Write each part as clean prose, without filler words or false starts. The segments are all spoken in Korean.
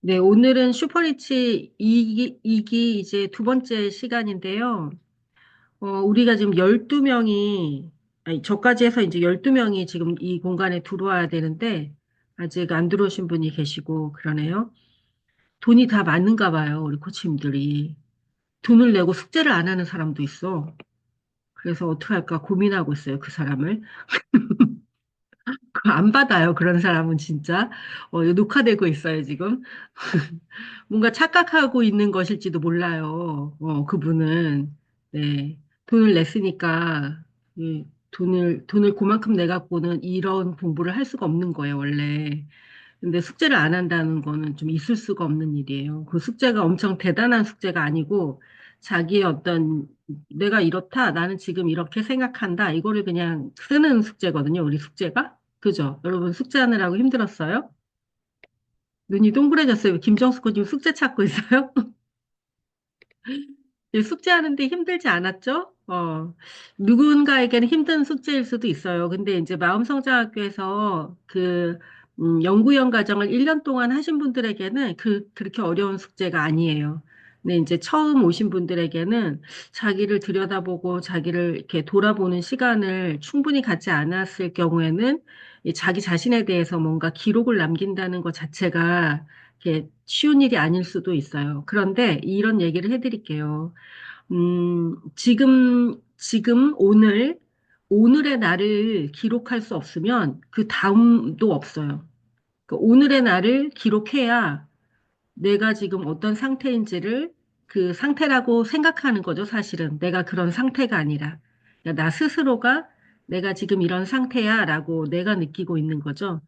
네, 오늘은 슈퍼리치 2기 이제 두 번째 시간인데요. 우리가 지금 12명이, 아니, 저까지 해서 이제 12명이 지금 이 공간에 들어와야 되는데, 아직 안 들어오신 분이 계시고, 그러네요. 돈이 다 많은가 봐요, 우리 코치님들이. 돈을 내고 숙제를 안 하는 사람도 있어. 그래서 어떻게 할까 고민하고 있어요, 그 사람을. 그거 안 받아요, 그런 사람은 진짜. 이거 녹화되고 있어요, 지금. 뭔가 착각하고 있는 것일지도 몰라요. 그분은. 네. 돈을 냈으니까, 돈을 그만큼 내갖고는 이런 공부를 할 수가 없는 거예요, 원래. 근데 숙제를 안 한다는 거는 좀 있을 수가 없는 일이에요. 그 숙제가 엄청 대단한 숙제가 아니고, 자기의 어떤, 내가 이렇다, 나는 지금 이렇게 생각한다, 이거를 그냥 쓰는 숙제거든요, 우리 숙제가. 그죠? 여러분 숙제하느라고 힘들었어요? 눈이 동그래졌어요. 김정수 코님 숙제 찾고 있어요? 숙제하는데 힘들지 않았죠? 누군가에게는 힘든 숙제일 수도 있어요. 근데 이제 마음성장학교에서 연구원 과정을 1년 동안 하신 분들에게는 그렇게 어려운 숙제가 아니에요. 근데 이제 처음 오신 분들에게는 자기를 들여다보고 자기를 이렇게 돌아보는 시간을 충분히 갖지 않았을 경우에는 이 자기 자신에 대해서 뭔가 기록을 남긴다는 것 자체가 이렇게 쉬운 일이 아닐 수도 있어요. 그런데 이런 얘기를 해드릴게요. 오늘의 나를 기록할 수 없으면 그 다음도 없어요. 그 오늘의 나를 기록해야 내가 지금 어떤 상태인지를 그 상태라고 생각하는 거죠, 사실은. 내가 그런 상태가 아니라. 그러니까 나 스스로가 내가 지금 이런 상태야 라고 내가 느끼고 있는 거죠.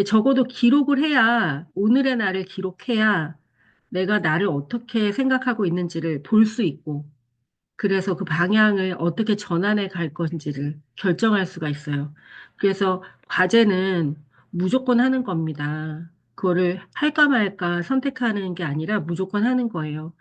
적어도 기록을 해야, 오늘의 나를 기록해야 내가 나를 어떻게 생각하고 있는지를 볼 수 있고, 그래서 그 방향을 어떻게 전환해 갈 건지를 결정할 수가 있어요. 그래서 과제는 무조건 하는 겁니다. 그거를 할까 말까 선택하는 게 아니라 무조건 하는 거예요.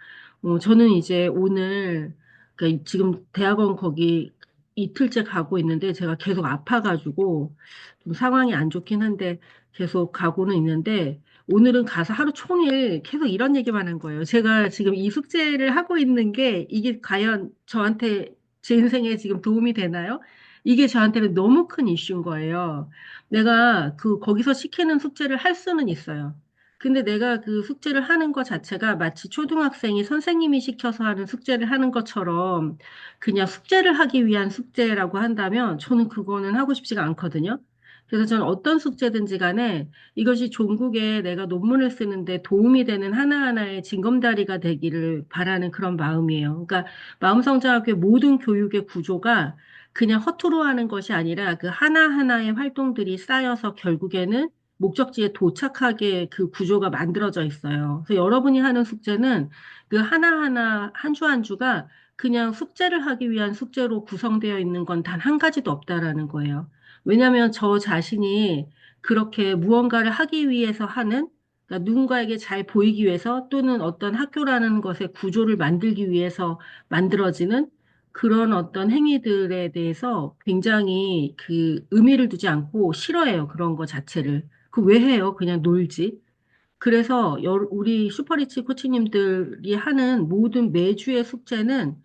저는 이제 오늘, 그러니까 지금 대학원 거기 이틀째 가고 있는데 제가 계속 아파가지고 좀 상황이 안 좋긴 한데 계속 가고는 있는데 오늘은 가서 하루 종일 계속 이런 얘기만 한 거예요. 제가 지금 이 숙제를 하고 있는 게 이게 과연 저한테 제 인생에 지금 도움이 되나요? 이게 저한테는 너무 큰 이슈인 거예요. 내가 거기서 시키는 숙제를 할 수는 있어요. 근데 내가 그 숙제를 하는 것 자체가 마치 초등학생이 선생님이 시켜서 하는 숙제를 하는 것처럼 그냥 숙제를 하기 위한 숙제라고 한다면 저는 그거는 하고 싶지가 않거든요. 그래서 저는 어떤 숙제든지 간에 이것이 종국에 내가 논문을 쓰는데 도움이 되는 하나하나의 징검다리가 되기를 바라는 그런 마음이에요. 그러니까 마음성장학교의 모든 교육의 구조가 그냥 허투루 하는 것이 아니라 그 하나하나의 활동들이 쌓여서 결국에는 목적지에 도착하게 그 구조가 만들어져 있어요. 그래서 여러분이 하는 숙제는 그 하나하나 한 주 한 주가 그냥 숙제를 하기 위한 숙제로 구성되어 있는 건 단 한 가지도 없다라는 거예요. 왜냐하면 저 자신이 그렇게 무언가를 하기 위해서 하는, 그러니까 누군가에게 잘 보이기 위해서 또는 어떤 학교라는 것의 구조를 만들기 위해서 만들어지는 그런 어떤 행위들에 대해서 굉장히 그 의미를 두지 않고 싫어해요. 그런 거 자체를. 그 왜 해요? 그냥 놀지. 그래서 우리 슈퍼리치 코치님들이 하는 모든 매주의 숙제는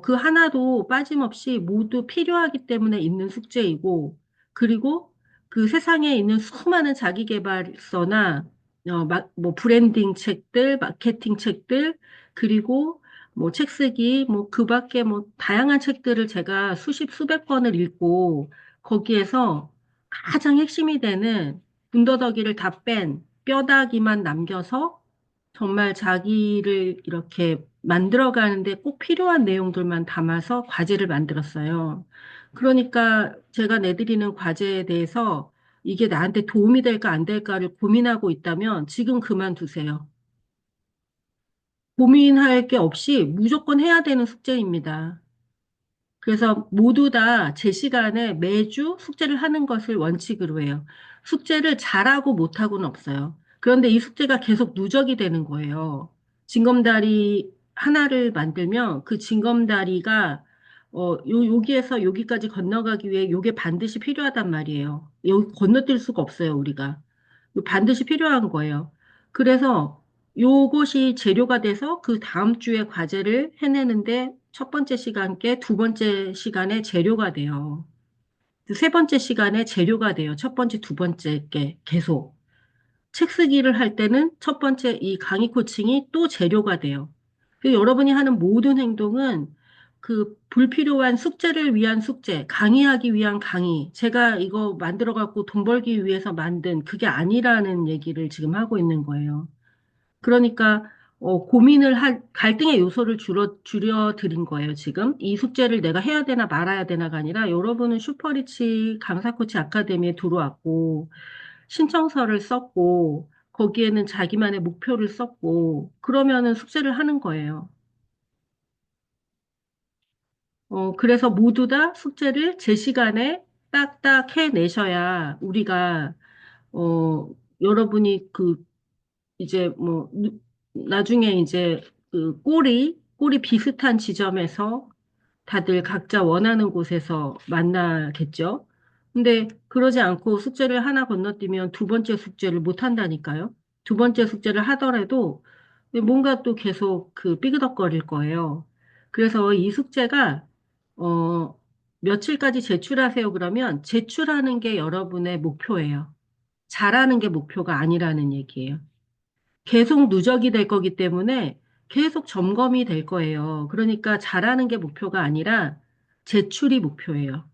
그 하나도 빠짐없이 모두 필요하기 때문에 있는 숙제이고, 그리고 그 세상에 있는 수많은 자기계발서나, 뭐, 브랜딩 책들, 마케팅 책들, 그리고 뭐, 책 쓰기, 뭐, 그 밖에 뭐, 다양한 책들을 제가 수십, 수백 권을 읽고, 거기에서 가장 핵심이 되는 군더더기를 다 뺀 뼈다귀만 남겨서 정말 자기를 이렇게 만들어가는데 꼭 필요한 내용들만 담아서 과제를 만들었어요. 그러니까 제가 내드리는 과제에 대해서 이게 나한테 도움이 될까 안 될까를 고민하고 있다면 지금 그만두세요. 고민할 게 없이 무조건 해야 되는 숙제입니다. 그래서 모두 다 제 시간에 매주 숙제를 하는 것을 원칙으로 해요. 숙제를 잘하고 못하고는 없어요. 그런데 이 숙제가 계속 누적이 되는 거예요. 징검다리 하나를 만들면 그 징검다리가 여기에서 여기까지 건너가기 위해 요게 반드시 필요하단 말이에요. 여기 건너뛸 수가 없어요, 우리가. 이거 반드시 필요한 거예요. 그래서 요것이 재료가 돼서 그 다음 주에 과제를 해내는데 첫 번째 시간께 두 번째 시간에 재료가 돼요. 세 번째 시간에 재료가 돼요. 첫 번째, 두 번째 게 계속. 책 쓰기를 할 때는 첫 번째 이 강의 코칭이 또 재료가 돼요. 그리고 여러분이 하는 모든 행동은 그 불필요한 숙제를 위한 숙제, 강의하기 위한 강의, 제가 이거 만들어 갖고 돈 벌기 위해서 만든 그게 아니라는 얘기를 지금 하고 있는 거예요. 그러니까 고민을 할 갈등의 요소를 줄여 드린 거예요, 지금. 이 숙제를 내가 해야 되나 말아야 되나가 아니라 여러분은 슈퍼리치 강사 코치 아카데미에 들어왔고 신청서를 썼고 거기에는 자기만의 목표를 썼고 그러면은 숙제를 하는 거예요. 그래서 모두 다 숙제를 제 시간에 딱딱 해내셔야 우리가 어 여러분이 그 이제 뭐 나중에 이제 그 꼴이 비슷한 지점에서 다들 각자 원하는 곳에서 만나겠죠. 근데 그러지 않고 숙제를 하나 건너뛰면 두 번째 숙제를 못 한다니까요. 두 번째 숙제를 하더라도 뭔가 또 계속 그 삐그덕거릴 거예요. 그래서 이 숙제가 어 며칠까지 제출하세요 그러면 제출하는 게 여러분의 목표예요. 잘하는 게 목표가 아니라는 얘기예요. 계속 누적이 될 거기 때문에 계속 점검이 될 거예요. 그러니까 잘하는 게 목표가 아니라 제출이 목표예요.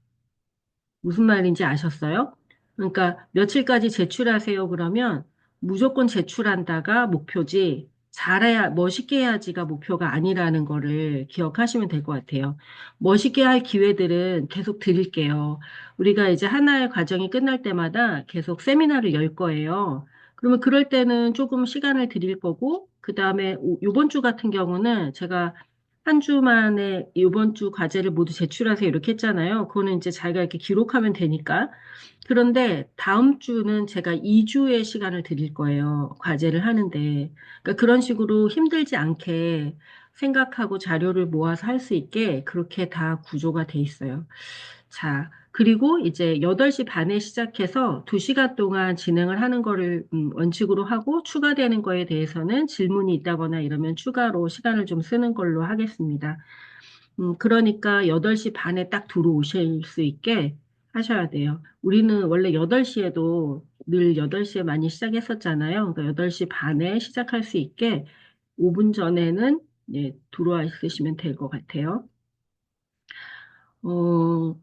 무슨 말인지 아셨어요? 그러니까 며칠까지 제출하세요 그러면 무조건 제출한다가 목표지 잘해야 멋있게 해야지가 목표가 아니라는 거를 기억하시면 될 것 같아요. 멋있게 할 기회들은 계속 드릴게요. 우리가 이제 하나의 과정이 끝날 때마다 계속 세미나를 열 거예요. 그러면 그럴 때는 조금 시간을 드릴 거고 그다음에 요번 주 같은 경우는 제가 한 주 만에 이번 주 과제를 모두 제출하세요. 이렇게 했잖아요. 그거는 이제 자기가 이렇게 기록하면 되니까. 그런데 다음 주는 제가 2주의 시간을 드릴 거예요. 과제를 하는데. 그러니까 그런 식으로 힘들지 않게 생각하고 자료를 모아서 할 수 있게 그렇게 다 구조가 돼 있어요. 자, 그리고 이제 8시 반에 시작해서 2시간 동안 진행을 하는 거를 원칙으로 하고 추가되는 거에 대해서는 질문이 있다거나 이러면 추가로 시간을 좀 쓰는 걸로 하겠습니다. 그러니까 8시 반에 딱 들어오실 수 있게 하셔야 돼요. 우리는 원래 8시에도 늘 8시에 많이 시작했었잖아요. 그러니까 8시 반에 시작할 수 있게 5분 전에는 들어와 있으시면 될 것 같아요. 어,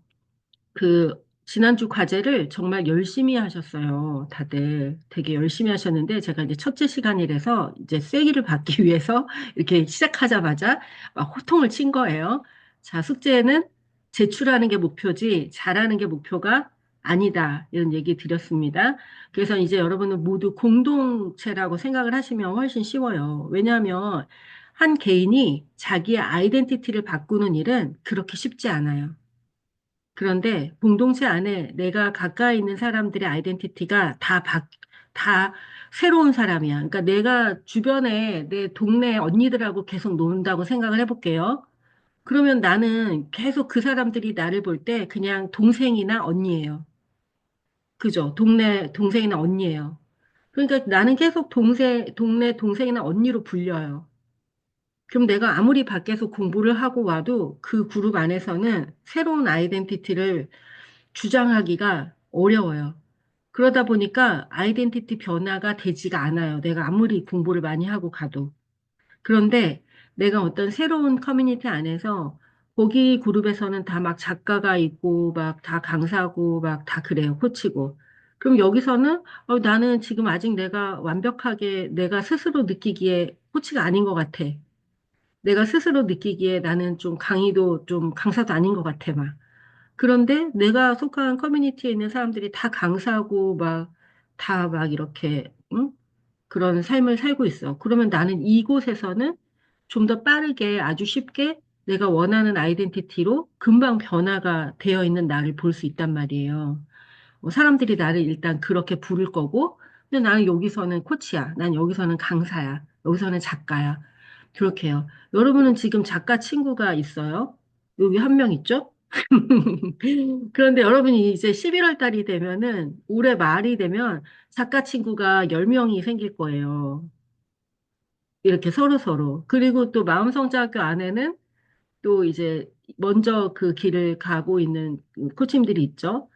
지난주 과제를 정말 열심히 하셨어요. 다들 되게 열심히 하셨는데, 제가 이제 첫째 시간이라서 이제 쐐기를 받기 위해서 이렇게 시작하자마자 막 호통을 친 거예요. 자, 숙제는 제출하는 게 목표지, 잘하는 게 목표가 아니다. 이런 얘기 드렸습니다. 그래서 이제 여러분은 모두 공동체라고 생각을 하시면 훨씬 쉬워요. 왜냐하면 한 개인이 자기의 아이덴티티를 바꾸는 일은 그렇게 쉽지 않아요. 그런데 공동체 안에 내가 가까이 있는 사람들의 아이덴티티가 다 새로운 사람이야. 그러니까 내가 주변에 내 동네 언니들하고 계속 논다고 생각을 해볼게요. 그러면 나는 계속 그 사람들이 나를 볼 때 그냥 동생이나 언니예요. 그죠? 동생이나 언니예요. 그러니까 나는 계속 동네 동생이나 언니로 불려요. 그럼 내가 아무리 밖에서 공부를 하고 와도 그 그룹 안에서는 새로운 아이덴티티를 주장하기가 어려워요. 그러다 보니까 아이덴티티 변화가 되지가 않아요. 내가 아무리 공부를 많이 하고 가도. 그런데 내가 어떤 새로운 커뮤니티 안에서 거기 그룹에서는 다 막 작가가 있고 막 다 강사고 막 다 그래요. 코치고. 그럼 여기서는 나는 지금 아직 내가 완벽하게 내가 스스로 느끼기에 코치가 아닌 것 같아. 내가 스스로 느끼기에 나는 좀 강의도 좀 강사도 아닌 것 같아. 막. 그런데 내가 속한 커뮤니티에 있는 사람들이 다 강사고 막 다 막 이렇게 응? 그런 삶을 살고 있어. 그러면 나는 이곳에서는 좀 더 빠르게 아주 쉽게 내가 원하는 아이덴티티로 금방 변화가 되어 있는 나를 볼 수 있단 말이에요. 사람들이 나를 일단 그렇게 부를 거고, 근데 나는 여기서는 코치야. 난 여기서는 강사야. 여기서는 작가야. 그렇게 해요. 여러분은 지금 작가 친구가 있어요? 여기 한 명 있죠? 그런데 여러분이 이제 11월 달이 되면은 올해 말이 되면 작가 친구가 10명이 생길 거예요. 이렇게 서로서로. 그리고 또 마음성장학교 안에는 또 이제 먼저 그 길을 가고 있는 그 코치님들이 있죠.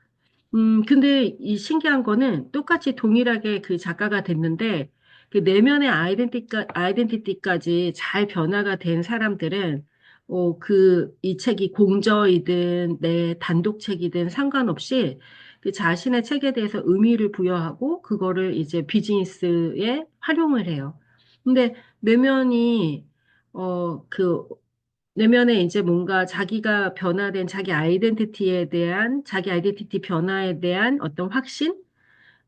근데 이 신기한 거는 똑같이 동일하게 그 작가가 됐는데 그 내면의 아이덴티티까지 잘 변화가 된 사람들은 이 책이 공저이든 내 단독책이든 상관없이 그 자신의 책에 대해서 의미를 부여하고 그거를 이제 비즈니스에 활용을 해요. 근데 내면이 그 내면에 이제 뭔가 자기가 변화된 자기 아이덴티티 변화에 대한 어떤 확신?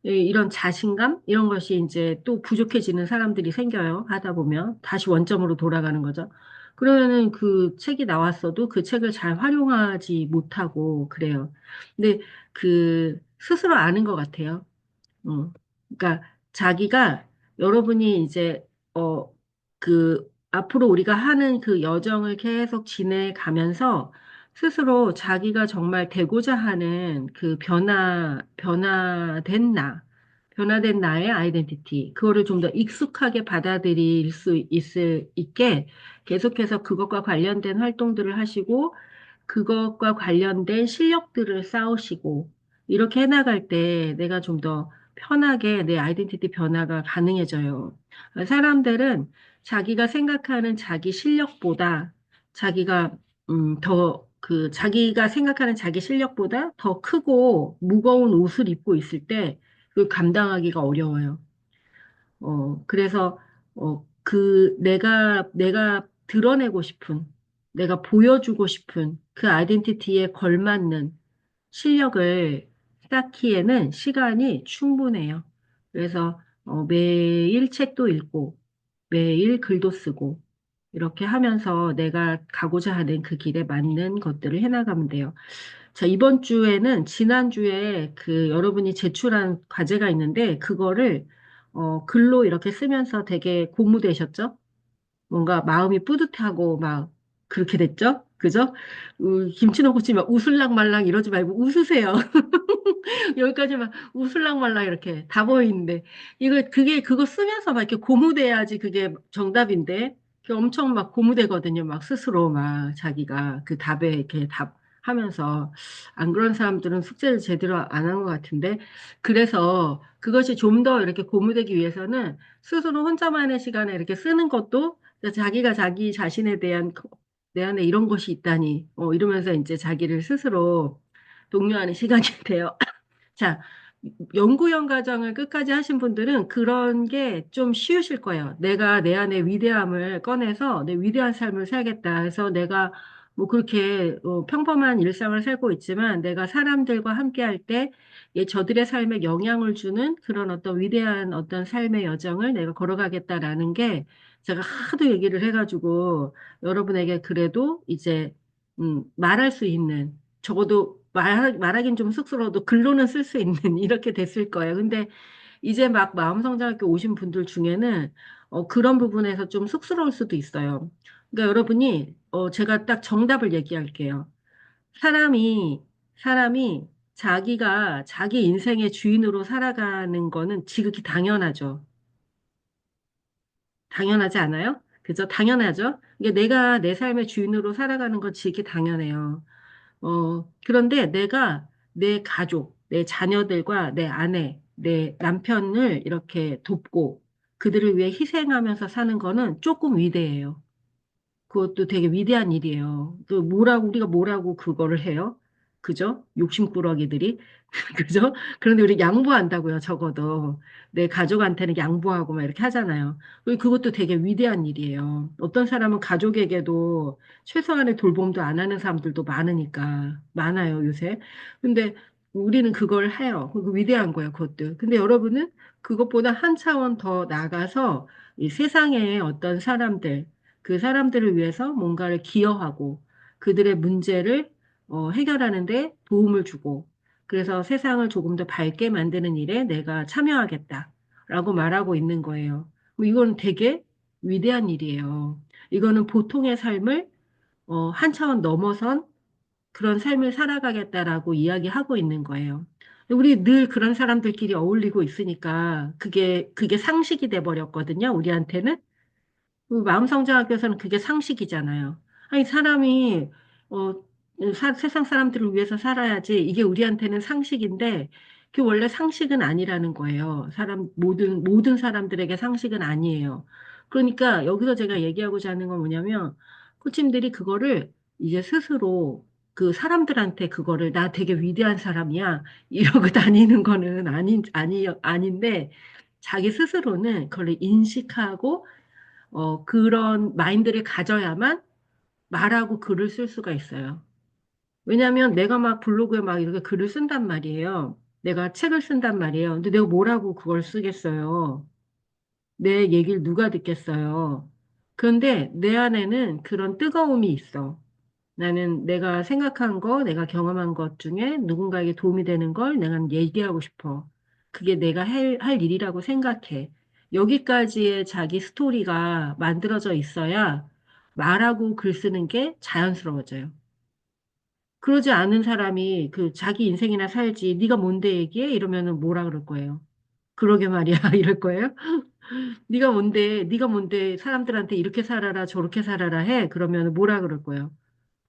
이런 자신감? 이런 것이 이제 또 부족해지는 사람들이 생겨요. 하다 보면. 다시 원점으로 돌아가는 거죠. 그러면은 그 책이 나왔어도 그 책을 잘 활용하지 못하고 그래요. 근데 스스로 아는 것 같아요. 그러니까 자기가 여러분이 이제 어 앞으로 우리가 하는 그 여정을 계속 지내가면서 스스로 자기가 정말 되고자 하는 그 변화된 나의 아이덴티티, 그거를 좀 더 익숙하게 받아들일 수 있게 계속해서 그것과 관련된 활동들을 하시고 그것과 관련된 실력들을 쌓으시고 이렇게 해나갈 때 내가 좀 더 편하게 내 아이덴티티 변화가 가능해져요. 사람들은 자기가 생각하는 자기 실력보다 자기가 자기가 생각하는 자기 실력보다 더 크고 무거운 옷을 입고 있을 때 그걸 감당하기가 어려워요. 그래서, 내가 드러내고 싶은, 내가 보여주고 싶은 그 아이덴티티에 걸맞는 실력을 쌓기에는 시간이 충분해요. 그래서, 매일 책도 읽고, 매일 글도 쓰고, 이렇게 하면서 내가 가고자 하는 그 길에 맞는 것들을 해나가면 돼요. 자, 이번 주에는 지난주에 그 여러분이 제출한 과제가 있는데 그거를 글로 이렇게 쓰면서 되게 고무되셨죠? 뭔가 마음이 뿌듯하고 막 그렇게 됐죠? 그죠? 김치 넣고치 막 웃을랑말랑 이러지 말고 웃으세요. 여기까지 막 웃을랑말랑 이렇게 다 보이는데 그거 쓰면서 막 이렇게 고무돼야지 그게 정답인데 그게 엄청 막 고무되거든요. 막 스스로 막 자기가 그 답에 이렇게 답하면서 안 그런 사람들은 숙제를 제대로 안 한 것 같은데 그래서 그것이 좀 더 이렇게 고무되기 위해서는 스스로 혼자만의 시간에 이렇게 쓰는 것도 자기가 자기 자신에 대한 내 안에 이런 것이 있다니 이러면서 이제 자기를 스스로 독려하는 시간이 돼요. 자, 연구원 과정을 끝까지 하신 분들은 그런 게 좀 쉬우실 거예요. 내가 내 안에 위대함을 꺼내서 내 위대한 삶을 살겠다 해서 내가 뭐 그렇게 평범한 일상을 살고 있지만 내가 사람들과 함께 할 때 저들의 삶에 영향을 주는 그런 어떤 위대한 어떤 삶의 여정을 내가 걸어가겠다라는 게 제가 하도 얘기를 해가지고 여러분에게 그래도 이제 말할 수 있는 적어도 말하긴 좀 쑥스러워도 글로는 쓸 수 있는 이렇게 됐을 거예요. 근데 이제 막 마음성장학교 오신 분들 중에는 그런 부분에서 좀 쑥스러울 수도 있어요. 그러니까 여러분이 제가 딱 정답을 얘기할게요. 사람이 사람이 자기가 자기 인생의 주인으로 살아가는 거는 지극히 당연하죠. 당연하지 않아요? 그죠? 당연하죠? 이게 내가 내 삶의 주인으로 살아가는 건 지극히 당연해요. 그런데 내가 내 가족, 내 자녀들과 내 아내, 내 남편을 이렇게 돕고 그들을 위해 희생하면서 사는 거는 조금 위대해요. 그것도 되게 위대한 일이에요. 우리가 뭐라고 그거를 해요? 그죠? 욕심꾸러기들이. 그죠? 그런데 우리 양보한다고요, 적어도. 내 가족한테는 양보하고 막 이렇게 하잖아요. 그것도 되게 위대한 일이에요. 어떤 사람은 가족에게도 최소한의 돌봄도 안 하는 사람들도 많아요, 요새. 근데 우리는 그걸 해요. 그거 위대한 거예요, 그것도. 근데 여러분은 그것보다 한 차원 더 나가서 이 세상의 어떤 사람들, 그 사람들을 위해서 뭔가를 기여하고 그들의 문제를 해결하는 데 도움을 주고 그래서 세상을 조금 더 밝게 만드는 일에 내가 참여하겠다라고 말하고 있는 거예요. 이건 되게 위대한 일이에요. 이거는 보통의 삶을 한 차원 넘어선 그런 삶을 살아가겠다라고 이야기하고 있는 거예요. 우리 늘 그런 사람들끼리 어울리고 있으니까 그게 상식이 돼 버렸거든요. 우리한테는. 마음성장학교에서는 그게 상식이잖아요. 아니, 사람이, 어, 세상 사람들을 위해서 살아야지. 이게 우리한테는 상식인데, 그 원래 상식은 아니라는 거예요. 모든 사람들에게 상식은 아니에요. 그러니까 여기서 제가 얘기하고자 하는 건 뭐냐면, 코치님들이 그거를 이제 스스로 그 사람들한테 그거를 나 되게 위대한 사람이야. 이러고 다니는 거는 아닌데, 자기 스스로는 그걸 인식하고 그런 마인드를 가져야만 말하고 글을 쓸 수가 있어요. 왜냐하면 내가 막 블로그에 막 이렇게 글을 쓴단 말이에요. 내가 책을 쓴단 말이에요. 근데 내가 뭐라고 그걸 쓰겠어요. 내 얘기를 누가 듣겠어요. 그런데 내 안에는 그런 뜨거움이 있어. 나는 내가 생각한 거, 내가 경험한 것 중에 누군가에게 도움이 되는 걸 내가 얘기하고 싶어. 그게 내가 할 일이라고 생각해. 여기까지의 자기 스토리가 만들어져 있어야 말하고 글 쓰는 게 자연스러워져요. 그러지 않은 사람이 그 자기 인생이나 살지, 네가 뭔데 얘기해? 이러면은 뭐라 그럴 거예요. 그러게 말이야, 이럴 거예요. 네가 뭔데 사람들한테 이렇게 살아라, 저렇게 살아라 해? 그러면 뭐라 그럴 거예요.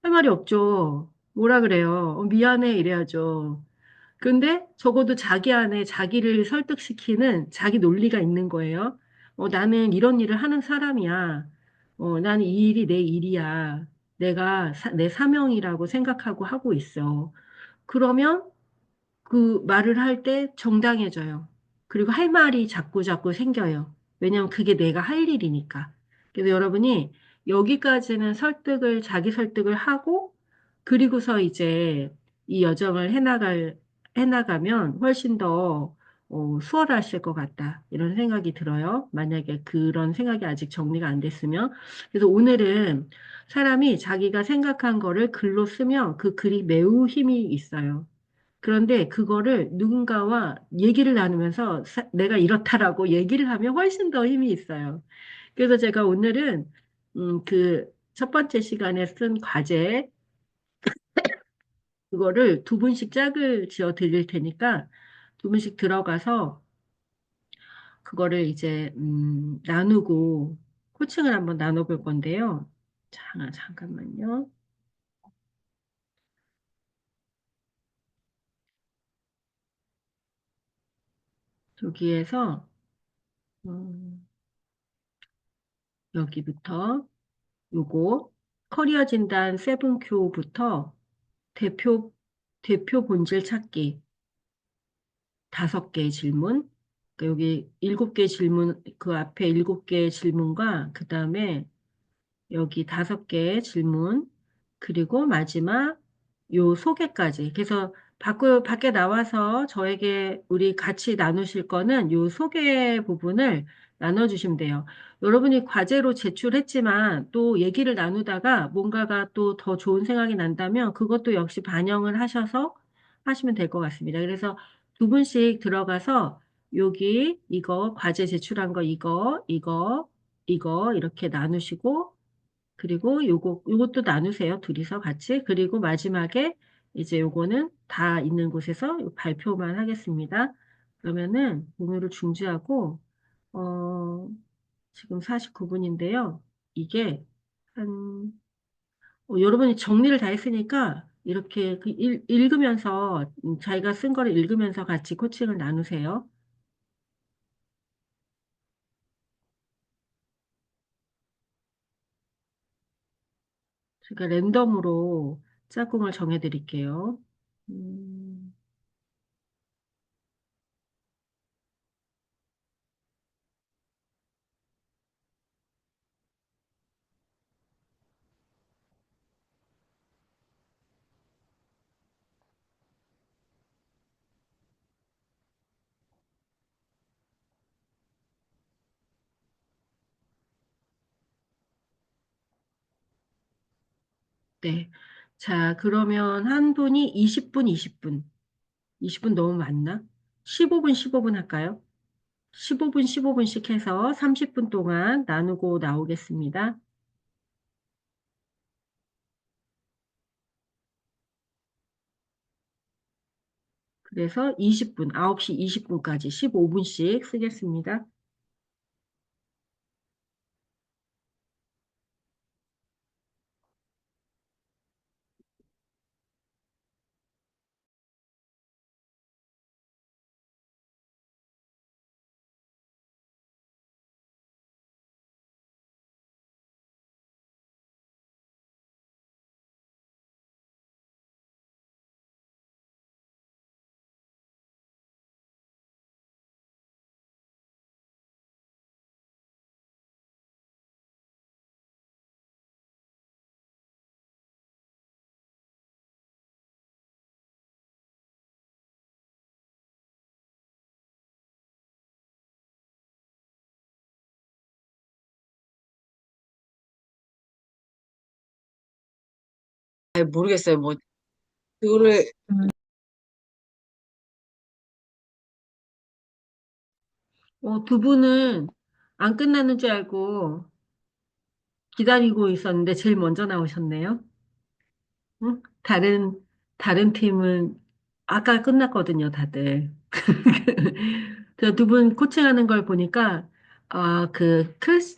할 말이 없죠. 뭐라 그래요? 미안해 이래야죠. 근데 적어도 자기 안에 자기를 설득시키는 자기 논리가 있는 거예요. 나는 이런 일을 하는 사람이야. 나는 이 일이 내 일이야. 내 사명이라고 생각하고 하고 있어. 그러면 그 말을 할 때 정당해져요. 그리고 할 말이 자꾸 자꾸 생겨요. 왜냐면 그게 내가 할 일이니까. 그래서 여러분이 여기까지는 자기 설득을 하고, 그리고서 이제 이 여정을 해나가면 훨씬 더 수월하실 것 같다. 이런 생각이 들어요. 만약에 그런 생각이 아직 정리가 안 됐으면. 그래서 오늘은 사람이 자기가 생각한 거를 글로 쓰면 그 글이 매우 힘이 있어요. 그런데 그거를 누군가와 얘기를 나누면서 내가 이렇다라고 얘기를 하면 훨씬 더 힘이 있어요. 그래서 제가 오늘은 그 첫 번째 시간에 쓴 과제 그거를 두 분씩 짝을 지어 드릴 테니까 두 분씩 들어가서 그거를 이제 나누고 코칭을 한번 나눠볼 건데요. 잠깐만요. 저기에서 음, 여기부터 요거 커리어 진단 세븐큐부터 대표 대표 본질 찾기 5개의 질문. 그러니까 여기 7개 질문, 그 앞에 7개의 질문과 그 다음에 여기 5개의 질문, 그리고 마지막 요 소개까지. 그래서 밖에 나와서 저에게 우리 같이 나누실 거는 요 소개 부분을 나눠주시면 돼요. 여러분이 과제로 제출했지만 또 얘기를 나누다가 뭔가가 또 더 좋은 생각이 난다면 그것도 역시 반영을 하셔서 하시면 될 것 같습니다. 그래서 두 분씩 들어가서 여기 이거 과제 제출한 거 이거 이렇게 나누시고 그리고 요것도 나누세요. 둘이서 같이. 그리고 마지막에 이제 요거는 다 있는 곳에서 발표만 하겠습니다. 그러면은 공유를 중지하고, 어, 지금 49분인데요. 이게 한, 여러분이 정리를 다 했으니까 이렇게 읽으면서, 자기가 쓴 거를 읽으면서 같이 코칭을 나누세요. 제가 랜덤으로 짝꿍을 정해드릴게요. 음, 네. 자, 그러면 한 분이 20분, 20분. 20분 너무 많나? 15분, 15분 할까요? 15분, 15분씩 해서 30분 동안 나누고 나오겠습니다. 그래서 20분, 9시 20분까지 15분씩 쓰겠습니다. 잘 모르겠어요. 뭐, 그거를, 두 분은 안 끝나는 줄 알고 기다리고 있었는데 제일 먼저 나오셨네요. 응? 다른 팀은 아까 끝났거든요, 다들. 두 분 코칭하는 걸 보니까,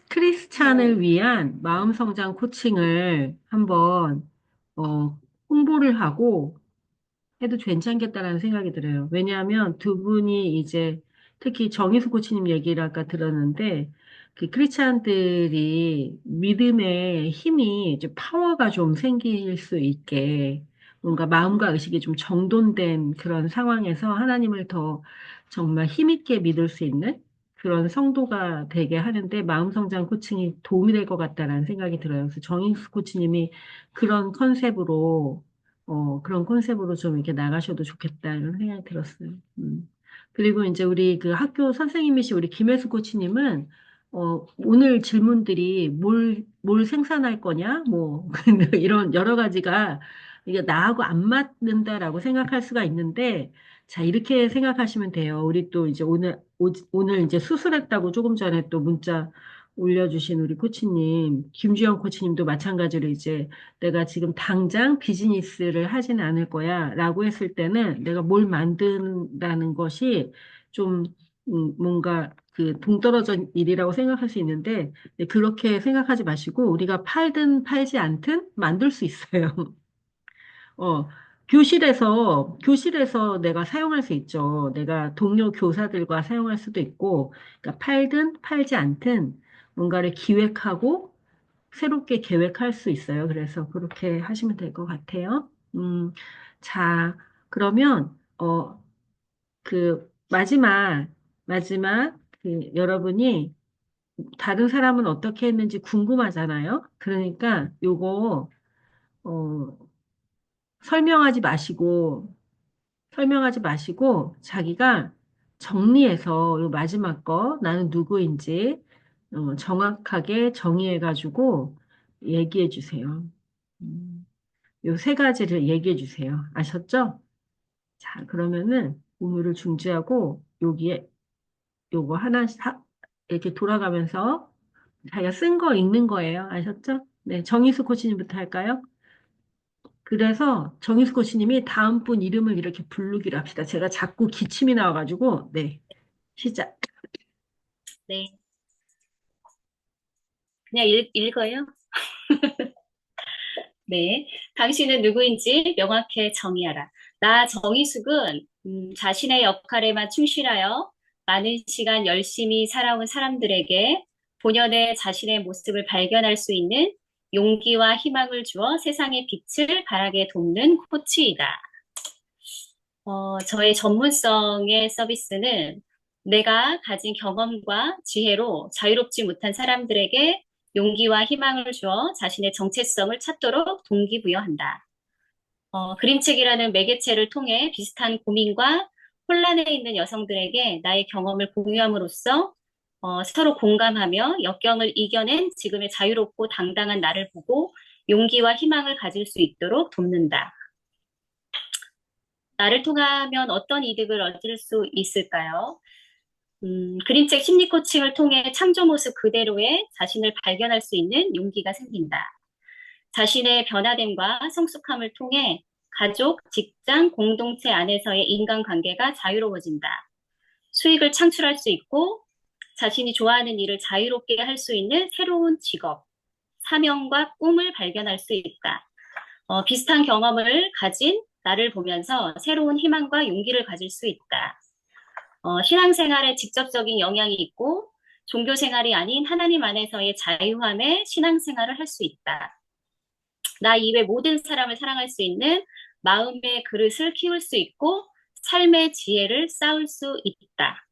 크리스찬을 위한 마음 성장 코칭을 한번, 어, 홍보를 하고, 해도 괜찮겠다라는 생각이 들어요. 왜냐하면 두 분이 이제 특히 정희수 코치님 얘기를 아까 들었는데 그 크리스찬들이 믿음의 힘이 이제 파워가 좀 생길 수 있게 뭔가 마음과 의식이 좀 정돈된 그런 상황에서 하나님을 더 정말 힘있게 믿을 수 있는 그런 성도가 되게 하는데 마음 성장 코칭이 도움이 될 것 같다라는 생각이 들어요. 그래서 정희수 코치님이 그런 컨셉으로 그런 컨셉으로 좀 이렇게 나가셔도 좋겠다, 이런 생각이 들었어요. 그리고 이제 우리 그 학교 선생님이신 우리 김혜수 코치님은, 오늘 질문들이 뭘 생산할 거냐, 뭐, 이런 여러 가지가 이게 나하고 안 맞는다라고 생각할 수가 있는데, 자, 이렇게 생각하시면 돼요. 우리 또 이제 오늘 이제 수술했다고 조금 전에 또 문자 올려주신 우리 코치님, 김주영 코치님도 마찬가지로 이제 내가 지금 당장 비즈니스를 하지는 않을 거야 라고 했을 때는 내가 뭘 만든다는 것이 좀 뭔가 그 동떨어진 일이라고 생각할 수 있는데 네, 그렇게 생각하지 마시고 우리가 팔든 팔지 않든 만들 수 있어요. 어, 교실에서 내가 사용할 수 있죠. 내가 동료 교사들과 사용할 수도 있고, 그러니까 팔든 팔지 않든 뭔가를 기획하고 새롭게 계획할 수 있어요. 그래서 그렇게 하시면 될 것 같아요. 자, 그러면, 마지막, 여러분이 다른 사람은 어떻게 했는지 궁금하잖아요. 그러니까 요거, 어, 설명하지 마시고, 설명하지 마시고, 자기가 정리해서 요 마지막 거, 나는 누구인지, 정확하게 정의해가지고 얘기해 주세요. 음. 요 세 가지를 얘기해 주세요. 아셨죠? 자, 그러면은 우물을 중지하고 여기에 요거 하나씩 이렇게 돌아가면서 자기가 쓴 거 읽는 거예요. 아셨죠? 네, 정희수 코치님부터 할까요? 그래서 정희수 코치님이 다음 분 이름을 이렇게 부르기로 합시다. 제가 자꾸 기침이 나와가지고, 네, 시작. 네. 그냥 읽어요? 네. 당신은 누구인지 명확히 정의하라. 나 정의숙은 자신의 역할에만 충실하여 많은 시간 열심히 살아온 사람들에게 본연의 자신의 모습을 발견할 수 있는 용기와 희망을 주어 세상의 빛을 발하게 돕는 코치이다. 저의 전문성의 서비스는 내가 가진 경험과 지혜로 자유롭지 못한 사람들에게 용기와 희망을 주어 자신의 정체성을 찾도록 동기부여한다. 그림책이라는 매개체를 통해 비슷한 고민과 혼란에 있는 여성들에게 나의 경험을 공유함으로써 서로 공감하며 역경을 이겨낸 지금의 자유롭고 당당한 나를 보고 용기와 희망을 가질 수 있도록 돕는다. 나를 통하면 어떤 이득을 얻을 수 있을까요? 그림책 심리 코칭을 통해 창조 모습 그대로의 자신을 발견할 수 있는 용기가 생긴다. 자신의 변화됨과 성숙함을 통해 가족, 직장, 공동체 안에서의 인간관계가 자유로워진다. 수익을 창출할 수 있고 자신이 좋아하는 일을 자유롭게 할 수 있는 새로운 직업, 사명과 꿈을 발견할 수 있다. 비슷한 경험을 가진 나를 보면서 새로운 희망과 용기를 가질 수 있다. 신앙생활에 직접적인 영향이 있고 종교 생활이 아닌 하나님 안에서의 자유함의 신앙생활을 할 수 있다. 나 이외 모든 사람을 사랑할 수 있는 마음의 그릇을 키울 수 있고 삶의 지혜를 쌓을 수 있다.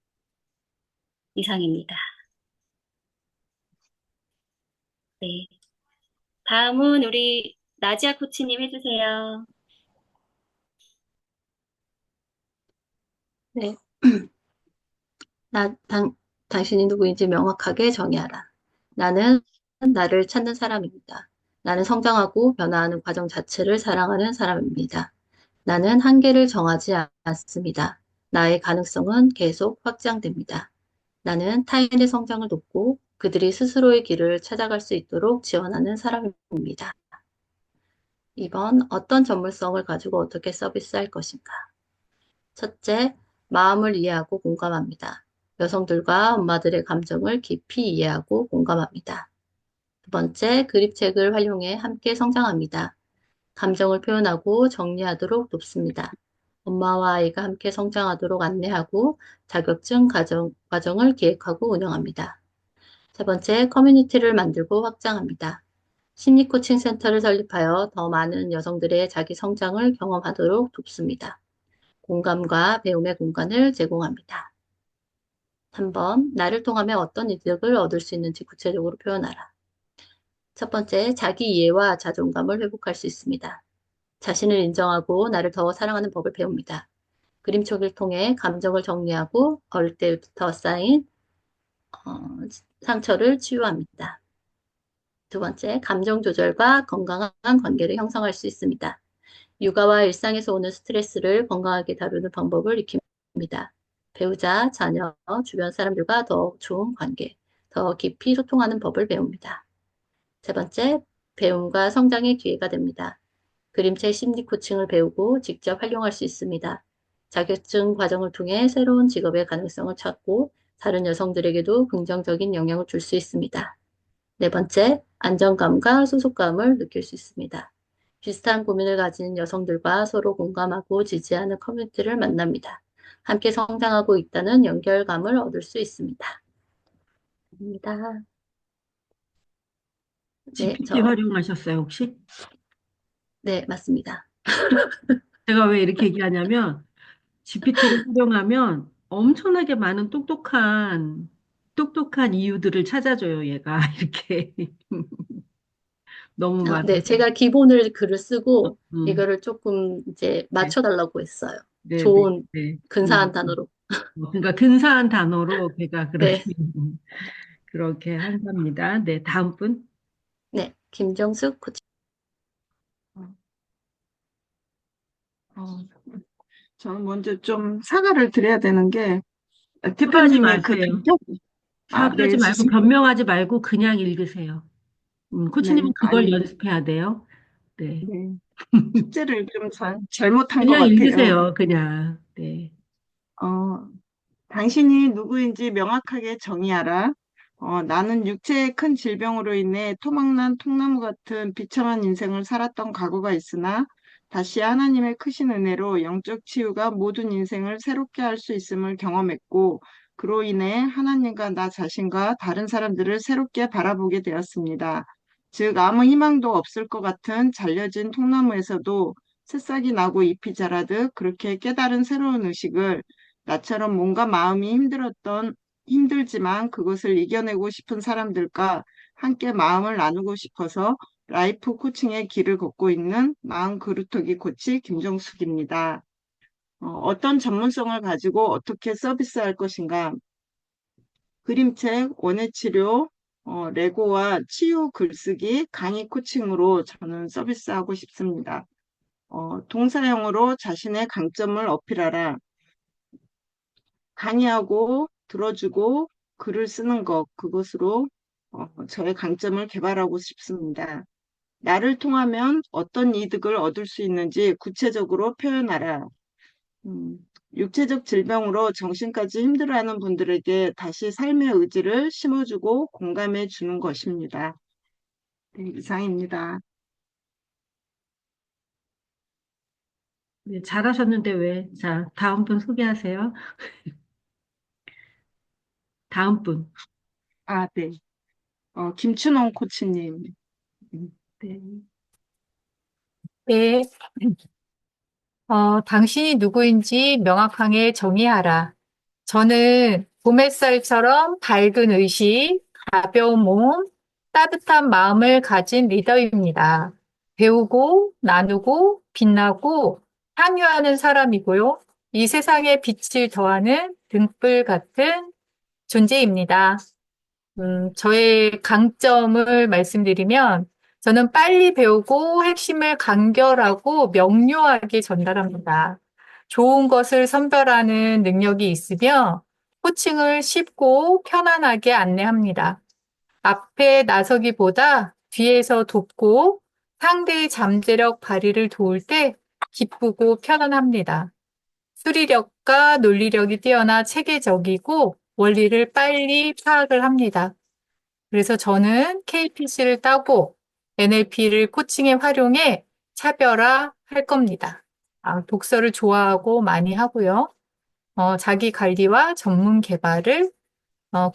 이상입니다. 네. 다음은 우리 나지아 코치님 해주세요. 네. 나, 당, 당신이 누구인지 명확하게 정의하라. 나는 나를 찾는 사람입니다. 나는 성장하고 변화하는 과정 자체를 사랑하는 사람입니다. 나는 한계를 정하지 않습니다. 나의 가능성은 계속 확장됩니다. 나는 타인의 성장을 돕고 그들이 스스로의 길을 찾아갈 수 있도록 지원하는 사람입니다. 2번, 어떤 전문성을 가지고 어떻게 서비스할 것인가? 첫째, 마음을 이해하고 공감합니다. 여성들과 엄마들의 감정을 깊이 이해하고 공감합니다. 두 번째, 그림책을 활용해 함께 성장합니다. 감정을 표현하고 정리하도록 돕습니다. 엄마와 아이가 함께 성장하도록 안내하고 자격증 과정을 기획하고 운영합니다. 세 번째, 커뮤니티를 만들고 확장합니다. 심리 코칭 센터를 설립하여 더 많은 여성들의 자기 성장을 경험하도록 돕습니다. 공감과 배움의 공간을 제공합니다. 3번, 나를 통하면 어떤 이득을 얻을 수 있는지 구체적으로 표현하라. 첫 번째, 자기 이해와 자존감을 회복할 수 있습니다. 자신을 인정하고 나를 더 사랑하는 법을 배웁니다. 그림책을 통해 감정을 정리하고 어릴 때부터 쌓인 상처를 치유합니다. 두 번째, 감정 조절과 건강한 관계를 형성할 수 있습니다. 육아와 일상에서 오는 스트레스를 건강하게 다루는 방법을 익힙니다. 배우자, 자녀, 주변 사람들과 더 좋은 관계, 더 깊이 소통하는 법을 배웁니다. 세 번째, 배움과 성장의 기회가 됩니다. 그림책 심리 코칭을 배우고 직접 활용할 수 있습니다. 자격증 과정을 통해 새로운 직업의 가능성을 찾고 다른 여성들에게도 긍정적인 영향을 줄 수 있습니다. 네 번째, 안정감과 소속감을 느낄 수 있습니다. 비슷한 고민을 가진 여성들과 서로 공감하고 지지하는 커뮤니티를 만납니다. 함께 성장하고 있다는 연결감을 얻을 수 있습니다. 입니다. 네, GPT 활용하셨어요, 혹시? 네, 맞습니다. 제가 왜 이렇게 얘기하냐면, GPT를 활용하면 엄청나게 많은 똑똑한 이유들을 찾아줘요, 얘가. 이렇게. 너무 네, 많아서. 제가 기본을 글을 쓰고 음, 이거를 조금 이제 네, 맞춰달라고 했어요. 네, 네, 좋은 네. 근사한 단어로. 그러니까 근사한 단어로 걔가 그렇게, 네, 그렇게 한답니다. 네, 다음 분. 네, 김정숙 코치. 어, 저는 먼저 좀 사과를 드려야 되는 게 사과하지 대표님의 그 마세요. 단적, 네, 사과하지 말고 변명하지 말고 그냥 읽으세요. 네, 코치님은 그걸 아니, 연습해야 돼요. 네. 네, 숙제를 좀 잘못한 것 그냥 같아요. 읽으세요, 그냥. 네. 어, 당신이 누구인지 명확하게 정의하라. 나는 육체의 큰 질병으로 인해 토막난 통나무 같은 비참한 인생을 살았던 과거가 있으나 다시 하나님의 크신 은혜로 영적 치유가 모든 인생을 새롭게 할 수 있음을 경험했고 그로 인해 하나님과 나 자신과 다른 사람들을 새롭게 바라보게 되었습니다. 즉 아무 희망도 없을 것 같은 잘려진 통나무에서도 새싹이 나고 잎이 자라듯 그렇게 깨달은 새로운 의식을 나처럼 몸과 마음이 힘들지만 그것을 이겨내고 싶은 사람들과 함께 마음을 나누고 싶어서 라이프 코칭의 길을 걷고 있는 마음 그루터기 코치 김정숙입니다. 어떤 전문성을 가지고 어떻게 서비스할 것인가? 그림책, 원예치료, 레고와 치유 글쓰기, 강의 코칭으로 저는 서비스하고 싶습니다. 동사형으로 자신의 강점을 어필하라. 강의하고 들어주고 글을 쓰는 것, 그것으로 저의 강점을 개발하고 싶습니다. 나를 통하면 어떤 이득을 얻을 수 있는지 구체적으로 표현하라. 음, 육체적 질병으로 정신까지 힘들어하는 분들에게 다시 삶의 의지를 심어주고 공감해 주는 것입니다. 네, 이상입니다. 네, 잘하셨는데 왜? 자, 다음 분 소개하세요. 다음 분. 아, 네. 김춘홍 코치님. 네. 네, 당신이 누구인지 명확하게 정의하라. 저는 봄 햇살처럼 밝은 의식, 가벼운 몸, 따뜻한 마음을 가진 리더입니다. 배우고, 나누고, 빛나고, 향유하는 사람이고요. 이 세상에 빛을 더하는 등불 같은 존재입니다. 저의 강점을 말씀드리면 저는 빨리 배우고 핵심을 간결하고 명료하게 전달합니다. 좋은 것을 선별하는 능력이 있으며 코칭을 쉽고 편안하게 안내합니다. 앞에 나서기보다 뒤에서 돕고 상대의 잠재력 발휘를 도울 때 기쁘고 편안합니다. 수리력과 논리력이 뛰어나 체계적이고 원리를 빨리 파악을 합니다. 그래서 저는 KPC를 따고 NLP를 코칭에 활용해 차별화할 겁니다. 독서를 좋아하고 많이 하고요. 자기 관리와 전문 개발을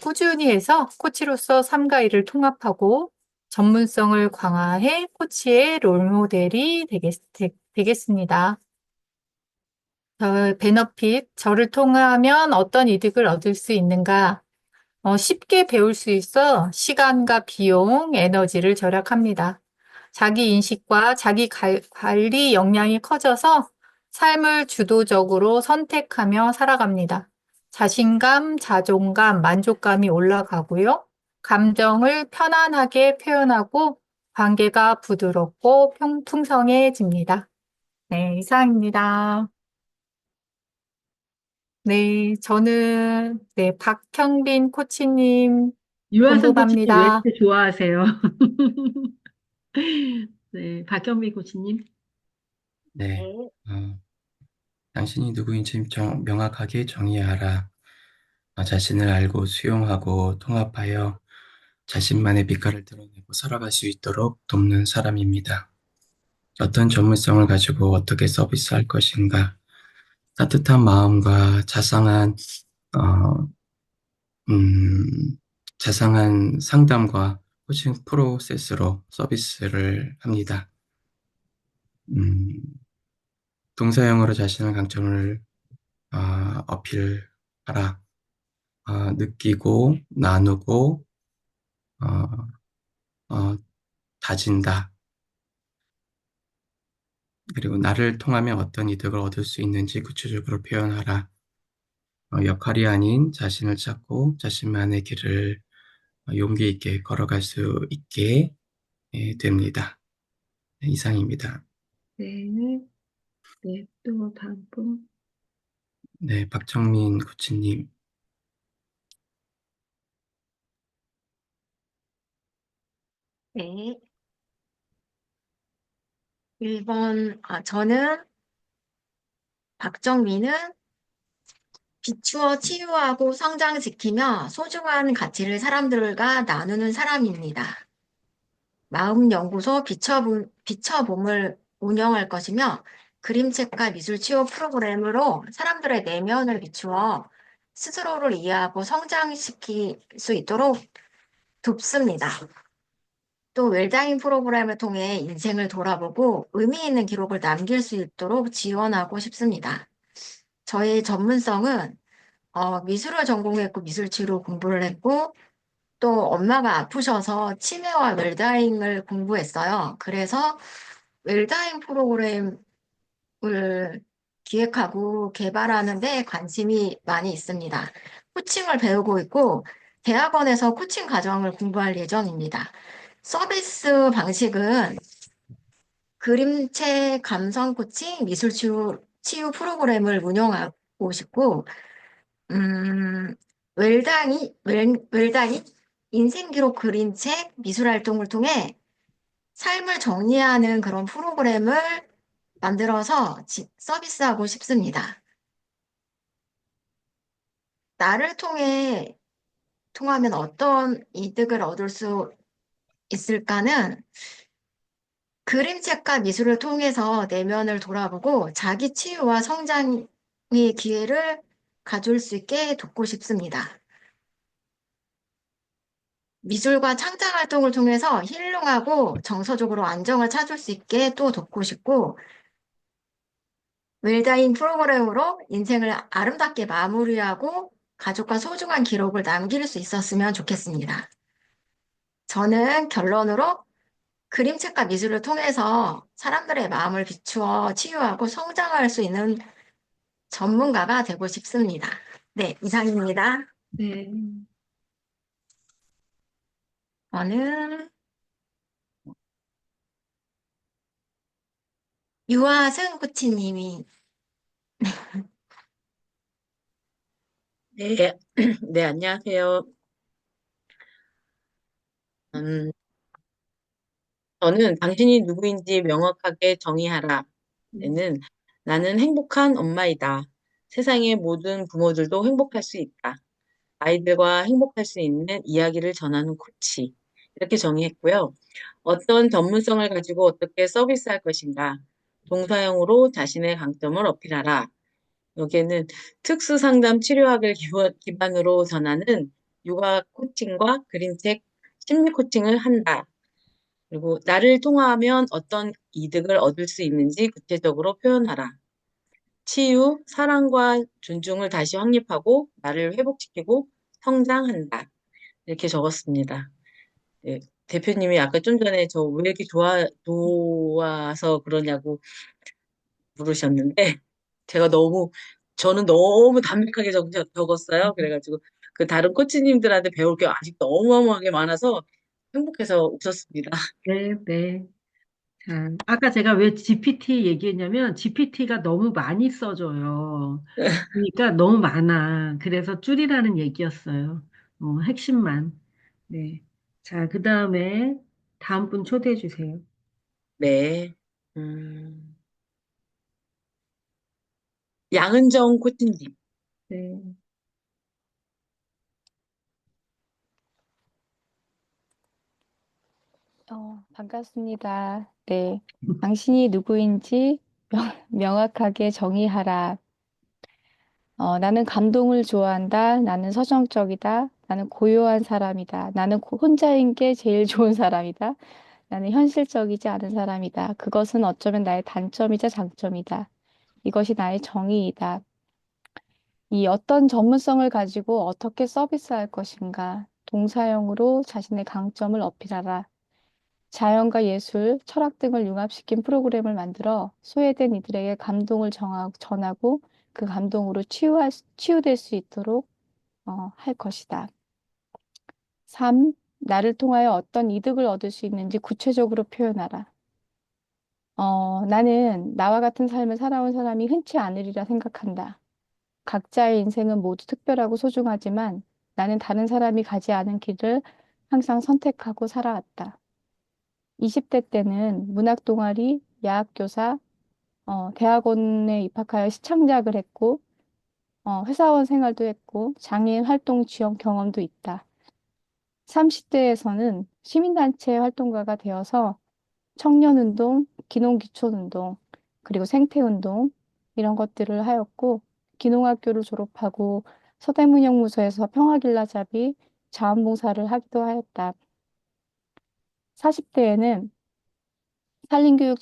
꾸준히 해서 코치로서 삶과 일을 통합하고 전문성을 강화해 코치의 롤모델이 되겠습니다. 베너핏, 저를 통하면 어떤 이득을 얻을 수 있는가? 쉽게 배울 수 있어 시간과 비용, 에너지를 절약합니다. 자기 인식과 자기 관리 역량이 커져서 삶을 주도적으로 선택하며 살아갑니다. 자신감, 자존감, 만족감이 올라가고요. 감정을 편안하게 표현하고 관계가 부드럽고 풍성해집니다. 네, 이상입니다. 네, 저는, 네, 박형빈 코치님 유한선 코치님 왜 궁금합니다. 이렇게 좋아하세요? 네, 박현미 코치님. 네, 네. 당신이 누구인지 명확하게 정의하라. 자신을 알고 수용하고 통합하여 자신만의 빛깔을 드러내고 살아갈 수 있도록 돕는 사람입니다. 어떤 전문성을 가지고 어떻게 서비스할 것인가? 따뜻한 마음과 어, 자상한 상담과 코칭 프로세스로 서비스를 합니다. 음, 동사형으로 자신의 강점을 어필하라. 느끼고 나누고 어, 어, 다진다. 그리고 나를 통하면 어떤 이득을 얻을 수 있는지 구체적으로 표현하라. 역할이 아닌 자신을 찾고 자신만의 길을 용기 있게 걸어갈 수 있게 됩니다. 네, 이상입니다. 네, 네, 또 다음 분. 네, 박정민 코치님. 네. 1번, 저는 박정민은 비추어 치유하고 성장시키며 소중한 가치를 사람들과 나누는 사람입니다. 마음연구소 비춰봄을 운영할 것이며 그림책과 미술치유 프로그램으로 사람들의 내면을 비추어 스스로를 이해하고 성장시킬 수 있도록 돕습니다. 또 웰다잉 프로그램을 통해 인생을 돌아보고 의미 있는 기록을 남길 수 있도록 지원하고 싶습니다. 저의 전문성은 미술을 전공했고 미술치료 공부를 했고 또 엄마가 아프셔서 치매와 웰다잉을 공부했어요. 그래서 웰다잉 프로그램을 기획하고 개발하는 데 관심이 많이 있습니다. 코칭을 배우고 있고 대학원에서 코칭 과정을 공부할 예정입니다. 서비스 방식은 그림체 감성 코칭, 미술 치유 프로그램을 운영하고 싶고, 웰다니 인생 기록 그림책 미술 활동을 통해 삶을 정리하는 그런 프로그램을 만들어서 서비스하고 싶습니다. 나를 통하면 어떤 이득을 얻을 수 있을까는 그림책과 미술을 통해서 내면을 돌아보고 자기 치유와 성장의 기회를 가질 수 있게 돕고 싶습니다. 미술과 창작 활동을 통해서 힐링하고 정서적으로 안정을 찾을 수 있게 또 돕고 싶고, 웰다잉 프로그램으로 인생을 아름답게 마무리하고 가족과 소중한 기록을 남길 수 있었으면 좋겠습니다. 저는 결론으로 그림책과 미술을 통해서 사람들의 마음을 비추어 치유하고 성장할 수 있는 전문가가 되고 싶습니다. 네, 이상입니다. 네, 저는 유아승 코치님이 네, 네, 안녕하세요. 음, 저는 당신이 누구인지 명확하게 정의하라. 에는 나는 행복한 엄마이다. 세상의 모든 부모들도 행복할 수 있다. 아이들과 행복할 수 있는 이야기를 전하는 코치. 이렇게 정의했고요. 어떤 전문성을 가지고 어떻게 서비스할 것인가. 동사형으로 자신의 강점을 어필하라. 여기에는 특수 상담 치료학을 기반으로 전하는 육아 코칭과 그림책 심리 코칭을 한다. 그리고 나를 통화하면 어떤 이득을 얻을 수 있는지 구체적으로 표현하라. 치유, 사랑과 존중을 다시 확립하고 나를 회복시키고 성장한다. 이렇게 적었습니다. 네, 대표님이 아까 좀 전에 저 왜 이렇게 좋아서 그러냐고 물으셨는데, 제가 저는 너무 담백하게 적었어요. 그래가지고 그 다른 코치님들한테 배울 게 아직도 어마어마하게 많아서 행복해서 웃었습니다. 네, 네. 자, 아까 제가 왜 GPT 얘기했냐면 GPT가 너무 많이 써줘요. 그러니까 너무 많아. 그래서 줄이라는 얘기였어요. 핵심만. 네. 자, 그 다음에 다음 분 초대해 주세요. 네. 양은정 코치님. 네. 반갑습니다. 네. 당신이 누구인지 명확하게 정의하라. 나는 감동을 좋아한다. 나는 서정적이다. 나는 고요한 사람이다. 나는 혼자인 게 제일 좋은 사람이다. 나는 현실적이지 않은 사람이다. 그것은 어쩌면 나의 단점이자 장점이다. 이것이 나의 정의이다. 이 어떤 전문성을 가지고 어떻게 서비스할 것인가. 동사형으로 자신의 강점을 어필하라. 자연과 예술, 철학 등을 융합시킨 프로그램을 만들어 소외된 이들에게 감동을 전하고 그 감동으로 치유될 수 있도록 할 것이다. 3. 나를 통하여 어떤 이득을 얻을 수 있는지 구체적으로 표현하라. 나는 나와 같은 삶을 살아온 사람이 흔치 않으리라 생각한다. 각자의 인생은 모두 특별하고 소중하지만 나는 다른 사람이 가지 않은 길을 항상 선택하고 살아왔다. 20대 때는 문학 동아리, 야학교사, 대학원에 입학하여 시창작을 했고, 회사원 생활도 했고, 장애인 활동 지원 경험도 있다. 30대에서는 시민단체 활동가가 되어서 청년운동, 기농기촌운동, 그리고 생태운동, 이런 것들을 하였고, 기농학교를 졸업하고 서대문형무소에서 평화길라잡이 자원봉사를 하기도 하였다. 40대에는 산림교육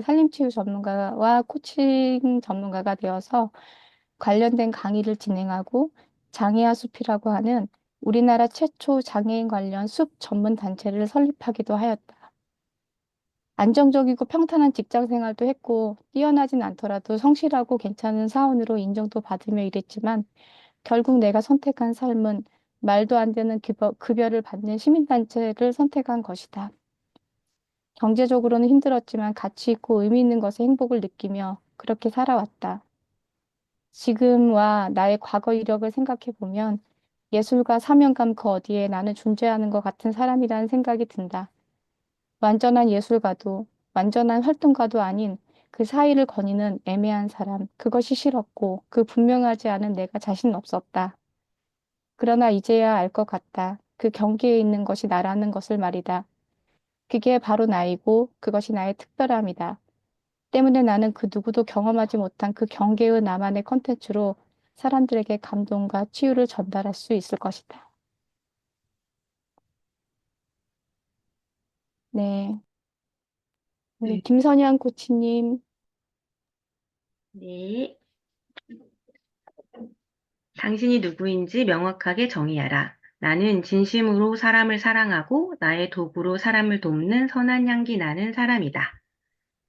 산림치유 전문가와 코칭 전문가가 되어서 관련된 강의를 진행하고 장애아 숲이라고 하는 우리나라 최초 장애인 관련 숲 전문 단체를 설립하기도 하였다. 안정적이고 평탄한 직장 생활도 했고 뛰어나진 않더라도 성실하고 괜찮은 사원으로 인정도 받으며 일했지만 결국 내가 선택한 삶은 말도 안 되는 급여를 받는 시민단체를 선택한 것이다. 경제적으로는 힘들었지만 가치 있고 의미 있는 것에 행복을 느끼며 그렇게 살아왔다. 지금과 나의 과거 이력을 생각해 보면 예술과 사명감 그 어디에 나는 존재하는 것 같은 사람이라는 생각이 든다. 완전한 예술가도 완전한 활동가도 아닌 그 사이를 거니는 애매한 사람, 그것이 싫었고 그 분명하지 않은 내가 자신 없었다. 그러나 이제야 알 것 같다. 그 경계에 있는 것이 나라는 것을 말이다. 그게 바로 나이고 그것이 나의 특별함이다. 때문에 나는 그 누구도 경험하지 못한 그 경계의 나만의 컨텐츠로 사람들에게 감동과 치유를 전달할 수 있을 것이다. 네. 우리 네. 김선영 코치님. 네. 당신이 누구인지 명확하게 정의하라. 나는 진심으로 사람을 사랑하고 나의 도구로 사람을 돕는 선한 향기 나는 사람이다.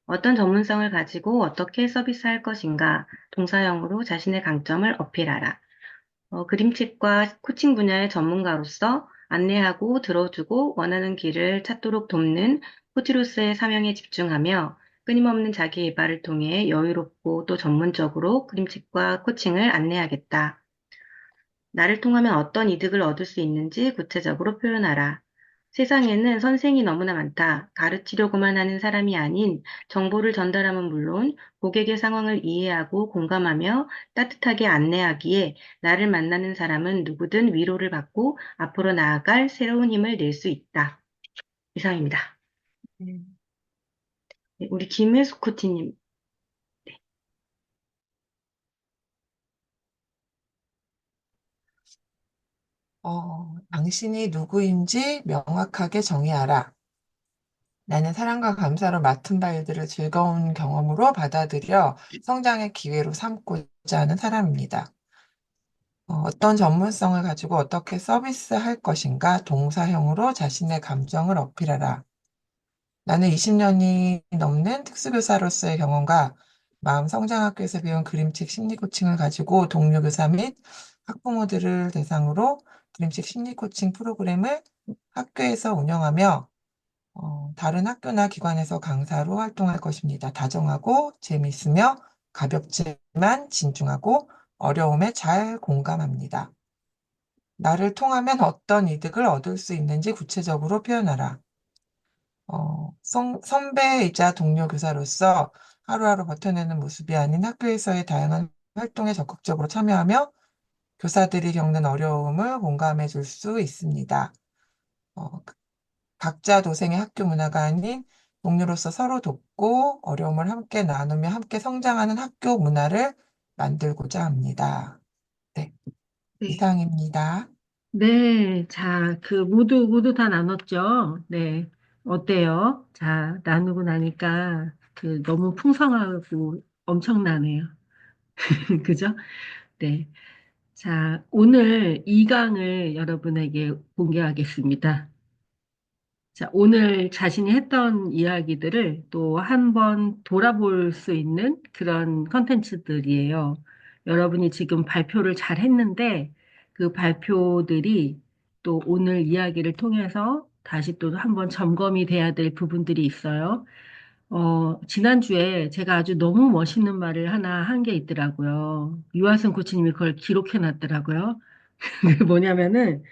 어떤 전문성을 가지고 어떻게 서비스할 것인가, 동사형으로 자신의 강점을 어필하라. 그림책과 코칭 분야의 전문가로서 안내하고 들어주고 원하는 길을 찾도록 돕는 코치로서의 사명에 집중하며 끊임없는 자기 개발을 통해 여유롭고 또 전문적으로 그림책과 코칭을 안내하겠다. 나를 통하면 어떤 이득을 얻을 수 있는지 구체적으로 표현하라. 세상에는 선생이 너무나 많다. 가르치려고만 하는 사람이 아닌 정보를 전달하면 물론 고객의 상황을 이해하고 공감하며 따뜻하게 안내하기에 나를 만나는 사람은 누구든 위로를 받고 앞으로 나아갈 새로운 힘을 낼 수 있다. 이상입니다. 네, 우리 김혜숙 코치님. 당신이 누구인지 명확하게 정의하라. 나는 사랑과 감사로 맡은 바 일들을 즐거운 경험으로 받아들여 성장의 기회로 삼고자 하는 사람입니다. 어떤 전문성을 가지고 어떻게 서비스할 것인가 동사형으로 자신의 감정을 어필하라. 나는 20년이 넘는 특수교사로서의 경험과 마음성장학교에서 배운 그림책 심리 코칭을 가지고 동료 교사 및 학부모들을 대상으로 그림책 심리 코칭 프로그램을 학교에서 운영하며 다른 학교나 기관에서 강사로 활동할 것입니다. 다정하고 재미있으며 가볍지만 진중하고 어려움에 잘 공감합니다. 나를 통하면 어떤 이득을 얻을 수 있는지 구체적으로 표현하라. 선배이자 동료 교사로서 하루하루 버텨내는 모습이 아닌 학교에서의 다양한 활동에 적극적으로 참여하며 교사들이 겪는 어려움을 공감해 줄 수 있습니다. 각자 도생의 학교 문화가 아닌 동료로서 서로 돕고 어려움을 함께 나누며 함께 성장하는 학교 문화를 만들고자 합니다. 네, 네. 이상입니다. 네, 자, 모두 다 나눴죠? 네. 어때요? 자, 나누고 나니까 너무 풍성하고 엄청나네요. 그죠? 네. 자, 오늘 2강을 여러분에게 공개하겠습니다. 자, 오늘 자신이 했던 이야기들을 또 한 번 돌아볼 수 있는 그런 컨텐츠들이에요. 여러분이 지금 발표를 잘 했는데 그 발표들이 또 오늘 이야기를 통해서 다시 또 한 번 점검이 돼야 될 부분들이 있어요. 지난주에 제가 아주 너무 멋있는 말을 하나 한 게 있더라고요. 유아승 코치님이 그걸 기록해 놨더라고요. 그게 뭐냐면은,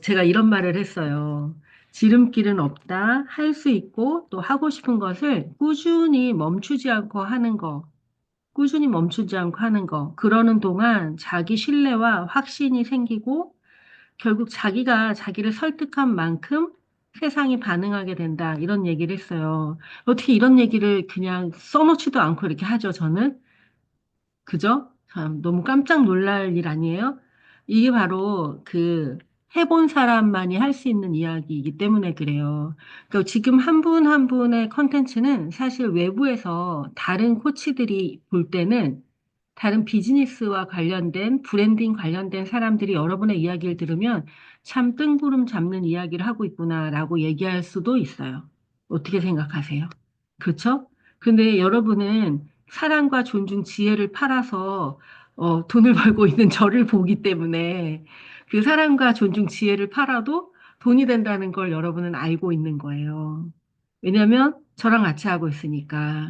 제가 이런 말을 했어요. 지름길은 없다. 할 수 있고 또 하고 싶은 것을 꾸준히 멈추지 않고 하는 거. 꾸준히 멈추지 않고 하는 거. 그러는 동안 자기 신뢰와 확신이 생기고 결국 자기가 자기를 설득한 만큼 세상이 반응하게 된다. 이런 얘기를 했어요. 어떻게 이런 얘기를 그냥 써놓지도 않고 이렇게 하죠, 저는? 그죠? 참, 너무 깜짝 놀랄 일 아니에요? 이게 바로 해본 사람만이 할 수 있는 이야기이기 때문에 그래요. 그러니까 지금 한 분 한 분의 컨텐츠는 사실 외부에서 다른 코치들이 볼 때는 다른 비즈니스와 관련된 브랜딩 관련된 사람들이 여러분의 이야기를 들으면 참 뜬구름 잡는 이야기를 하고 있구나라고 얘기할 수도 있어요. 어떻게 생각하세요? 그렇죠? 근데 여러분은 사랑과 존중, 지혜를 팔아서 돈을 벌고 있는 저를 보기 때문에 그 사랑과 존중, 지혜를 팔아도 돈이 된다는 걸 여러분은 알고 있는 거예요. 왜냐하면 저랑 같이 하고 있으니까.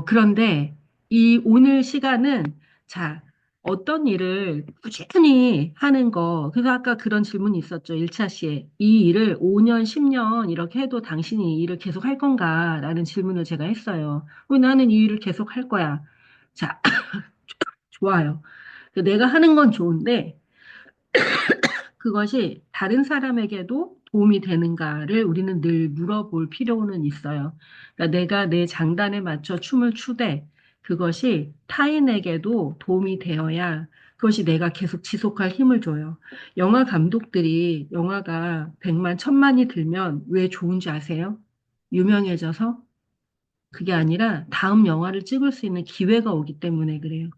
그런데 이 오늘 시간은 자, 어떤 일을 꾸준히 하는 거. 그래서 아까 그런 질문이 있었죠. 1차 시에. 이 일을 5년, 10년 이렇게 해도 당신이 이 일을 계속 할 건가? 라는 질문을 제가 했어요. 나는 이 일을 계속 할 거야. 자, 좋아요. 내가 하는 건 좋은데 그것이 다른 사람에게도 도움이 되는가를 우리는 늘 물어볼 필요는 있어요. 그러니까 내가 내 장단에 맞춰 춤을 추되 그것이 타인에게도 도움이 되어야 그것이 내가 계속 지속할 힘을 줘요. 영화 감독들이 영화가 100만, 1000만이 들면 왜 좋은지 아세요? 유명해져서? 그게 아니라 다음 영화를 찍을 수 있는 기회가 오기 때문에 그래요.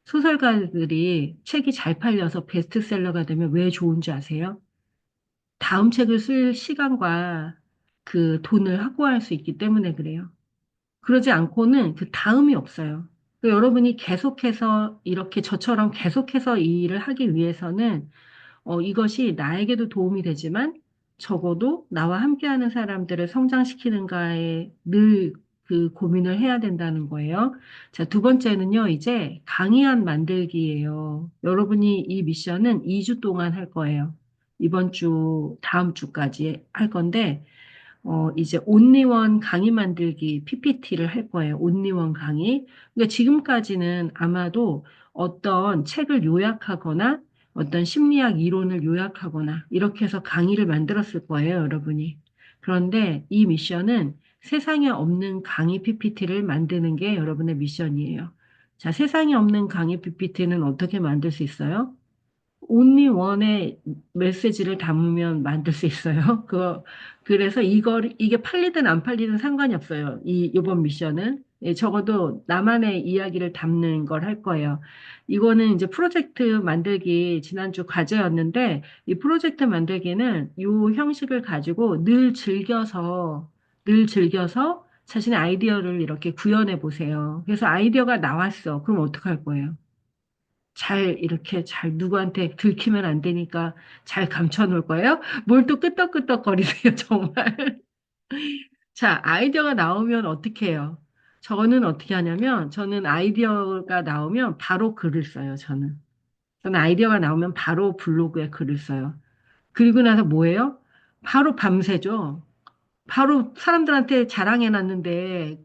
소설가들이 책이 잘 팔려서 베스트셀러가 되면 왜 좋은지 아세요? 다음 책을 쓸 시간과 그 돈을 확보할 수 있기 때문에 그래요. 그러지 않고는 그 다음이 없어요. 여러분이 계속해서 이렇게 저처럼 계속해서 이 일을 하기 위해서는 이것이 나에게도 도움이 되지만 적어도 나와 함께하는 사람들을 성장시키는가에 늘 그 고민을 해야 된다는 거예요. 자, 두 번째는요, 이제 강의안 만들기예요. 여러분이 이 미션은 2주 동안 할 거예요. 이번 주, 다음 주까지 할 건데, 이제 온리원 강의 만들기 PPT를 할 거예요. 온리원 강의. 그러니까 지금까지는 아마도 어떤 책을 요약하거나 어떤 심리학 이론을 요약하거나 이렇게 해서 강의를 만들었을 거예요, 여러분이. 그런데 이 미션은 세상에 없는 강의 PPT를 만드는 게 여러분의 미션이에요. 자, 세상에 없는 강의 PPT는 어떻게 만들 수 있어요? only one의 메시지를 담으면 만들 수 있어요. 그래서 이게 팔리든 안 팔리든 상관이 없어요. 이번 미션은. 예, 적어도 나만의 이야기를 담는 걸 할 거예요. 이거는 이제 프로젝트 만들기 지난주 과제였는데, 이 프로젝트 만들기는 이 형식을 가지고 늘 즐겨서 자신의 아이디어를 이렇게 구현해 보세요. 그래서 아이디어가 나왔어. 그럼 어떡할 거예요? 이렇게 누구한테 들키면 안 되니까 잘 감춰놓을 거예요? 뭘 또 끄떡끄떡거리세요, 정말. 자, 아이디어가 나오면 어떻게 해요? 저는 어떻게 하냐면, 저는 아이디어가 나오면 바로 글을 써요, 저는. 저는 아이디어가 나오면 바로 블로그에 글을 써요. 그리고 나서 뭐예요? 바로 밤새죠. 바로 사람들한테 자랑해놨는데,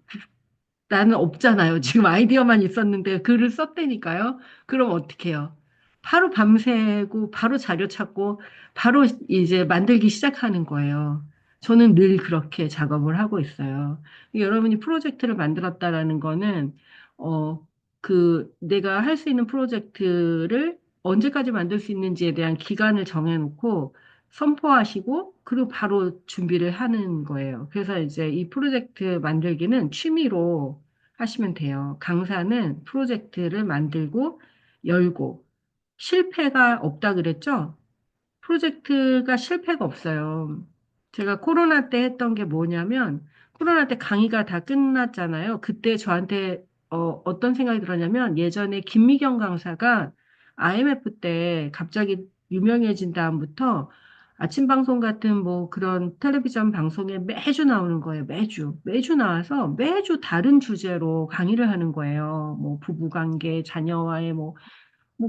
나는 없잖아요. 지금 아이디어만 있었는데 글을 썼다니까요. 그럼 어떻게 해요? 바로 밤새고 바로 자료 찾고 바로 이제 만들기 시작하는 거예요. 저는 늘 그렇게 작업을 하고 있어요. 여러분이 프로젝트를 만들었다라는 거는 어, 내가 할 수 있는 프로젝트를 언제까지 만들 수 있는지에 대한 기간을 정해놓고 선포하시고 그리고 바로 준비를 하는 거예요. 그래서 이제 이 프로젝트 만들기는 취미로 하시면 돼요. 강사는 프로젝트를 만들고 열고 실패가 없다 그랬죠? 프로젝트가 실패가 없어요. 제가 코로나 때 했던 게 뭐냐면 코로나 때 강의가 다 끝났잖아요. 그때 저한테 어떤 생각이 들었냐면 예전에 김미경 강사가 IMF 때 갑자기 유명해진 다음부터 아침 방송 같은 뭐 그런 텔레비전 방송에 매주 나오는 거예요. 매주 나와서 매주 다른 주제로 강의를 하는 거예요. 뭐 부부관계, 자녀와의 뭐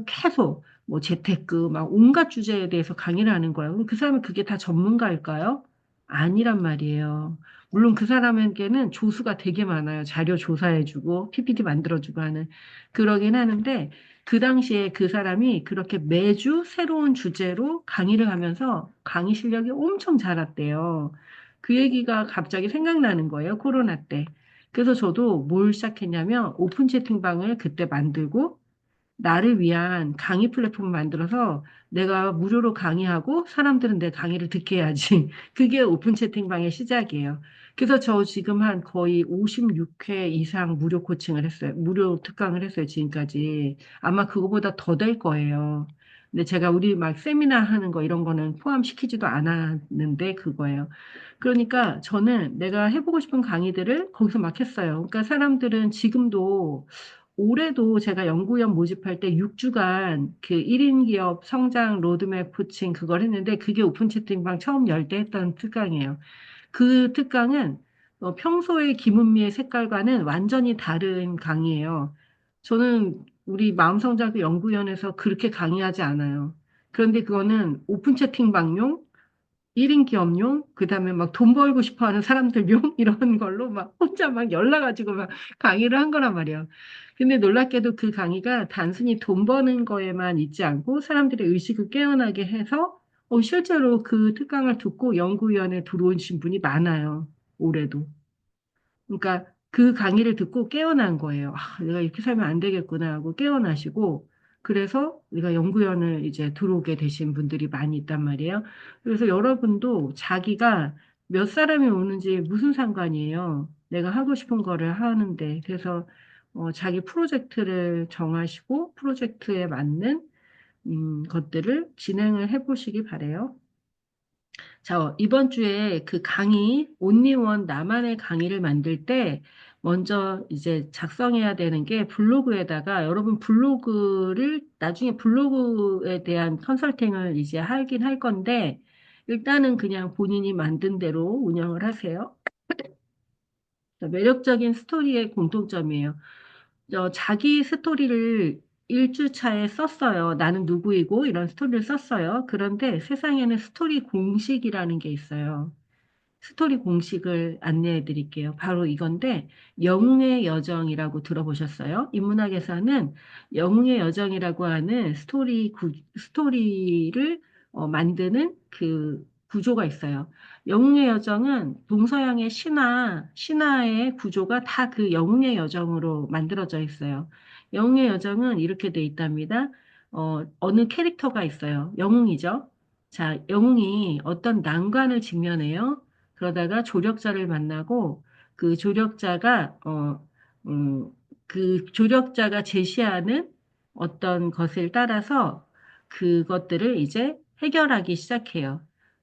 계속 뭐 재테크 막 온갖 주제에 대해서 강의를 하는 거예요. 그럼 그 사람은 그게 다 전문가일까요? 아니란 말이에요. 물론 그 사람에게는 조수가 되게 많아요. 자료 조사해주고 PPT 만들어주고 하는 그러긴 하는데 그 당시에 그 사람이 그렇게 매주 새로운 주제로 강의를 하면서 강의 실력이 엄청 자랐대요. 그 얘기가 갑자기 생각나는 거예요. 코로나 때. 그래서 저도 뭘 시작했냐면 오픈 채팅방을 그때 만들고 나를 위한 강의 플랫폼을 만들어서 내가 무료로 강의하고 사람들은 내 강의를 듣게 해야지. 그게 오픈 채팅방의 시작이에요. 그래서 저 지금 한 거의 56회 이상 무료 코칭을 했어요. 무료 특강을 했어요, 지금까지. 아마 그거보다 더 될 거예요. 근데 제가 우리 막 세미나 하는 거 이런 거는 포함시키지도 않았는데 그거예요. 그러니까 저는 내가 해보고 싶은 강의들을 거기서 막 했어요. 그러니까 사람들은 지금도 올해도 제가 연구원 모집할 때 6주간 그 1인 기업 성장 로드맵 코칭 그걸 했는데 그게 오픈 채팅방 처음 열 때 했던 특강이에요. 그 특강은 평소의 김은미의 색깔과는 완전히 다른 강의예요. 저는 우리 마음성장그 연구원에서 그렇게 강의하지 않아요. 그런데 그거는 오픈 채팅방용 1인 기업용, 그 다음에 막 돈 벌고 싶어 하는 사람들용, 이런 걸로 막 혼자 막 연락가지고 막 강의를 한 거란 말이에요. 근데 놀랍게도 그 강의가 단순히 돈 버는 거에만 있지 않고 사람들의 의식을 깨어나게 해서 실제로 그 특강을 듣고 연구위원회 들어오신 분이 많아요. 올해도. 그러니까 그 강의를 듣고 깨어난 거예요. 아, 내가 이렇게 살면 안 되겠구나 하고 깨어나시고, 그래서 우리가 연구원을 이제 들어오게 되신 분들이 많이 있단 말이에요. 그래서 여러분도 자기가 몇 사람이 오는지 무슨 상관이에요. 내가 하고 싶은 거를 하는데. 그래서 자기 프로젝트를 정하시고 프로젝트에 맞는 것들을 진행을 해보시기 바래요. 자, 이번 주에 그 강의, 온리원 나만의 강의를 만들 때 먼저 이제 작성해야 되는 게 블로그에다가 여러분 블로그를 나중에 블로그에 대한 컨설팅을 이제 하긴 할 건데 일단은 그냥 본인이 만든 대로 운영을 하세요. 매력적인 스토리의 공통점이에요. 자기 스토리를 1주차에 썼어요. 나는 누구이고 이런 스토리를 썼어요. 그런데 세상에는 스토리 공식이라는 게 있어요. 스토리 공식을 안내해 드릴게요. 바로 이건데, 영웅의 여정이라고 들어보셨어요? 인문학에서는 영웅의 여정이라고 하는 스토리를 만드는 그 구조가 있어요. 영웅의 여정은 동서양의 신화의 구조가 다 그 영웅의 여정으로 만들어져 있어요. 영웅의 여정은 이렇게 돼 있답니다. 어느 캐릭터가 있어요. 영웅이죠. 자, 영웅이 어떤 난관을 직면해요. 그러다가 조력자를 만나고 그 조력자가 음, 그 조력자가 제시하는 어떤 것을 따라서 그것들을 이제 해결하기 시작해요.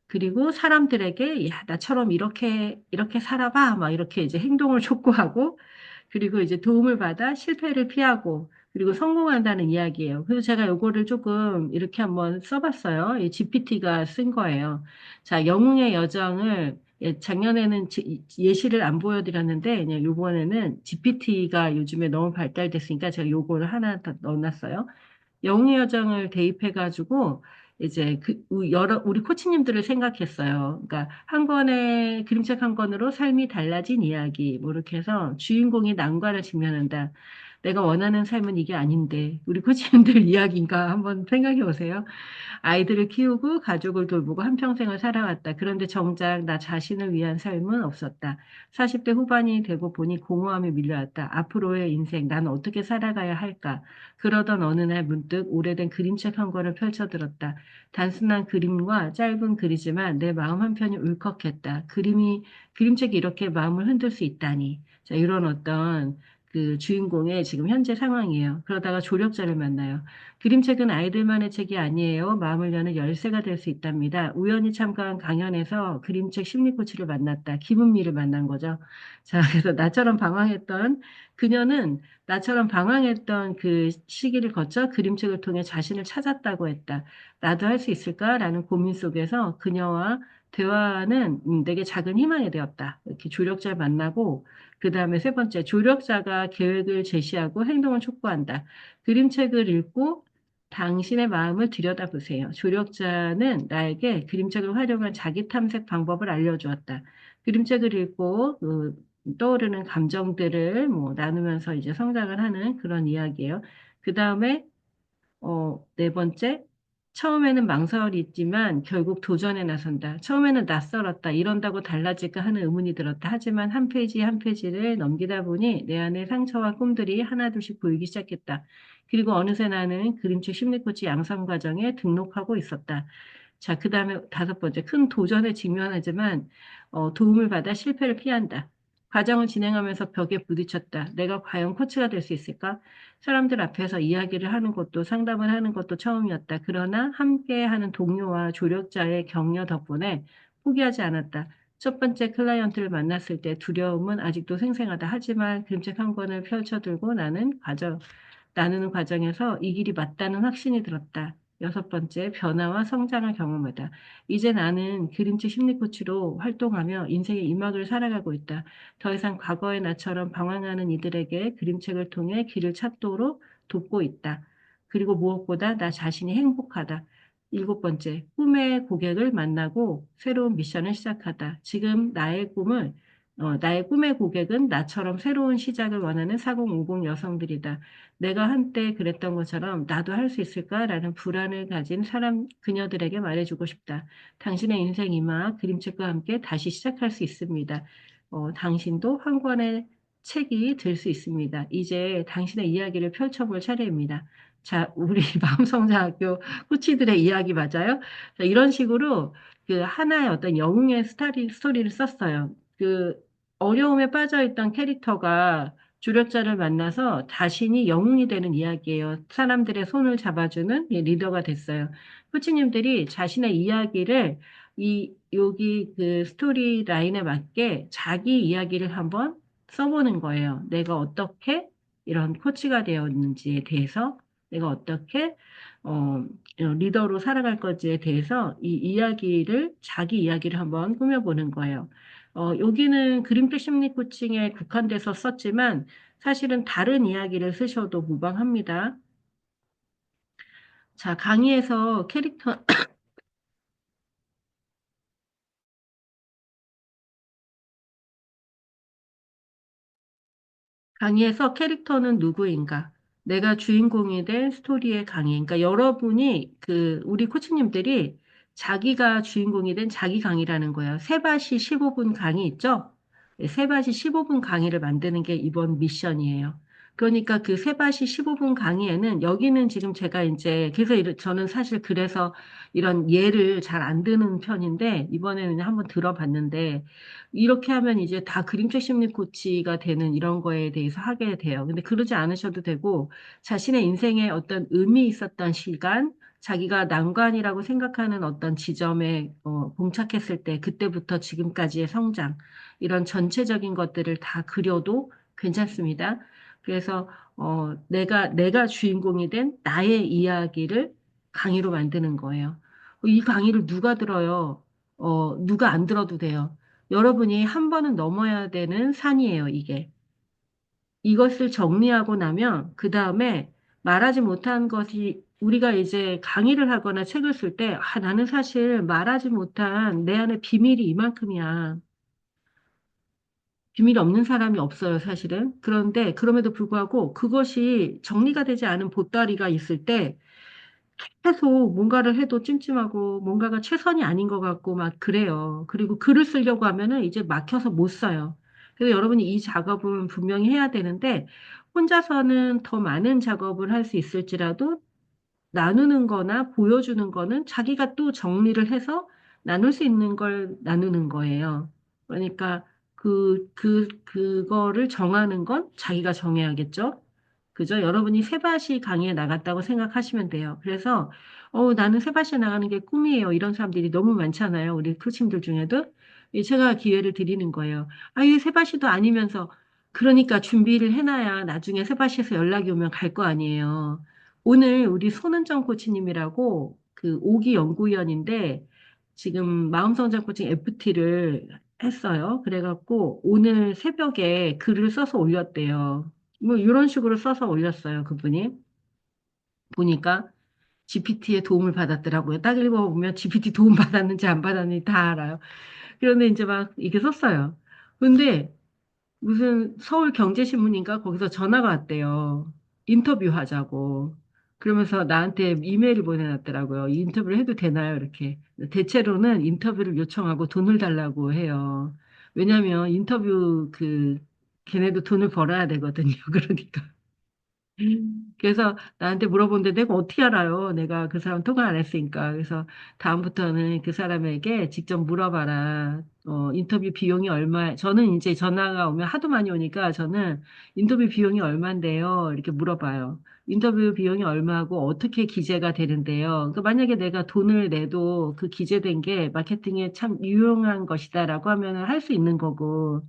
그리고 사람들에게 야, 나처럼 이렇게 살아봐. 막 이렇게 이제 행동을 촉구하고 그리고 이제 도움을 받아 실패를 피하고 그리고 성공한다는 이야기예요. 그래서 제가 요거를 조금 이렇게 한번 써봤어요. 이 GPT가 쓴 거예요. 자, 영웅의 여정을 작년에는 예시를 안 보여드렸는데 그냥 요번에는 GPT가 요즘에 너무 발달됐으니까 제가 요거를 하나 더 넣어놨어요. 영웅의 여정을 대입해가지고 이제 우리 코치님들을 생각했어요. 그러니까 한 권의 그림책 한 권으로 삶이 달라진 이야기 뭐 이렇게 해서 주인공이 난관을 직면한다. 내가 원하는 삶은 이게 아닌데 우리 코치님들 이야기인가 한번 생각해 보세요. 아이들을 키우고 가족을 돌보고 한평생을 살아왔다. 그런데 정작 나 자신을 위한 삶은 없었다. 40대 후반이 되고 보니 공허함이 밀려왔다. 앞으로의 인생, 난 어떻게 살아가야 할까? 그러던 어느 날 문득 오래된 그림책 한 권을 펼쳐들었다. 단순한 그림과 짧은 글이지만 내 마음 한편이 울컥했다. 그림책이 이렇게 마음을 흔들 수 있다니. 자, 이런 어떤 그 주인공의 지금 현재 상황이에요. 그러다가 조력자를 만나요. 그림책은 아이들만의 책이 아니에요. 마음을 여는 열쇠가 될 수 있답니다. 우연히 참가한 강연에서 그림책 심리 코치를 만났다. 김은미를 만난 거죠. 자, 그래서 그녀는 나처럼 방황했던 그 시기를 거쳐 그림책을 통해 자신을 찾았다고 했다. 나도 할 수 있을까라는 고민 속에서 그녀와 대화는 내게 작은 희망이 되었다. 이렇게 조력자를 만나고 그 다음에 세 번째, 조력자가 계획을 제시하고 행동을 촉구한다. 그림책을 읽고 당신의 마음을 들여다보세요. 조력자는 나에게 그림책을 활용한 자기 탐색 방법을 알려주었다. 그림책을 읽고 떠오르는 감정들을 뭐 나누면서 이제 성장을 하는 그런 이야기예요. 그 다음에 네 번째, 처음에는 망설이 있지만 결국 도전에 나선다. 처음에는 낯설었다. 이런다고 달라질까 하는 의문이 들었다. 하지만 한 페이지 한 페이지를 넘기다 보니 내 안에 상처와 꿈들이 하나둘씩 보이기 시작했다. 그리고 어느새 나는 그림책 심리코치 양성 과정에 등록하고 있었다. 자, 그 다음에 다섯 번째, 큰 도전에 직면하지만 도움을 받아 실패를 피한다. 과정을 진행하면서 벽에 부딪혔다. 내가 과연 코치가 될 수 있을까? 사람들 앞에서 이야기를 하는 것도 상담을 하는 것도 처음이었다. 그러나 함께하는 동료와 조력자의 격려 덕분에 포기하지 않았다. 첫 번째 클라이언트를 만났을 때 두려움은 아직도 생생하다. 하지만 그림책 한 권을 펼쳐들고 나누는 과정에서 이 길이 맞다는 확신이 들었다. 여섯 번째, 변화와 성장을 경험하다. 이제 나는 그림책 심리 코치로 활동하며 인생의 이막을 살아가고 있다. 더 이상 과거의 나처럼 방황하는 이들에게 그림책을 통해 길을 찾도록 돕고 있다. 그리고 무엇보다 나 자신이 행복하다. 일곱 번째, 꿈의 고객을 만나고 새로운 미션을 시작하다. 지금 나의 꿈의 고객은 나처럼 새로운 시작을 원하는 4050 여성들이다. 내가 한때 그랬던 것처럼 나도 할 수 있을까라는 불안을 가진 그녀들에게 말해주고 싶다. 당신의 인생 이막 그림책과 함께 다시 시작할 수 있습니다. 당신도 한 권의 책이 될 수 있습니다. 이제 당신의 이야기를 펼쳐볼 차례입니다. 자, 우리 마음성장학교 코치들의 이야기 맞아요? 자, 이런 식으로 그 하나의 어떤 영웅의 스토리를 썼어요. 어려움에 빠져있던 캐릭터가 조력자를 만나서 자신이 영웅이 되는 이야기예요. 사람들의 손을 잡아주는 리더가 됐어요. 코치님들이 자신의 이야기를 여기 그 스토리 라인에 맞게 자기 이야기를 한번 써보는 거예요. 내가 어떻게 이런 코치가 되었는지에 대해서, 내가 어떻게, 리더로 살아갈 건지에 대해서 자기 이야기를 한번 꾸며보는 거예요. 여기는 그림표 심리 코칭에 국한돼서 썼지만 사실은 다른 이야기를 쓰셔도 무방합니다. 자, 강의에서 캐릭터는 누구인가? 내가 주인공이 된 스토리의 강의. 그러니까 여러분이, 우리 코치님들이 자기가 주인공이 된 자기 강의라는 거예요. 세바시 15분 강의 있죠? 네, 세바시 15분 강의를 만드는 게 이번 미션이에요. 그러니까 그 세바시 15분 강의에는 여기는 지금 제가 이제, 그래서 저는 사실 그래서 이런 예를 잘 안 드는 편인데, 이번에는 한번 들어봤는데, 이렇게 하면 이제 다 그림체 심리 코치가 되는 이런 거에 대해서 하게 돼요. 근데 그러지 않으셔도 되고, 자신의 인생에 어떤 의미 있었던 시간, 자기가 난관이라고 생각하는 어떤 지점에 봉착했을 때, 그때부터 지금까지의 성장, 이런 전체적인 것들을 다 그려도 괜찮습니다. 그래서, 내가 주인공이 된 나의 이야기를 강의로 만드는 거예요. 이 강의를 누가 들어요? 누가 안 들어도 돼요. 여러분이 한 번은 넘어야 되는 산이에요, 이게. 이것을 정리하고 나면, 그 다음에 말하지 못한 것이, 우리가 이제 강의를 하거나 책을 쓸 때, 나는 사실 말하지 못한 내 안에 비밀이 이만큼이야. 비밀이 없는 사람이 없어요, 사실은. 그런데, 그럼에도 불구하고 그것이 정리가 되지 않은 보따리가 있을 때, 계속 뭔가를 해도 찜찜하고 뭔가가 최선이 아닌 것 같고 막 그래요. 그리고 글을 쓰려고 하면은 이제 막혀서 못 써요. 그래서 여러분이 이 작업은 분명히 해야 되는데 혼자서는 더 많은 작업을 할 수 있을지라도 나누는 거나 보여주는 거는 자기가 또 정리를 해서 나눌 수 있는 걸 나누는 거예요. 그러니까 그거를 정하는 건 자기가 정해야겠죠? 그죠? 여러분이 세바시 강의에 나갔다고 생각하시면 돼요. 그래서, 나는 세바시에 나가는 게 꿈이에요. 이런 사람들이 너무 많잖아요. 우리 코치님들 중에도. 제가 기회를 드리는 거예요. 이게 세바시도 아니면서, 그러니까 준비를 해놔야 나중에 세바시에서 연락이 오면 갈 거 아니에요. 오늘 우리 손은정 코치님이라고 그 5기 연구위원인데 지금 마음성장 코칭 FT를 했어요. 그래갖고 오늘 새벽에 글을 써서 올렸대요. 뭐 이런 식으로 써서 올렸어요. 그분이. 보니까 GPT의 도움을 받았더라고요. 딱 읽어보면 GPT 도움 받았는지 안 받았는지 다 알아요. 그런데 이제 막 이렇게 썼어요. 근데 무슨 서울경제신문인가 거기서 전화가 왔대요. 인터뷰하자고. 그러면서 나한테 이메일을 보내놨더라고요. 이 인터뷰를 해도 되나요? 이렇게. 대체로는 인터뷰를 요청하고 돈을 달라고 해요. 왜냐면 인터뷰 걔네도 돈을 벌어야 되거든요. 그러니까. 그래서 나한테 물어보는데 내가 어떻게 알아요? 내가 그 사람 통화 안 했으니까. 그래서 다음부터는 그 사람에게 직접 물어봐라. 인터뷰 비용이 저는 이제 전화가 오면 하도 많이 오니까 저는 인터뷰 비용이 얼마인데요? 이렇게 물어봐요. 인터뷰 비용이 얼마고 어떻게 기재가 되는데요? 그러니까 만약에 내가 돈을 내도 그 기재된 게 마케팅에 참 유용한 것이다라고 하면 할 수 있는 거고,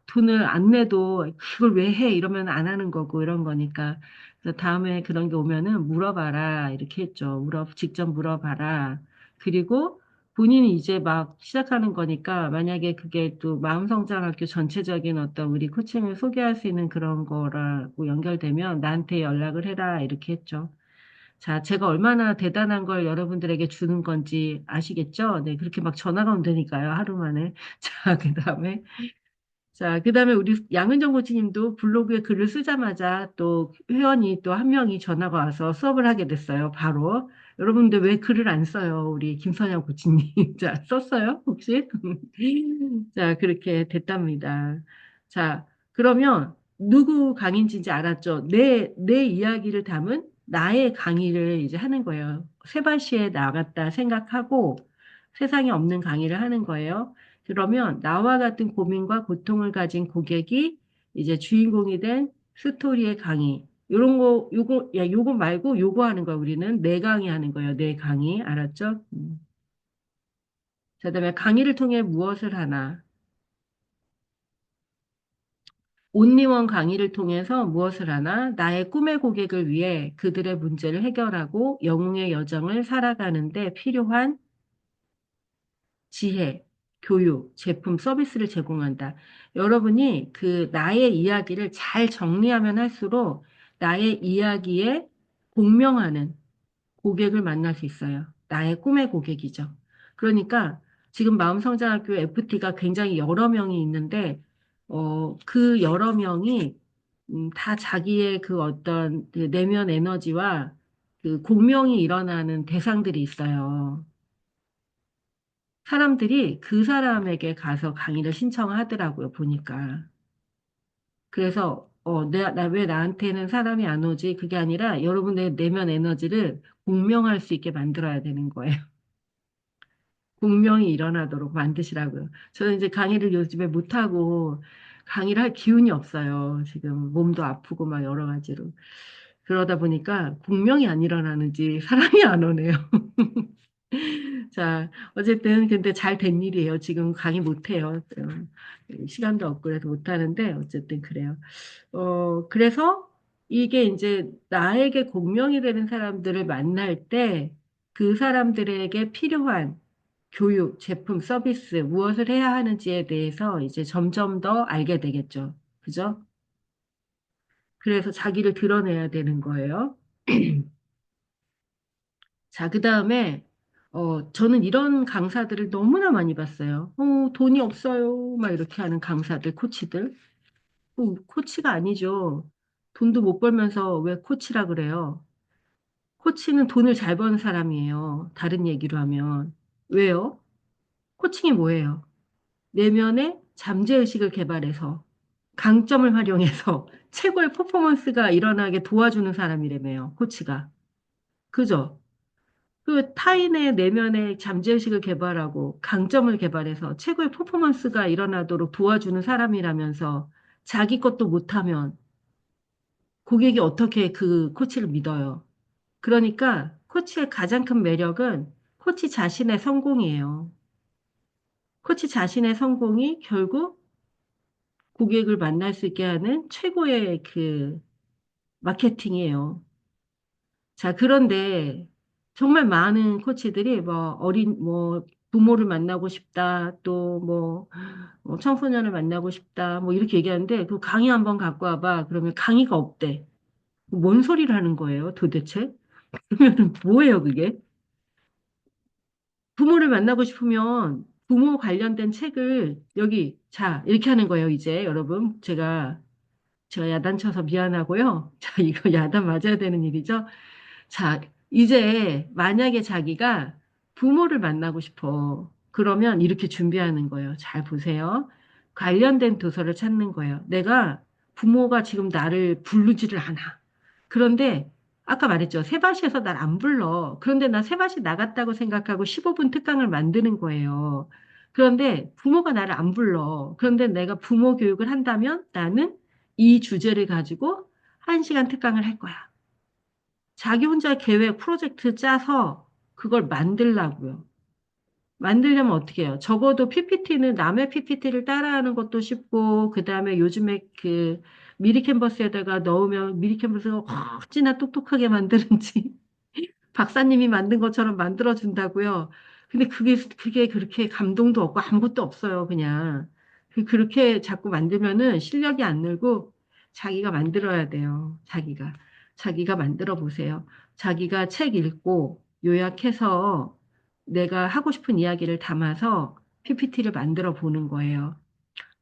돈을 안 내도 그걸 왜 해? 이러면 안 하는 거고 이런 거니까. 그래서 다음에 그런 게 오면은 물어봐라. 이렇게 했죠. 직접 물어봐라. 그리고 본인이 이제 막 시작하는 거니까 만약에 그게 또 마음성장학교 전체적인 어떤 우리 코칭을 소개할 수 있는 그런 거라고 연결되면 나한테 연락을 해라. 이렇게 했죠. 자, 제가 얼마나 대단한 걸 여러분들에게 주는 건지 아시겠죠? 네, 그렇게 막 전화가 온다니까요. 하루 만에. 자, 그다음에 자, 그다음에 우리 양은정 코치님도 블로그에 글을 쓰자마자 또 회원이 또 한 명이 전화가 와서 수업을 하게 됐어요. 바로. 여러분들 왜 글을 안 써요? 우리 김선영 코치님. 자, 썼어요? 혹시? 자, 그렇게 됐답니다. 자, 그러면 누구 강의인지 이제 알았죠? 내 이야기를 담은 나의 강의를 이제 하는 거예요. 세바시에 나갔다 생각하고 세상에 없는 강의를 하는 거예요. 그러면 나와 같은 고민과 고통을 가진 고객이 이제 주인공이 된 스토리의 강의. 요런 거, 요거 말고 요거 하는 거야. 우리는 내 강의 하는 거예요. 내 강의. 알았죠? 자, 그다음에 강의를 통해 무엇을 하나? 온리원 강의를 통해서 무엇을 하나? 나의 꿈의 고객을 위해 그들의 문제를 해결하고 영웅의 여정을 살아가는데 필요한 지혜, 교육, 제품, 서비스를 제공한다. 여러분이 그 나의 이야기를 잘 정리하면 할수록 나의 이야기에 공명하는 고객을 만날 수 있어요. 나의 꿈의 고객이죠. 그러니까 지금 마음성장학교 FT가 굉장히 여러 명이 있는데, 그 여러 명이 다 자기의 그 어떤 그 내면 에너지와 그 공명이 일어나는 대상들이 있어요. 사람들이 그 사람에게 가서 강의를 신청하더라고요, 보니까. 그래서, 왜 나한테는 사람이 안 오지? 그게 아니라 여러분의 내면 에너지를 공명할 수 있게 만들어야 되는 거예요. 공명이 일어나도록 만드시라고요. 저는 이제 강의를 요즘에 못하고 강의를 할 기운이 없어요. 지금 몸도 아프고 막 여러 가지로. 그러다 보니까 공명이 안 일어나는지 사람이 안 오네요. 자, 어쨌든 근데 잘 된 일이에요. 지금 강의 못해요. 시간도 없고 그래서 못하는데 어쨌든 그래요. 그래서 이게 이제 나에게 공명이 되는 사람들을 만날 때 그 사람들에게 필요한 교육, 제품, 서비스, 무엇을 해야 하는지에 대해서 이제 점점 더 알게 되겠죠. 그죠? 그래서 자기를 드러내야 되는 거예요. 자, 그 다음에, 저는 이런 강사들을 너무나 많이 봤어요. 돈이 없어요. 막 이렇게 하는 강사들, 코치들. 코치가 아니죠. 돈도 못 벌면서 왜 코치라 그래요? 코치는 돈을 잘 버는 사람이에요. 다른 얘기로 하면. 왜요? 코칭이 뭐예요? 내면의 잠재의식을 개발해서 강점을 활용해서 최고의 퍼포먼스가 일어나게 도와주는 사람이라며요, 코치가. 그죠? 그 타인의 내면의 잠재의식을 개발하고 강점을 개발해서 최고의 퍼포먼스가 일어나도록 도와주는 사람이라면서 자기 것도 못하면 고객이 어떻게 그 코치를 믿어요? 그러니까 코치의 가장 큰 매력은 코치 자신의 성공이에요. 코치 자신의 성공이 결국 고객을 만날 수 있게 하는 최고의 그 마케팅이에요. 자, 그런데 정말 많은 코치들이 뭐 부모를 만나고 싶다, 또 뭐 청소년을 만나고 싶다, 뭐 이렇게 얘기하는데 그 강의 한번 갖고 와봐. 그러면 강의가 없대. 뭔 소리를 하는 거예요, 도대체? 그러면 뭐예요, 그게? 부모를 만나고 싶으면 부모 관련된 책을 여기, 자, 이렇게 하는 거예요, 이제 여러분. 제가 야단쳐서 미안하고요. 자, 이거 야단 맞아야 되는 일이죠. 자, 이제 만약에 자기가 부모를 만나고 싶어. 그러면 이렇게 준비하는 거예요. 잘 보세요. 관련된 도서를 찾는 거예요. 내가 부모가 지금 나를 부르지를 않아. 그런데 아까 말했죠. 세바시에서 날 안 불러. 그런데 나 세바시 나갔다고 생각하고 15분 특강을 만드는 거예요. 그런데 부모가 나를 안 불러. 그런데 내가 부모 교육을 한다면 나는 이 주제를 가지고 1시간 특강을 할 거야. 자기 혼자 계획, 프로젝트 짜서 그걸 만들라고요. 만들려면 어떻게 해요? 적어도 PPT는 남의 PPT를 따라하는 것도 쉽고, 그 다음에 요즘에 그 미리 캔버스에다가 넣으면 미리 캔버스가 어찌나 똑똑하게 만드는지 박사님이 만든 것처럼 만들어준다고요. 근데 그게 그렇게 감동도 없고 아무것도 없어요, 그냥. 그렇게 자꾸 만들면은 실력이 안 늘고 자기가 만들어야 돼요, 자기가. 자기가 만들어 보세요. 자기가 책 읽고 요약해서 내가 하고 싶은 이야기를 담아서 PPT를 만들어 보는 거예요.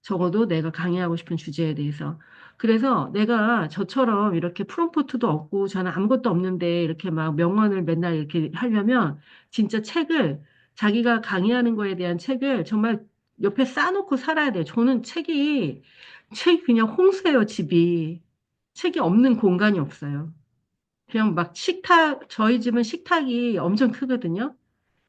적어도 내가 강의하고 싶은 주제에 대해서. 그래서 내가 저처럼 이렇게 프롬프트도 없고 저는 아무것도 없는데 이렇게 막 명언을 맨날 이렇게 하려면 진짜 책을 자기가 강의하는 거에 대한 책을 정말 옆에 쌓아놓고 살아야 돼요. 저는 책이 그냥 홍수예요, 집이. 책이 없는 공간이 없어요. 그냥 막 저희 집은 식탁이 엄청 크거든요.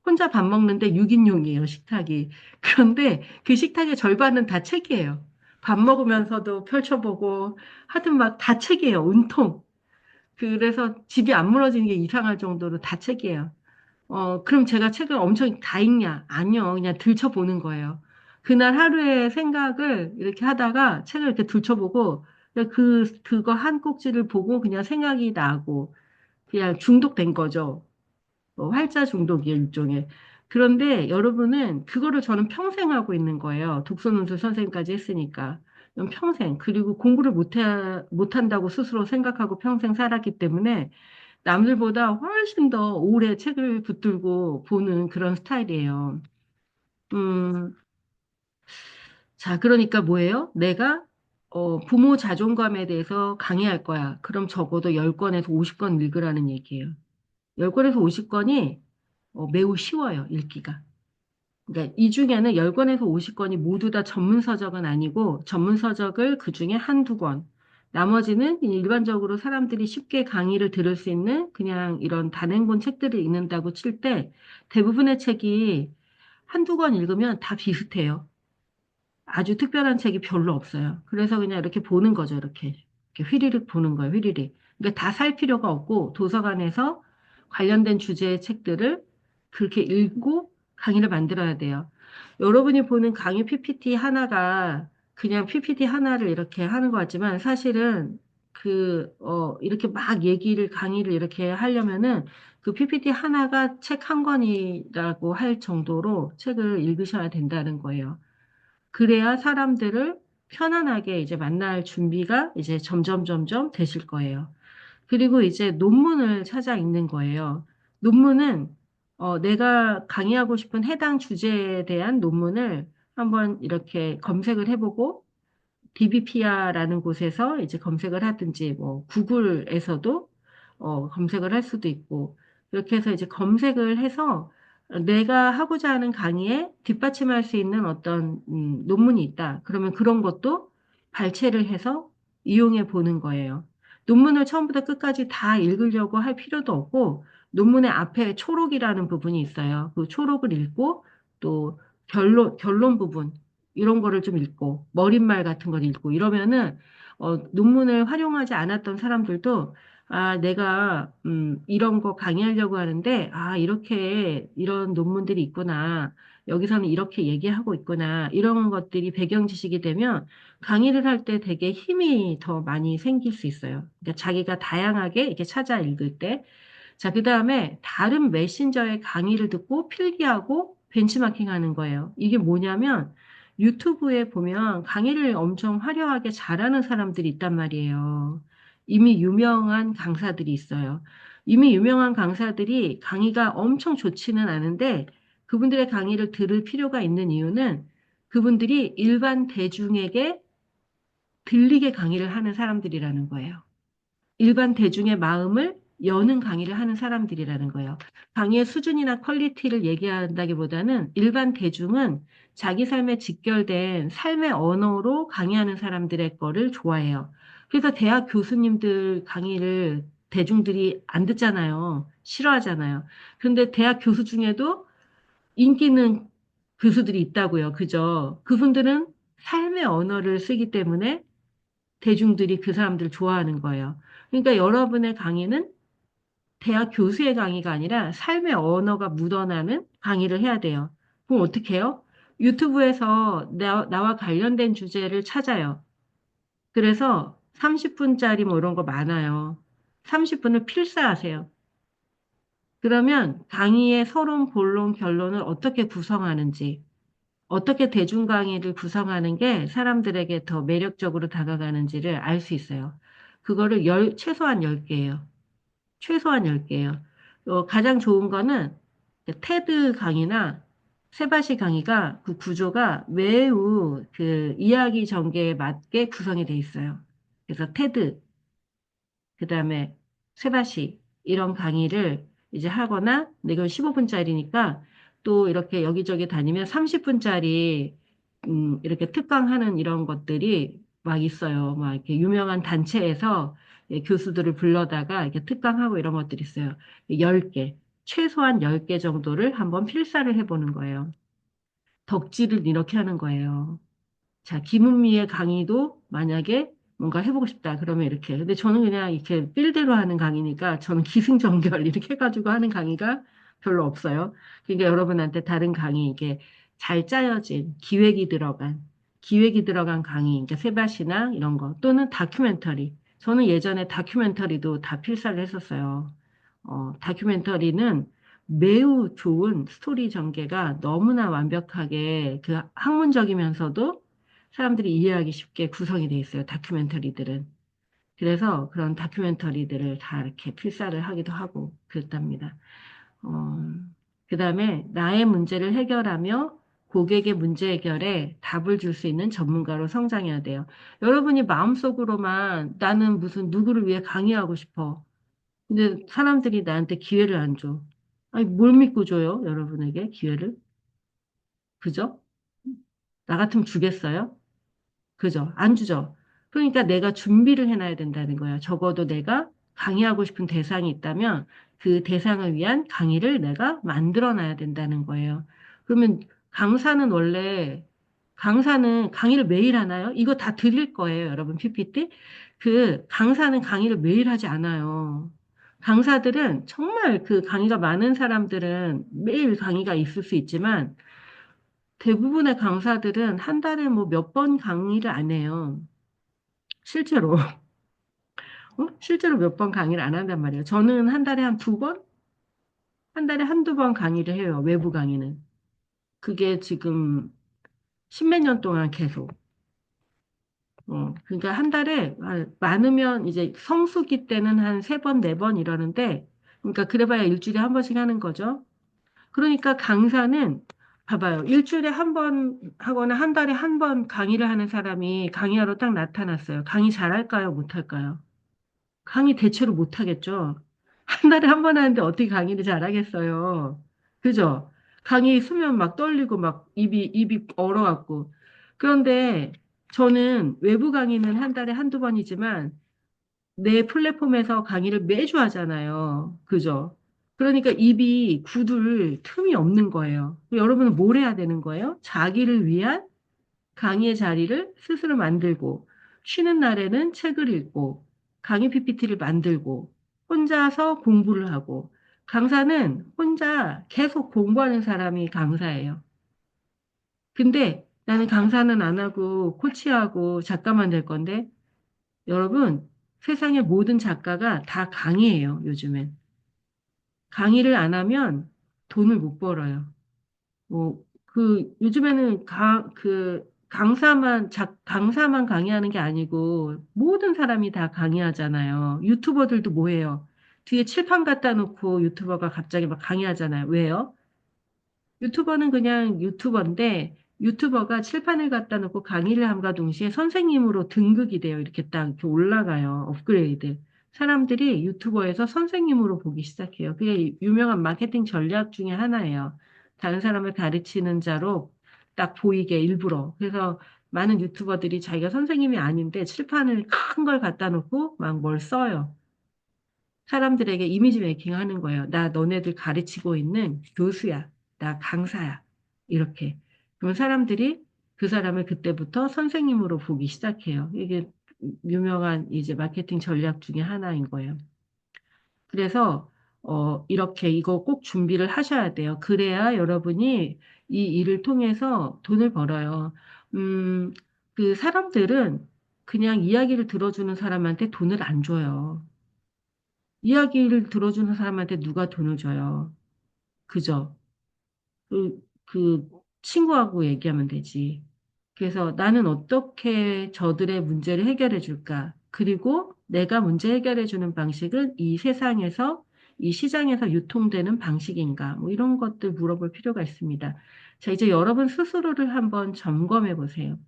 혼자 밥 먹는데 6인용이에요, 식탁이. 그런데 그 식탁의 절반은 다 책이에요. 밥 먹으면서도 펼쳐보고 하여튼 막 다 책이에요, 온통. 그래서 집이 안 무너지는 게 이상할 정도로 다 책이에요. 그럼 제가 책을 엄청 다 읽냐? 아니요, 그냥 들춰보는 거예요. 그날 하루의 생각을 이렇게 하다가 책을 이렇게 들춰보고 그거 한 꼭지를 보고 그냥 생각이 나고 그냥 중독된 거죠. 활자 중독이에요, 일종의. 그런데 여러분은 그거를 저는 평생 하고 있는 거예요. 독서논술 선생님까지 했으니까. 평생. 그리고 공부를 못한다고 스스로 생각하고 평생 살았기 때문에 남들보다 훨씬 더 오래 책을 붙들고 보는 그런 스타일이에요. 음, 자, 그러니까 뭐예요? 내가 부모 자존감에 대해서 강의할 거야. 그럼 적어도 10권에서 50권 읽으라는 얘기예요. 10권에서 50권이 매우 쉬워요, 읽기가. 그러니까 이 중에는 10권에서 50권이 모두 다 전문 서적은 아니고 전문 서적을 그 중에 한두 권. 나머지는 그냥 일반적으로 사람들이 쉽게 강의를 들을 수 있는 그냥 이런 단행본 책들을 읽는다고 칠 때 대부분의 책이 한두 권 읽으면 다 비슷해요. 아주 특별한 책이 별로 없어요. 그래서 그냥 이렇게 보는 거죠. 이렇게 휘리릭 보는 거예요. 휘리릭. 그러니까 다 살 필요가 없고 도서관에서 관련된 주제의 책들을 그렇게 읽고 강의를 만들어야 돼요. 여러분이 보는 강의 PPT 하나가 그냥 PPT 하나를 이렇게 하는 것 같지만 사실은 이렇게 막 강의를 이렇게 하려면은 그 PPT 하나가 책 한 권이라고 할 정도로 책을 읽으셔야 된다는 거예요. 그래야 사람들을 편안하게 이제 만날 준비가 이제 점점 되실 거예요. 그리고 이제 논문을 찾아 읽는 거예요. 논문은 내가 강의하고 싶은 해당 주제에 대한 논문을 한번 이렇게 검색을 해보고 DBPR라는 곳에서 이제 검색을 하든지, 뭐, 구글에서도, 검색을 할 수도 있고, 이렇게 해서 이제 검색을 해서 내가 하고자 하는 강의에 뒷받침할 수 있는 어떤, 논문이 있다. 그러면 그런 것도 발췌를 해서 이용해 보는 거예요. 논문을 처음부터 끝까지 다 읽으려고 할 필요도 없고, 논문의 앞에 초록이라는 부분이 있어요. 그 초록을 읽고, 또 결론 부분, 이런 거를 좀 읽고, 머릿말 같은 걸 읽고, 이러면은, 논문을 활용하지 않았던 사람들도, 아, 내가, 이런 거 강의하려고 하는데, 아, 이런 논문들이 있구나. 여기서는 이렇게 얘기하고 있구나. 이런 것들이 배경 지식이 되면 강의를 할 때 되게 힘이 더 많이 생길 수 있어요. 그러니까 자기가 다양하게 이렇게 찾아 읽을 때. 자, 그 다음에 다른 메신저의 강의를 듣고 필기하고 벤치마킹 하는 거예요. 이게 뭐냐면, 유튜브에 보면 강의를 엄청 화려하게 잘하는 사람들이 있단 말이에요. 이미 유명한 강사들이 있어요. 이미 유명한 강사들이 강의가 엄청 좋지는 않은데 그분들의 강의를 들을 필요가 있는 이유는 그분들이 일반 대중에게 들리게 강의를 하는 사람들이라는 거예요. 일반 대중의 마음을 여는 강의를 하는 사람들이라는 거예요. 강의의 수준이나 퀄리티를 얘기한다기보다는 일반 대중은 자기 삶에 직결된 삶의 언어로 강의하는 사람들의 거를 좋아해요. 그래서 대학 교수님들 강의를 대중들이 안 듣잖아요. 싫어하잖아요. 그런데 대학 교수 중에도 인기 있는 교수들이 있다고요. 그죠? 그분들은 삶의 언어를 쓰기 때문에 대중들이 그 사람들을 좋아하는 거예요. 그러니까 여러분의 강의는 대학 교수의 강의가 아니라 삶의 언어가 묻어나는 강의를 해야 돼요. 그럼 어떻게 해요? 유튜브에서 나와 관련된 주제를 찾아요. 그래서 30분짜리 뭐 이런 거 많아요. 30분을 필사하세요. 그러면 강의의 서론, 본론, 결론을 어떻게 구성하는지, 어떻게 대중 강의를 구성하는 게 사람들에게 더 매력적으로 다가가는지를 알 수 있어요. 그거를 최소한 10개예요. 최소한 10개예요. 가장 좋은 거는 테드 강의나 세바시 강의가 그 구조가 매우 그 이야기 전개에 맞게 구성이 돼 있어요. 그래서 테드, 그 다음에 세바시 이런 강의를 이제 하거나 근데 이건 15분짜리니까 또 이렇게 여기저기 다니면 30분짜리 이렇게 특강하는 이런 것들이 막 있어요. 막 이렇게 유명한 단체에서 교수들을 불러다가 이렇게 특강하고 이런 것들이 있어요. 10개, 최소한 10개 정도를 한번 필사를 해보는 거예요. 덕질을 이렇게 하는 거예요. 자, 김은미의 강의도 만약에 뭔가 해보고 싶다. 그러면 이렇게. 근데 저는 그냥 이렇게 필대로 하는 강의니까 저는 기승전결 이렇게 해가지고 하는 강의가 별로 없어요. 그러니까 여러분한테 다른 강의, 이게 잘 짜여진 기획이 들어간 강의, 그러니까 세바시나 이런 거, 또는 다큐멘터리. 저는 예전에 다큐멘터리도 다 필사를 했었어요. 다큐멘터리는 매우 좋은 스토리 전개가 너무나 완벽하게 그 학문적이면서도 사람들이 이해하기 쉽게 구성이 돼 있어요. 다큐멘터리들은. 그래서 그런 다큐멘터리들을 다 이렇게 필사를 하기도 하고 그랬답니다. 어, 그다음에 나의 문제를 해결하며 고객의 문제 해결에 답을 줄 수 있는 전문가로 성장해야 돼요. 여러분이 마음속으로만 나는 무슨 누구를 위해 강의하고 싶어. 근데 사람들이 나한테 기회를 안 줘. 아니, 뭘 믿고 줘요? 여러분에게 기회를? 그죠? 나 같으면 주겠어요? 그죠? 안 주죠? 그러니까 내가 준비를 해놔야 된다는 거예요. 적어도 내가 강의하고 싶은 대상이 있다면 그 대상을 위한 강의를 내가 만들어 놔야 된다는 거예요. 그러면 강사는 강의를 매일 하나요? 이거 다 드릴 거예요, 여러분, PPT. 그 강사는 강의를 매일 하지 않아요. 강사들은 정말 그 강의가 많은 사람들은 매일 강의가 있을 수 있지만 대부분의 강사들은 한 달에 뭐 몇 번 강의를 안 해요. 실제로. 실제로 몇 번 강의를 안 한단 말이에요. 저는 한 달에 한 두 번? 한 달에 한두 번 강의를 해요. 외부 강의는. 그게 지금 십몇 년 동안 계속. 그러니까 한 달에 많으면 이제 성수기 때는 한 세 번, 네 번 이러는데, 그러니까 그래봐야 일주일에 한 번씩 하는 거죠. 그러니까 강사는 봐봐요. 일주일에 한 번 하거나 한 달에 한 번 강의를 하는 사람이 강의하러 딱 나타났어요. 강의 잘할까요? 못할까요? 강의 대체로 못하겠죠. 한 달에 한 번 하는데 어떻게 강의를 잘하겠어요. 그죠? 강의 수면 막 떨리고 막 입이 얼어갖고. 그런데 저는 외부 강의는 한 달에 한두 번이지만 내 플랫폼에서 강의를 매주 하잖아요. 그죠? 그러니까 입이 굳을 틈이 없는 거예요. 여러분은 뭘 해야 되는 거예요? 자기를 위한 강의의 자리를 스스로 만들고, 쉬는 날에는 책을 읽고, 강의 PPT를 만들고, 혼자서 공부를 하고, 강사는 혼자 계속 공부하는 사람이 강사예요. 근데 나는 강사는 안 하고 코치하고 작가만 될 건데, 여러분, 세상의 모든 작가가 다 강의예요, 요즘엔. 강의를 안 하면 돈을 못 벌어요. 요즘에는 강사만 강의하는 게 아니고, 모든 사람이 다 강의하잖아요. 유튜버들도 뭐 해요? 뒤에 칠판 갖다 놓고 유튜버가 갑자기 막 강의하잖아요. 왜요? 유튜버는 그냥 유튜버인데, 유튜버가 칠판을 갖다 놓고 강의를 함과 동시에 선생님으로 등극이 돼요. 이렇게 딱 이렇게 올라가요. 업그레이드. 사람들이 유튜버에서 선생님으로 보기 시작해요. 그게 유명한 마케팅 전략 중에 하나예요. 다른 사람을 가르치는 자로 딱 보이게 일부러. 그래서 많은 유튜버들이 자기가 선생님이 아닌데 칠판을 큰 걸 갖다 놓고 막 뭘 써요. 사람들에게 이미지 메이킹 하는 거예요. 나 너네들 가르치고 있는 교수야. 나 강사야. 이렇게. 그러면 사람들이 그 사람을 그때부터 선생님으로 보기 시작해요. 이게 유명한 이제 마케팅 전략 중에 하나인 거예요. 그래서 이렇게 이거 꼭 준비를 하셔야 돼요. 그래야 여러분이 이 일을 통해서 돈을 벌어요. 음, 그 사람들은 그냥 이야기를 들어주는 사람한테 돈을 안 줘요. 이야기를 들어주는 사람한테 누가 돈을 줘요? 그죠? 그 친구하고 얘기하면 되지. 그래서 나는 어떻게 저들의 문제를 해결해 줄까? 그리고 내가 문제 해결해 주는 방식은 이 세상에서, 이 시장에서 유통되는 방식인가? 뭐 이런 것들 물어볼 필요가 있습니다. 자, 이제 여러분 스스로를 한번 점검해 보세요.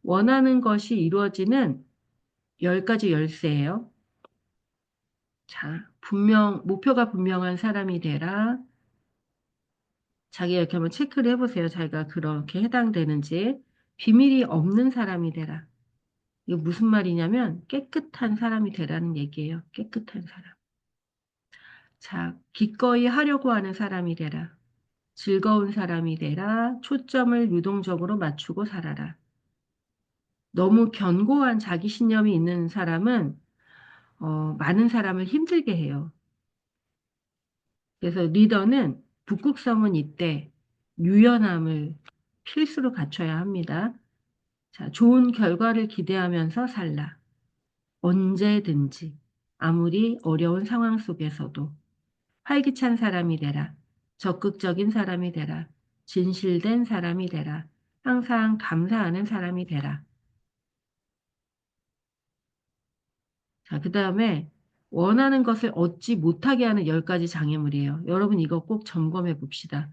원하는 것이 이루어지는 10가지 열쇠예요. 자, 목표가 분명한 사람이 되라. 자기가 이렇게 한번 체크를 해보세요. 자기가 그렇게 해당되는지. 비밀이 없는 사람이 되라. 이거 무슨 말이냐면 깨끗한 사람이 되라는 얘기예요. 깨끗한 사람. 자, 기꺼이 하려고 하는 사람이 되라. 즐거운 사람이 되라. 초점을 유동적으로 맞추고 살아라. 너무 견고한 자기신념이 있는 사람은 많은 사람을 힘들게 해요. 그래서 리더는 북극성은 이때 유연함을 필수로 갖춰야 합니다. 자, 좋은 결과를 기대하면서 살라. 언제든지, 아무리 어려운 상황 속에서도 활기찬 사람이 되라. 적극적인 사람이 되라. 진실된 사람이 되라. 항상 감사하는 사람이 되라. 자, 그 다음에 원하는 것을 얻지 못하게 하는 10가지 장애물이에요. 여러분 이거 꼭 점검해 봅시다.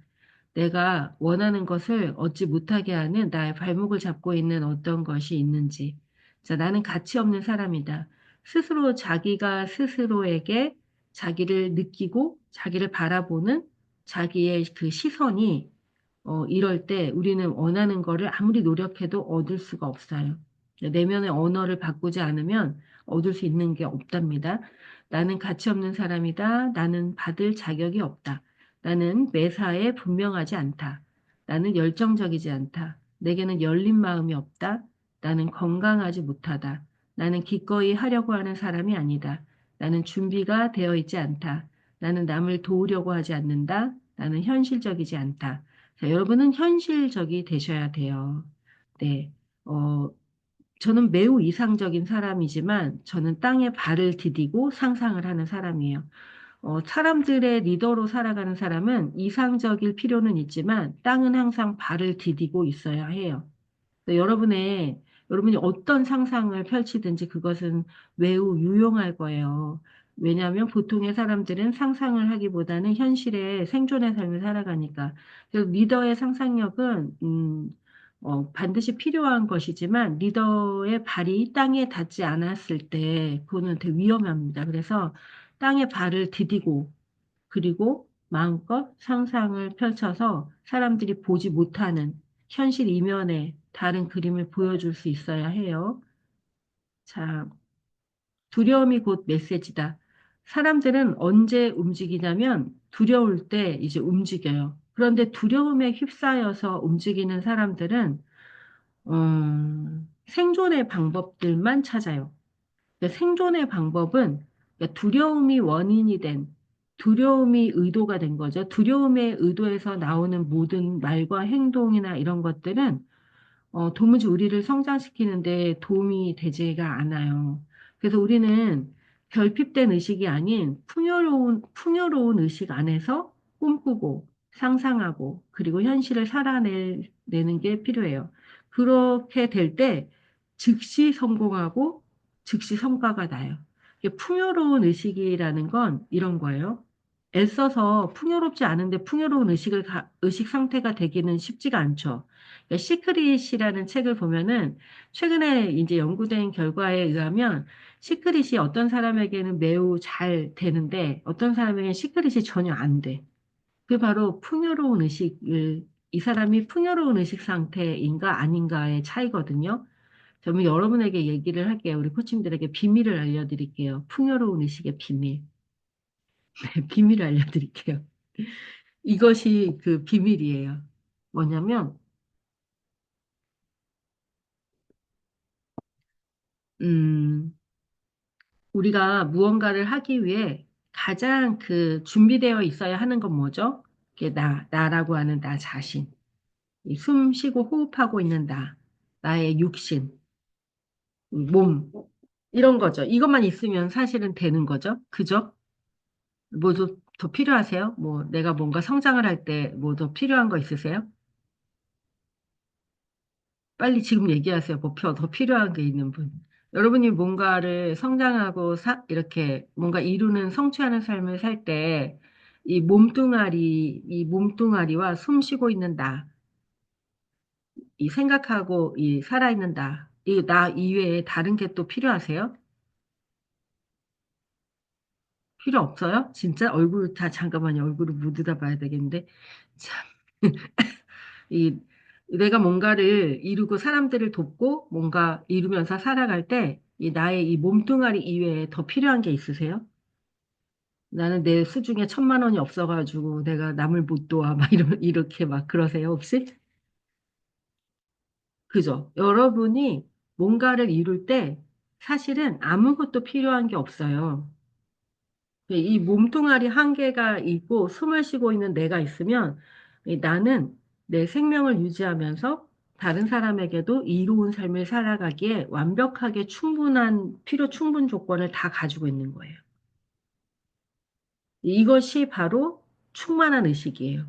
내가 원하는 것을 얻지 못하게 하는 나의 발목을 잡고 있는 어떤 것이 있는지. 자, 나는 가치 없는 사람이다. 스스로 자기가 스스로에게 자기를 느끼고 자기를 바라보는 자기의 그 시선이 이럴 때 우리는 원하는 거를 아무리 노력해도 얻을 수가 없어요. 내면의 언어를 바꾸지 않으면 얻을 수 있는 게 없답니다. 나는 가치 없는 사람이다. 나는 받을 자격이 없다. 나는 매사에 분명하지 않다. 나는 열정적이지 않다. 내게는 열린 마음이 없다. 나는 건강하지 못하다. 나는 기꺼이 하려고 하는 사람이 아니다. 나는 준비가 되어 있지 않다. 나는 남을 도우려고 하지 않는다. 나는 현실적이지 않다. 자, 여러분은 현실적이 되셔야 돼요. 네. 어, 저는 매우 이상적인 사람이지만 저는 땅에 발을 디디고 상상을 하는 사람이에요. 사람들의 리더로 살아가는 사람은 이상적일 필요는 있지만 땅은 항상 발을 디디고 있어야 해요. 여러분이 어떤 상상을 펼치든지 그것은 매우 유용할 거예요. 왜냐하면 보통의 사람들은 상상을 하기보다는 현실의 생존의 삶을 살아가니까. 그래서 리더의 상상력은, 반드시 필요한 것이지만 리더의 발이 땅에 닿지 않았을 때 그거는 되게 위험합니다. 그래서 땅에 발을 디디고 그리고 마음껏 상상을 펼쳐서 사람들이 보지 못하는 현실 이면의 다른 그림을 보여줄 수 있어야 해요. 자, 두려움이 곧 메시지다. 사람들은 언제 움직이냐면 두려울 때 이제 움직여요. 그런데 두려움에 휩싸여서 움직이는 사람들은 생존의 방법들만 찾아요. 그러니까 생존의 방법은 그러니까 두려움이 원인이 된, 두려움이 의도가 된 거죠. 두려움의 의도에서 나오는 모든 말과 행동이나 이런 것들은 도무지 우리를 성장시키는데 도움이 되지가 않아요. 그래서 우리는 결핍된 의식이 아닌 풍요로운 의식 안에서 꿈꾸고 상상하고 그리고 현실을 살아내는 게 필요해요. 그렇게 될 때 즉시 성공하고 즉시 성과가 나요. 이게 풍요로운 의식이라는 건 이런 거예요. 애써서 풍요롭지 않은데 풍요로운 의식 상태가 되기는 쉽지가 않죠. 시크릿이라는 책을 보면은 최근에 이제 연구된 결과에 의하면 시크릿이 어떤 사람에게는 매우 잘 되는데 어떤 사람에게는 시크릿이 전혀 안 돼. 그게 바로 이 사람이 풍요로운 의식 상태인가 아닌가의 차이거든요. 저는 여러분에게 얘기를 할게요. 우리 코치님들에게 비밀을 알려드릴게요. 풍요로운 의식의 비밀. 비밀을 알려드릴게요. 이것이 그 비밀이에요. 뭐냐면, 음, 우리가 무언가를 하기 위해 가장 그 준비되어 있어야 하는 건 뭐죠? 이게 나라고 하는 나 자신. 이 숨 쉬고 호흡하고 있는 나의 육신, 몸, 이런 거죠. 이것만 있으면 사실은 되는 거죠. 그죠? 뭐 더 필요하세요? 뭐 내가 뭔가 성장을 할 때 뭐 더 필요한 거 있으세요? 빨리 지금 얘기하세요. 뭐 더 필요한 게 있는 분. 여러분이 뭔가를 성장하고 이렇게 뭔가 이루는 성취하는 삶을 살 때 이 몸뚱아리와 숨 쉬고 있는 이 생각하고 이 살아있는 이 나 이외에 다른 게 또 필요하세요? 필요 없어요? 진짜? 잠깐만요. 얼굴을 모두다 봐야 되겠는데. 참. 이, 내가 뭔가를 이루고 사람들을 돕고 뭔가 이루면서 살아갈 때 이 나의 이 몸뚱아리 이외에 더 필요한 게 있으세요? 나는 내 수중에 1,000만 원이 없어가지고 내가 남을 못 도와. 막 이렇게 막 그러세요, 혹시? 그죠? 여러분이 뭔가를 이룰 때 사실은 아무것도 필요한 게 없어요. 이 몸뚱아리 한 개가 있고 숨을 쉬고 있는 내가 있으면 나는 내 생명을 유지하면서 다른 사람에게도 이로운 삶을 살아가기에 완벽하게 필요 충분 조건을 다 가지고 있는 거예요. 이것이 바로 충만한 의식이에요.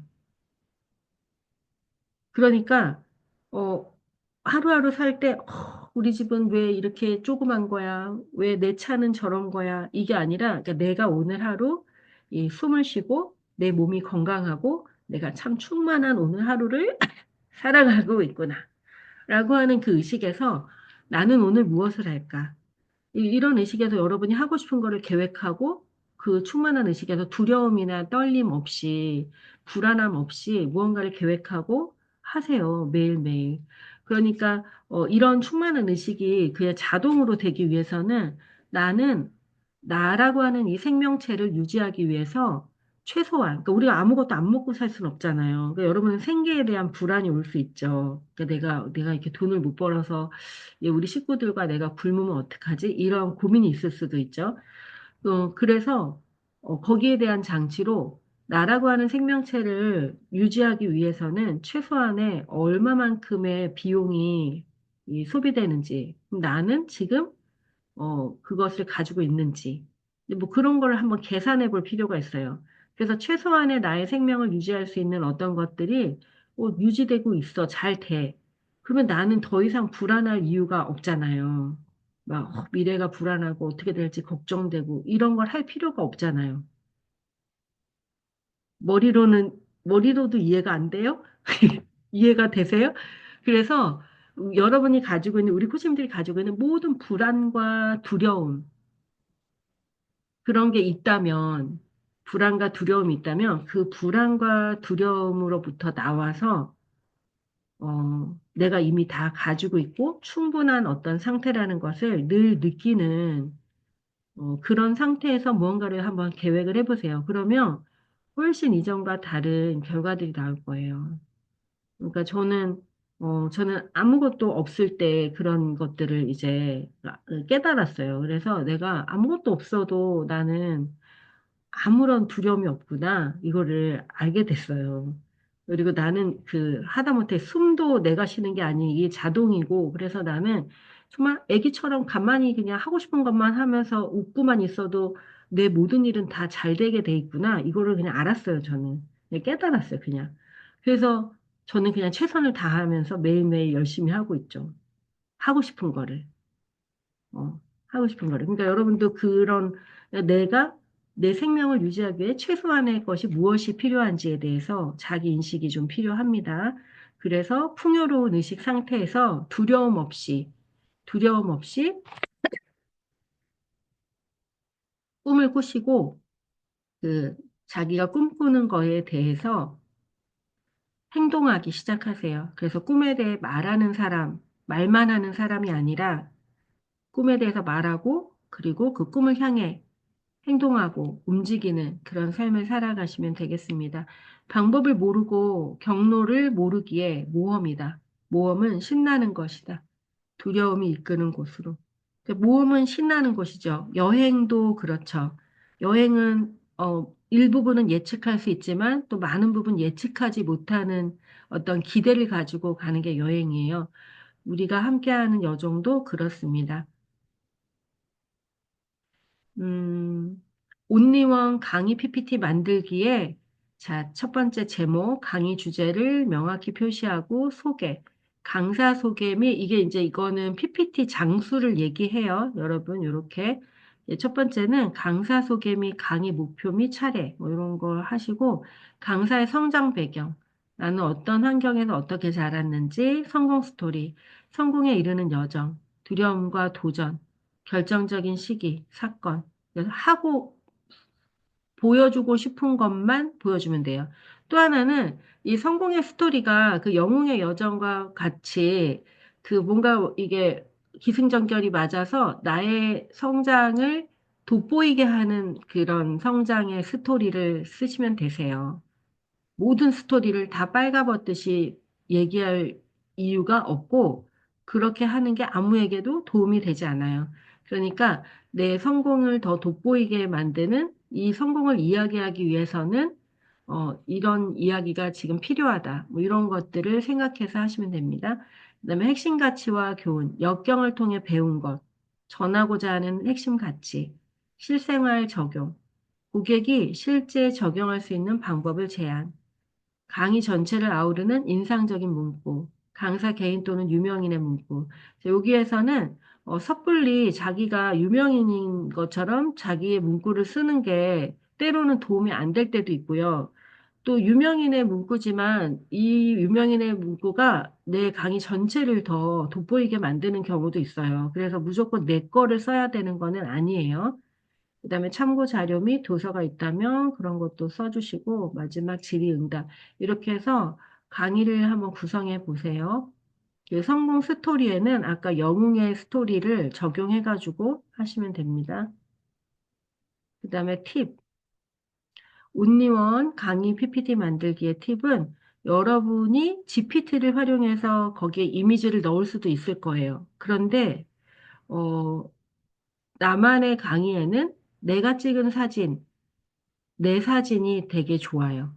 그러니까, 어, 하루하루 살 때, 우리 집은 왜 이렇게 조그만 거야? 왜 내 차는 저런 거야? 이게 아니라, 그러니까 내가 오늘 하루 이 숨을 쉬고 내 몸이 건강하고 내가 참 충만한 오늘 하루를 살아가고 있구나. 라고 하는 그 의식에서 나는 오늘 무엇을 할까? 이런 의식에서 여러분이 하고 싶은 거를 계획하고 그 충만한 의식에서 두려움이나 떨림 없이 불안함 없이 무언가를 계획하고 하세요. 매일매일. 그러니까 이런 충만한 의식이 그냥 자동으로 되기 위해서는 나는 나라고 하는 이 생명체를 유지하기 위해서 최소한, 그러니까 우리가 아무것도 안 먹고 살 수는 없잖아요. 그러니까 여러분은 생계에 대한 불안이 올 수 있죠. 그러니까 내가 이렇게 돈을 못 벌어서 우리 식구들과 내가 굶으면 어떡하지? 이런 고민이 있을 수도 있죠. 그래서 거기에 대한 장치로 나라고 하는 생명체를 유지하기 위해서는 최소한의 얼마만큼의 비용이 소비되는지, 나는 지금 그것을 가지고 있는지, 뭐 그런 거를 한번 계산해 볼 필요가 있어요. 그래서 최소한의 나의 생명을 유지할 수 있는 어떤 것들이 유지되고 있어, 잘 돼. 그러면 나는 더 이상 불안할 이유가 없잖아요. 막 미래가 불안하고 어떻게 될지 걱정되고 이런 걸 할 필요가 없잖아요. 머리로는, 머리로도 이해가 안 돼요? 이해가 되세요? 그래서 여러분이 가지고 있는, 우리 코치님들이 가지고 있는 모든 불안과 두려움, 그런 게 있다면, 불안과 두려움이 있다면, 그 불안과 두려움으로부터 나와서, 내가 이미 다 가지고 있고, 충분한 어떤 상태라는 것을 늘 느끼는, 그런 상태에서 무언가를 한번 계획을 해보세요. 그러면 훨씬 이전과 다른 결과들이 나올 거예요. 그러니까 저는 아무것도 없을 때 그런 것들을 이제 깨달았어요. 그래서 내가 아무것도 없어도 나는 아무런 두려움이 없구나. 이거를 알게 됐어요. 그리고 나는 하다못해 숨도 내가 쉬는 게 아닌 이게 자동이고, 그래서 나는 정말 애기처럼 가만히 그냥 하고 싶은 것만 하면서 웃고만 있어도 내 모든 일은 다 잘 되게 돼 있구나. 이거를 그냥 알았어요, 저는. 그냥 깨달았어요, 그냥. 그래서 저는 그냥 최선을 다하면서 매일매일 열심히 하고 있죠. 하고 싶은 거를. 하고 싶은 거를. 그러니까 여러분도 내가 내 생명을 유지하기 위해 최소한의 것이 무엇이 필요한지에 대해서 자기 인식이 좀 필요합니다. 그래서 풍요로운 의식 상태에서 두려움 없이 꿈을 꾸시고, 그, 자기가 꿈꾸는 거에 대해서 행동하기 시작하세요. 그래서 꿈에 대해 말하는 사람, 말만 하는 사람이 아니라 꿈에 대해서 말하고, 그리고 그 꿈을 향해 행동하고 움직이는 그런 삶을 살아가시면 되겠습니다. 방법을 모르고 경로를 모르기에 모험이다. 모험은 신나는 것이다. 두려움이 이끄는 곳으로. 그러니까 모험은 신나는 곳이죠. 여행도 그렇죠. 여행은 일부분은 예측할 수 있지만 또 많은 부분 예측하지 못하는 어떤 기대를 가지고 가는 게 여행이에요. 우리가 함께하는 여정도 그렇습니다. 음, 온리원 강의 PPT 만들기에 자, 첫 번째 제목, 강의 주제를 명확히 표시하고 소개, 강사 소개 및 이거는 PPT 장수를 얘기해요. 여러분, 이렇게. 첫 번째는 강사 소개 및 강의 목표 및 차례, 뭐 이런 걸 하시고, 강사의 성장 배경, 나는 어떤 환경에서 어떻게 자랐는지, 성공 스토리, 성공에 이르는 여정, 두려움과 도전, 결정적인 시기, 사건. 그래서 하고 보여주고 싶은 것만 보여주면 돼요. 또 하나는 이 성공의 스토리가 그 영웅의 여정과 같이 뭔가 이게 기승전결이 맞아서 나의 성장을 돋보이게 하는 그런 성장의 스토리를 쓰시면 되세요. 모든 스토리를 다 빨가벗듯이 얘기할 이유가 없고, 그렇게 하는 게 아무에게도 도움이 되지 않아요. 그러니까 내 성공을 더 돋보이게 만드는 이 성공을 이야기하기 위해서는, 이런 이야기가 지금 필요하다. 뭐 이런 것들을 생각해서 하시면 됩니다. 그다음에 핵심 가치와 교훈, 역경을 통해 배운 것, 전하고자 하는 핵심 가치, 실생활 적용. 고객이 실제 적용할 수 있는 방법을 제안. 강의 전체를 아우르는 인상적인 문구, 강사 개인 또는 유명인의 문구. 여기에서는 섣불리 자기가 유명인인 것처럼 자기의 문구를 쓰는 게 때로는 도움이 안 될 때도 있고요. 또 유명인의 문구지만 이 유명인의 문구가 내 강의 전체를 더 돋보이게 만드는 경우도 있어요. 그래서 무조건 내 거를 써야 되는 거는 아니에요. 그다음에 참고 자료 및 도서가 있다면 그런 것도 써주시고 마지막 질의응답 이렇게 해서 강의를 한번 구성해 보세요. 그 성공 스토리에는 아까 영웅의 스토리를 적용해가지고 하시면 됩니다. 그다음에 팁, 온리원 강의 PPT 만들기의 팁은 여러분이 GPT를 활용해서 거기에 이미지를 넣을 수도 있을 거예요. 그런데 어, 나만의 강의에는 내가 찍은 사진, 내 사진이 되게 좋아요.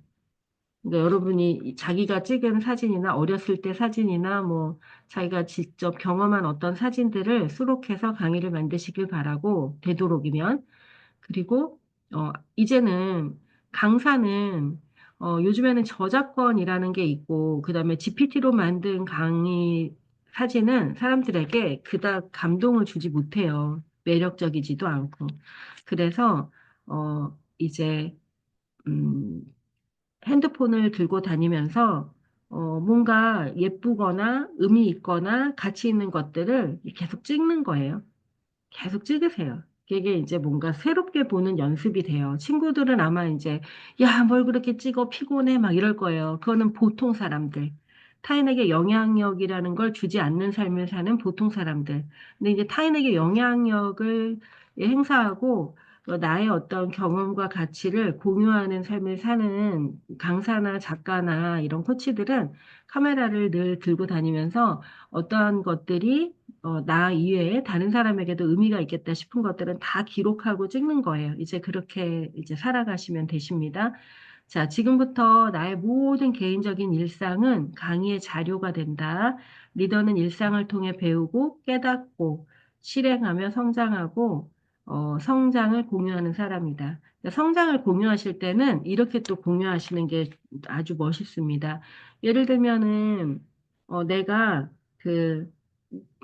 그러니까 여러분이 자기가 찍은 사진이나 어렸을 때 사진이나 뭐 자기가 직접 경험한 어떤 사진들을 수록해서 강의를 만드시길 바라고 되도록이면 그리고 이제는 강사는 요즘에는 저작권이라는 게 있고 그다음에 GPT로 만든 강의 사진은 사람들에게 그닥 감동을 주지 못해요. 매력적이지도 않고. 그래서 이제 음, 핸드폰을 들고 다니면서 뭔가 예쁘거나 의미 있거나 가치 있는 것들을 계속 찍는 거예요. 계속 찍으세요. 그게 이제 뭔가 새롭게 보는 연습이 돼요. 친구들은 아마 이제, 야, 뭘 그렇게 찍어, 피곤해, 막 이럴 거예요. 그거는 보통 사람들. 타인에게 영향력이라는 걸 주지 않는 삶을 사는 보통 사람들. 근데 이제 타인에게 영향력을 행사하고 나의 어떤 경험과 가치를 공유하는 삶을 사는 강사나 작가나 이런 코치들은 카메라를 늘 들고 다니면서 어떠한 것들이 나 이외에 다른 사람에게도 의미가 있겠다 싶은 것들은 다 기록하고 찍는 거예요. 이제 그렇게 이제 살아가시면 되십니다. 자, 지금부터 나의 모든 개인적인 일상은 강의의 자료가 된다. 리더는 일상을 통해 배우고 깨닫고 실행하며 성장하고 성장을 공유하는 사람이다. 그러니까 성장을 공유하실 때는 이렇게 또 공유하시는 게 아주 멋있습니다. 예를 들면은 내가 그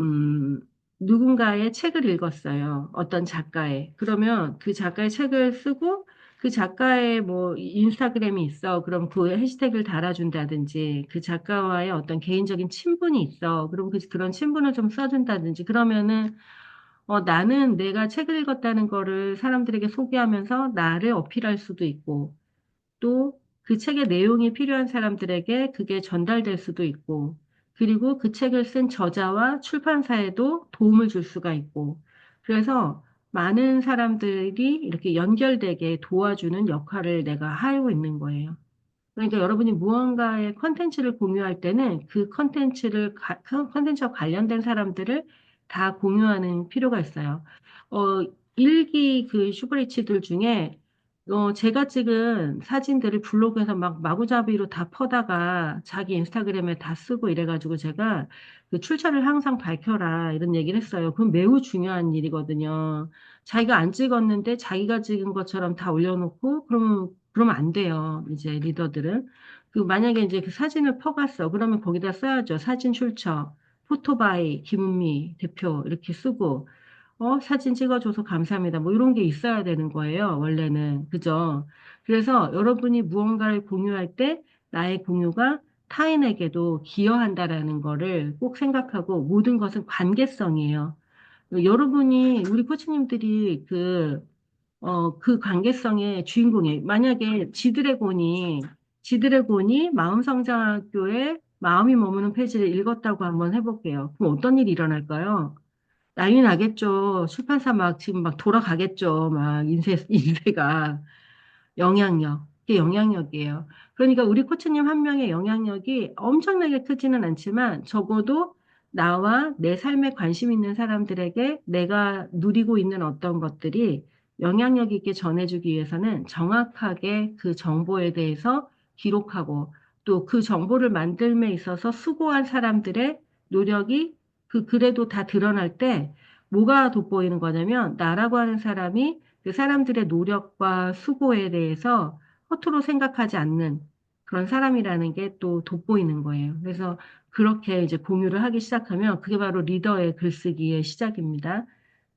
음, 누군가의 책을 읽었어요. 어떤 작가의. 그러면 그 작가의 책을 쓰고 그 작가의 뭐 인스타그램이 있어. 그럼 그 해시태그를 달아준다든지 그 작가와의 어떤 개인적인 친분이 있어. 그럼 그런 친분을 좀 써준다든지 그러면은 나는 내가 책을 읽었다는 거를 사람들에게 소개하면서 나를 어필할 수도 있고 또 그 책의 내용이 필요한 사람들에게 그게 전달될 수도 있고, 그리고 그 책을 쓴 저자와 출판사에도 도움을 줄 수가 있고, 그래서 많은 사람들이 이렇게 연결되게 도와주는 역할을 내가 하고 있는 거예요. 그러니까 여러분이 무언가의 컨텐츠를 공유할 때는 그 컨텐츠와 관련된 사람들을 다 공유하는 필요가 있어요. 어, 일기 그 슈퍼리치들 중에 제가 찍은 사진들을 블로그에서 막 마구잡이로 다 퍼다가 자기 인스타그램에 다 쓰고 이래가지고 제가 그 출처를 항상 밝혀라 이런 얘기를 했어요. 그건 매우 중요한 일이거든요. 자기가 안 찍었는데 자기가 찍은 것처럼 다 올려놓고 그러면 안 돼요. 이제 리더들은. 그 만약에 이제 그 사진을 퍼갔어. 그러면 거기다 써야죠. 사진 출처, 포토바이, 김은미 대표 이렇게 쓰고 사진 찍어줘서 감사합니다. 뭐 이런 게 있어야 되는 거예요. 원래는. 그죠? 그래서 여러분이 무언가를 공유할 때 나의 공유가 타인에게도 기여한다라는 거를 꼭 생각하고 모든 것은 관계성이에요. 여러분이, 우리 코치님들이 그 관계성의 주인공이에요. 만약에 지드래곤이 마음성장학교에 마음이 머무는 페이지를 읽었다고 한번 해볼게요. 그럼 어떤 일이 일어날까요? 난리 나겠죠. 출판사 막 지금 막 돌아가겠죠. 막 인세가. 영향력. 이게 영향력이에요. 그러니까 우리 코치님 한 명의 영향력이 엄청나게 크지는 않지만 적어도 나와 내 삶에 관심 있는 사람들에게 내가 누리고 있는 어떤 것들이 영향력 있게 전해주기 위해서는 정확하게 그 정보에 대해서 기록하고 또 그 정보를 만들m에 있어서 수고한 사람들의 노력이 그래도 다 드러날 때 뭐가 돋보이는 거냐면 나라고 하는 사람이 그 사람들의 노력과 수고에 대해서 허투루 생각하지 않는 그런 사람이라는 게 또 돋보이는 거예요. 그래서 그렇게 이제 공유를 하기 시작하면 그게 바로 리더의 글쓰기의 시작입니다.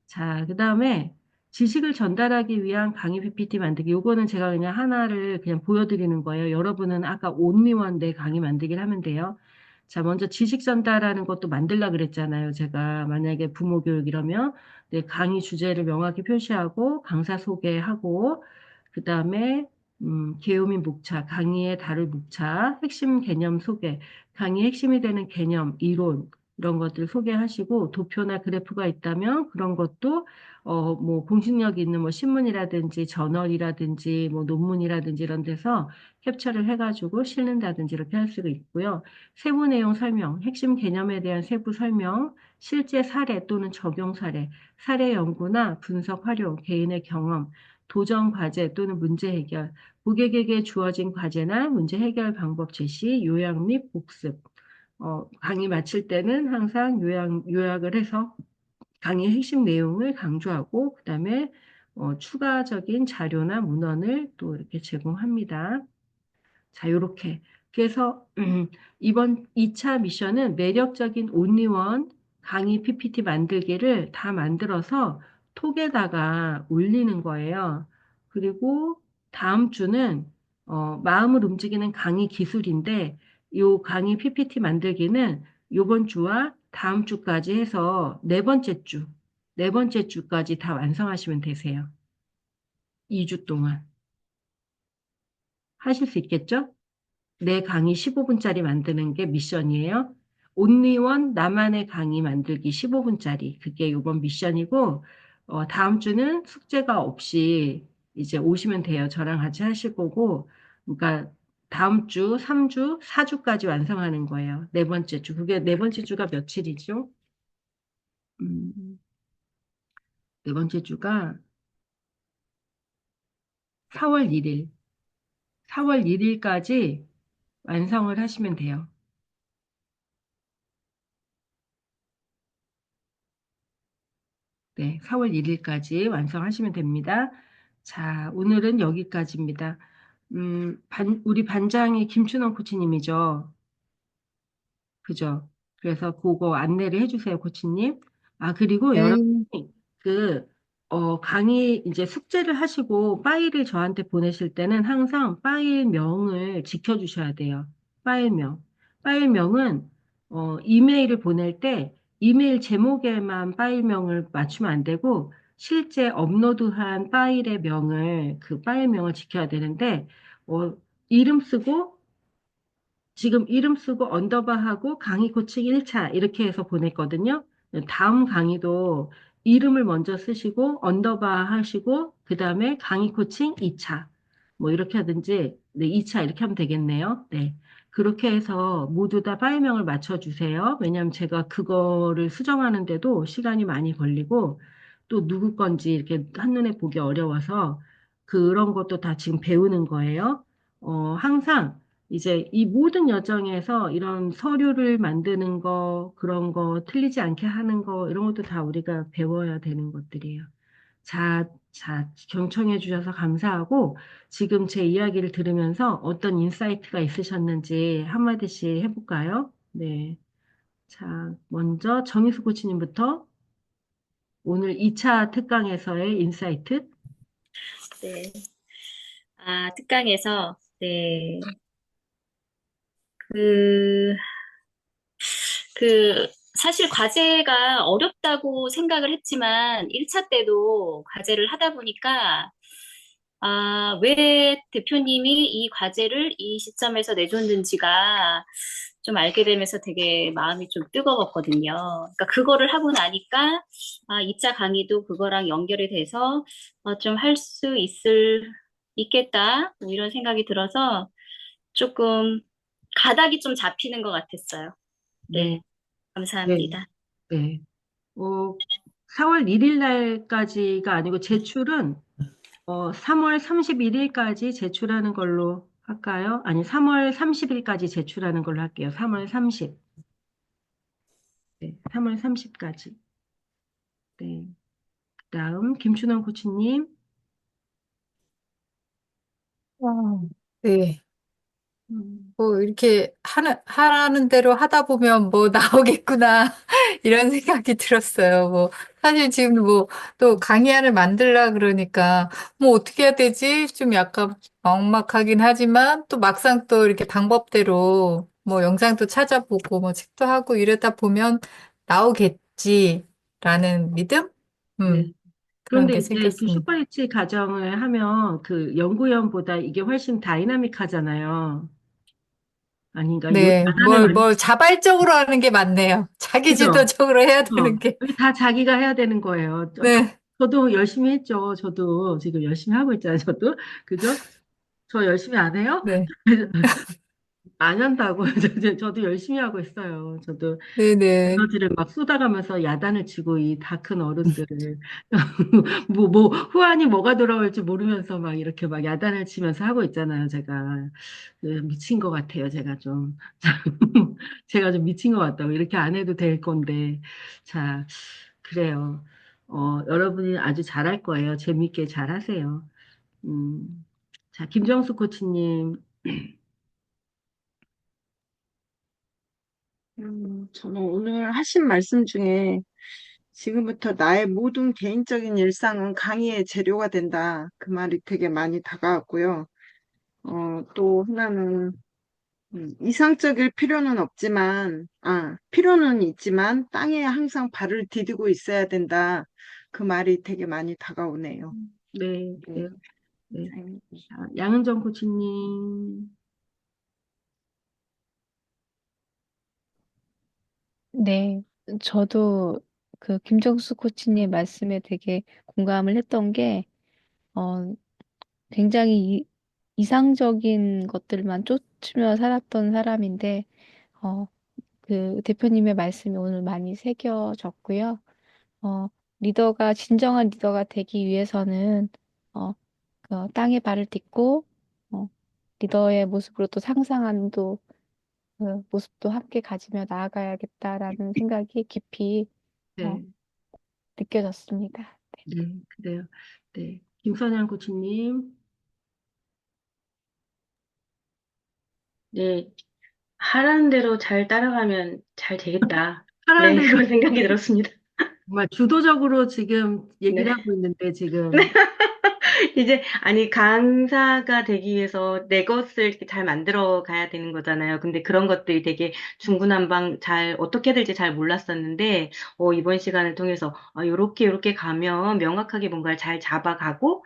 자, 그 다음에 지식을 전달하기 위한 강의 PPT 만들기. 요거는 제가 그냥 하나를 그냥 보여드리는 거예요. 여러분은 아까 온리원 내 강의 만들기를 하면 돼요. 자, 먼저 지식 전달하는 것도 만들라 그랬잖아요. 제가 만약에 부모 교육 이러면 네, 강의 주제를 명확히 표시하고 강사 소개하고 그 다음에 개요민 목차, 강의에 다룰 목차, 핵심 개념 소개, 강의 핵심이 되는 개념, 이론 이런 것들 소개하시고 도표나 그래프가 있다면 그런 것도 뭐 공신력 있는 뭐 신문이라든지 저널이라든지 뭐 논문이라든지 이런 데서 캡처를 해가지고 실는다든지 이렇게 할 수가 있고요. 세부 내용 설명, 핵심 개념에 대한 세부 설명, 실제 사례 또는 적용 사례, 사례 연구나 분석 활용, 개인의 경험, 도전 과제 또는 문제 해결, 고객에게 주어진 과제나 문제 해결 방법 제시, 요약 및 복습. 강의 마칠 때는 항상 요약을 해서 강의 핵심 내용을 강조하고, 그 다음에 추가적인 자료나 문헌을 또 이렇게 제공합니다. 자, 요렇게. 그래서, 이번 2차 미션은 매력적인 온리원 강의 PPT 만들기를 다 만들어서 톡에다가 올리는 거예요. 그리고 다음 주는, 마음을 움직이는 강의 기술인데, 요 강의 PPT 만들기는 요번 주와 다음 주까지 해서 네 번째 주까지 다 완성하시면 되세요. 2주 동안. 하실 수 있겠죠? 내 강의 15분짜리 만드는 게 미션이에요. 온리원 나만의 강의 만들기 15분짜리. 그게 이번 미션이고, 다음 주는 숙제가 없이 이제 오시면 돼요. 저랑 같이 하실 거고, 그러니까 다음 주, 3주, 4주까지 완성하는 거예요. 네 번째 주. 그게 네 번째 주가 며칠이죠? 음, 네 번째 주가 4월 1일. 4월 1일까지 완성을 하시면 돼요. 네, 4월 1일까지 완성하시면 됩니다. 자, 오늘은 여기까지입니다. 우리 반장이 김춘원 코치님이죠. 그죠? 그래서 그거 안내를 해주세요, 코치님. 아, 그리고 네. 여러분이 강의 이제 숙제를 하시고 파일을 저한테 보내실 때는 항상 파일명을 지켜주셔야 돼요. 파일명. 파일명은, 이메일을 보낼 때 이메일 제목에만 파일명을 맞추면 안 되고, 실제 업로드한 파일의 명을, 그 파일명을 지켜야 되는데, 이름 쓰고, 지금 이름 쓰고 언더바하고 강의 코칭 1차 이렇게 해서 보냈거든요. 다음 강의도 이름을 먼저 쓰시고 언더바 하시고 그 다음에 강의 코칭 2차 뭐 이렇게 하든지 네, 2차 이렇게 하면 되겠네요. 네. 그렇게 해서 모두 다 파일명을 맞춰주세요. 왜냐하면 제가 그거를 수정하는데도 시간이 많이 걸리고 또 누구 건지 이렇게 한눈에 보기 어려워서 그런 것도 다 지금 배우는 거예요. 항상 이제 이 모든 여정에서 이런 서류를 만드는 거, 그런 거, 틀리지 않게 하는 거, 이런 것도 다 우리가 배워야 되는 것들이에요. 자, 경청해 주셔서 감사하고, 지금 제 이야기를 들으면서 어떤 인사이트가 있으셨는지 한마디씩 해볼까요? 네. 자, 먼저 정희수 코치님부터 오늘 2차 특강에서의 인사이트. 네. 특강에서, 네. 그, 사실 과제가 어렵다고 생각을 했지만, 1차 때도 과제를 하다 보니까, 왜 대표님이 이 과제를 이 시점에서 내줬는지가 좀 알게 되면서 되게 마음이 좀 뜨거웠거든요. 그러니까 그거를 하고 나니까, 2차 강의도 그거랑 연결이 돼서, 좀 할 수 있겠다, 뭐 이런 생각이 들어서 조금 가닥이 좀 잡히는 것 같았어요. 네, 네, 네, 감사합니다. 네. 4월 1일 날까지가 아니고 제출은 3월 31일까지 제출하는 걸로 할까요? 아니, 3월 30일까지 제출하는 걸로 할게요. 3월 30. 네, 3월 30까지. 네. 그다음 김춘원 코치님. 네. 음, 뭐 이렇게 하라는 대로 하다 보면 뭐 나오겠구나 이런 생각이 들었어요. 뭐 사실 지금 뭐 또 강의안을 만들라 그러니까 뭐 어떻게 해야 되지? 좀 약간 막막하긴 하지만 또 막상 또 이렇게 방법대로 뭐 영상도 찾아보고 뭐 책도 하고 이러다 보면 나오겠지라는 믿음? 네. 그런 그런데 게 이제 그 생겼습니다. 슈퍼리치 가정을 하면 그 연구원보다 이게 훨씬 다이나믹하잖아요. 아닌가? 네, 야단을 많이, 뭘 자발적으로 하는 게 맞네요. 자기 그죠? 주도적으로 해야 되는 게. 이게 다 자기가 해야 되는 거예요. 네, 저도 열심히 했죠. 저도 지금 열심히 하고 있잖아요. 저도. 그죠? 저 열심히 안 해요? 네, 안 한다고. 저도 열심히 하고 있어요. 저도 네, 네. 에너지를 막 쏟아가면서 야단을 치고 이 다 큰 어른들을 후환이 뭐가 돌아올지 모르면서 막 이렇게 막 야단을 치면서 하고 있잖아요. 제가 미친 것 같아요. 제가 좀 제가 좀 미친 것 같다고 이렇게 안 해도 될 건데 자 그래요. 여러분이 아주 잘할 거예요. 재밌게 잘하세요. 음, 자 김정수 코치님. 저는 오늘 하신 말씀 중에 지금부터 나의 모든 개인적인 일상은 강의의 재료가 된다. 그 말이 되게 많이 다가왔고요. 또 하나는 이상적일 필요는 없지만, 필요는 있지만 땅에 항상 발을 디디고 있어야 된다. 그 말이 되게 많이 다가오네요. 네, 네, 그래요. 네. 선생님. 자, 양은정 코치님. 네, 저도 그 김정수 코치님 말씀에 되게 공감을 했던 게, 어, 굉장히 이상적인 것들만 쫓으며 살았던 사람인데, 어, 그 대표님의 말씀이 오늘 많이 새겨졌고요. 어, 진정한 리더가 되기 위해서는, 어, 그 땅에 발을 딛고, 어, 리더의 모습으로 또 상상하는 그 모습도 함께 가지며 나아가야겠다라는 생각이 깊이, 어, 네, 느껴졌습니다. 네, 그래요. 네. 김선양 코치님. 네, 하라는 대로 잘 따라가면 잘 되겠다. 하라는 네, 대로 그런 생각이 들었습니다. 정말 주도적으로 지금 네. 얘기를 하고 있는데 지금 이제, 아니, 강사가 되기 위해서 내 것을 이렇게 잘 만들어 가야 되는 거잖아요. 근데 그런 것들이 되게 중구난방 어떻게 해야 될지 잘 몰랐었는데, 이번 시간을 통해서, 요렇게 가면 명확하게 뭔가를 잘 잡아가고,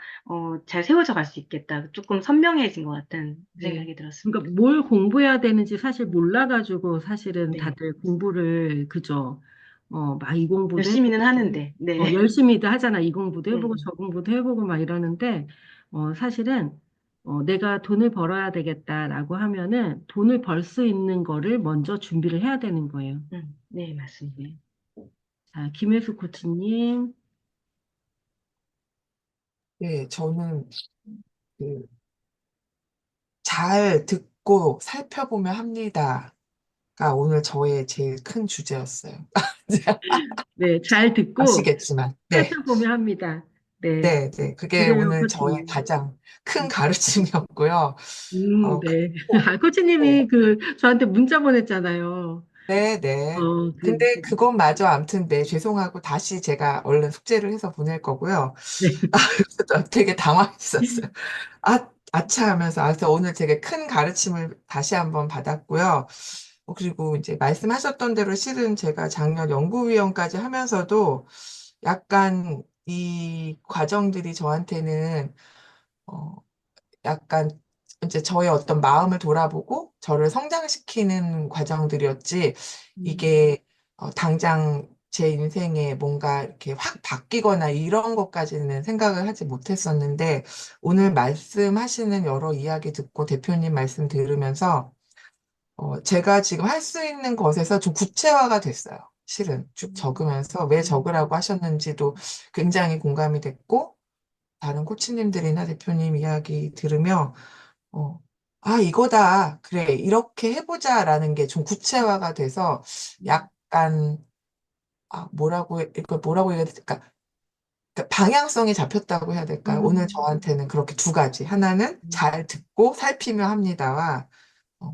잘 세워져 갈 수 있겠다. 조금 선명해진 것 같은 네. 생각이 들었습니다. 그러니까 뭘 공부해야 되는지 사실 몰라가지고 사실은 네. 다들 공부를 그죠. 막 이 공부도 열심히는 해보고 하는데, 네. 열심히도 하잖아. 이 공부도 네. 해보고 저 공부도 해보고 막 이러는데 사실은 내가 돈을 벌어야 되겠다라고 하면은 돈을 벌 수 있는 거를 먼저 준비를 해야 되는 거예요. 네, 맞습니다. 네. 자, 김혜수 코치님. 네, 저는 그 잘 듣고 살펴보며 합니다가 오늘 저의 제일 큰 주제였어요. 네, 잘 듣고 아시겠지만, 네, 살펴보며 합니다. 네, 네, 네. 그게 그래요, 오늘 저의 코치님. 가장 큰 가르침이었고요. 네. 그리고, 네, 코치님이 저한테 문자 보냈잖아요. 네, 네. 그, 근데 그것마저 암튼 네, 죄송하고 다시 제가 얼른 숙제를 해서 보낼 거고요. 네. 그래서 되게 당황했었어요. 아차 하면서, 그래서 오늘 되게 큰 가르침을 다시 한번 받았고요. 그리고 이제 말씀하셨던 대로 실은 제가 작년 연구위원까지 하면서도 약간 이 과정들이 저한테는, 어, 약간 이제 저의 어떤 마음을 돌아보고 저를 성장시키는 과정들이었지, 음, 이게 당장 제 인생에 뭔가 이렇게 확 바뀌거나 이런 것까지는 생각을 하지 못했었는데, 오늘 말씀하시는 여러 이야기 듣고 대표님 말씀 들으면서 제가 지금 할 수 있는 것에서 좀 구체화가 됐어요. 실은 쭉 적으면서 왜 적으라고 하셨는지도 굉장히 공감이 됐고, 다른 코치님들이나 대표님 이야기 들으며 어, 이거다. 그래. 이렇게 해보자라는 게 좀 구체화가 돼서 약간, 이거 뭐라고 해야 될까. 그러니까 방향성이 잡혔다고 해야 될까요? 오늘 저한테는 그렇게 두 가지. 하나는 잘 듣고 살피며 합니다와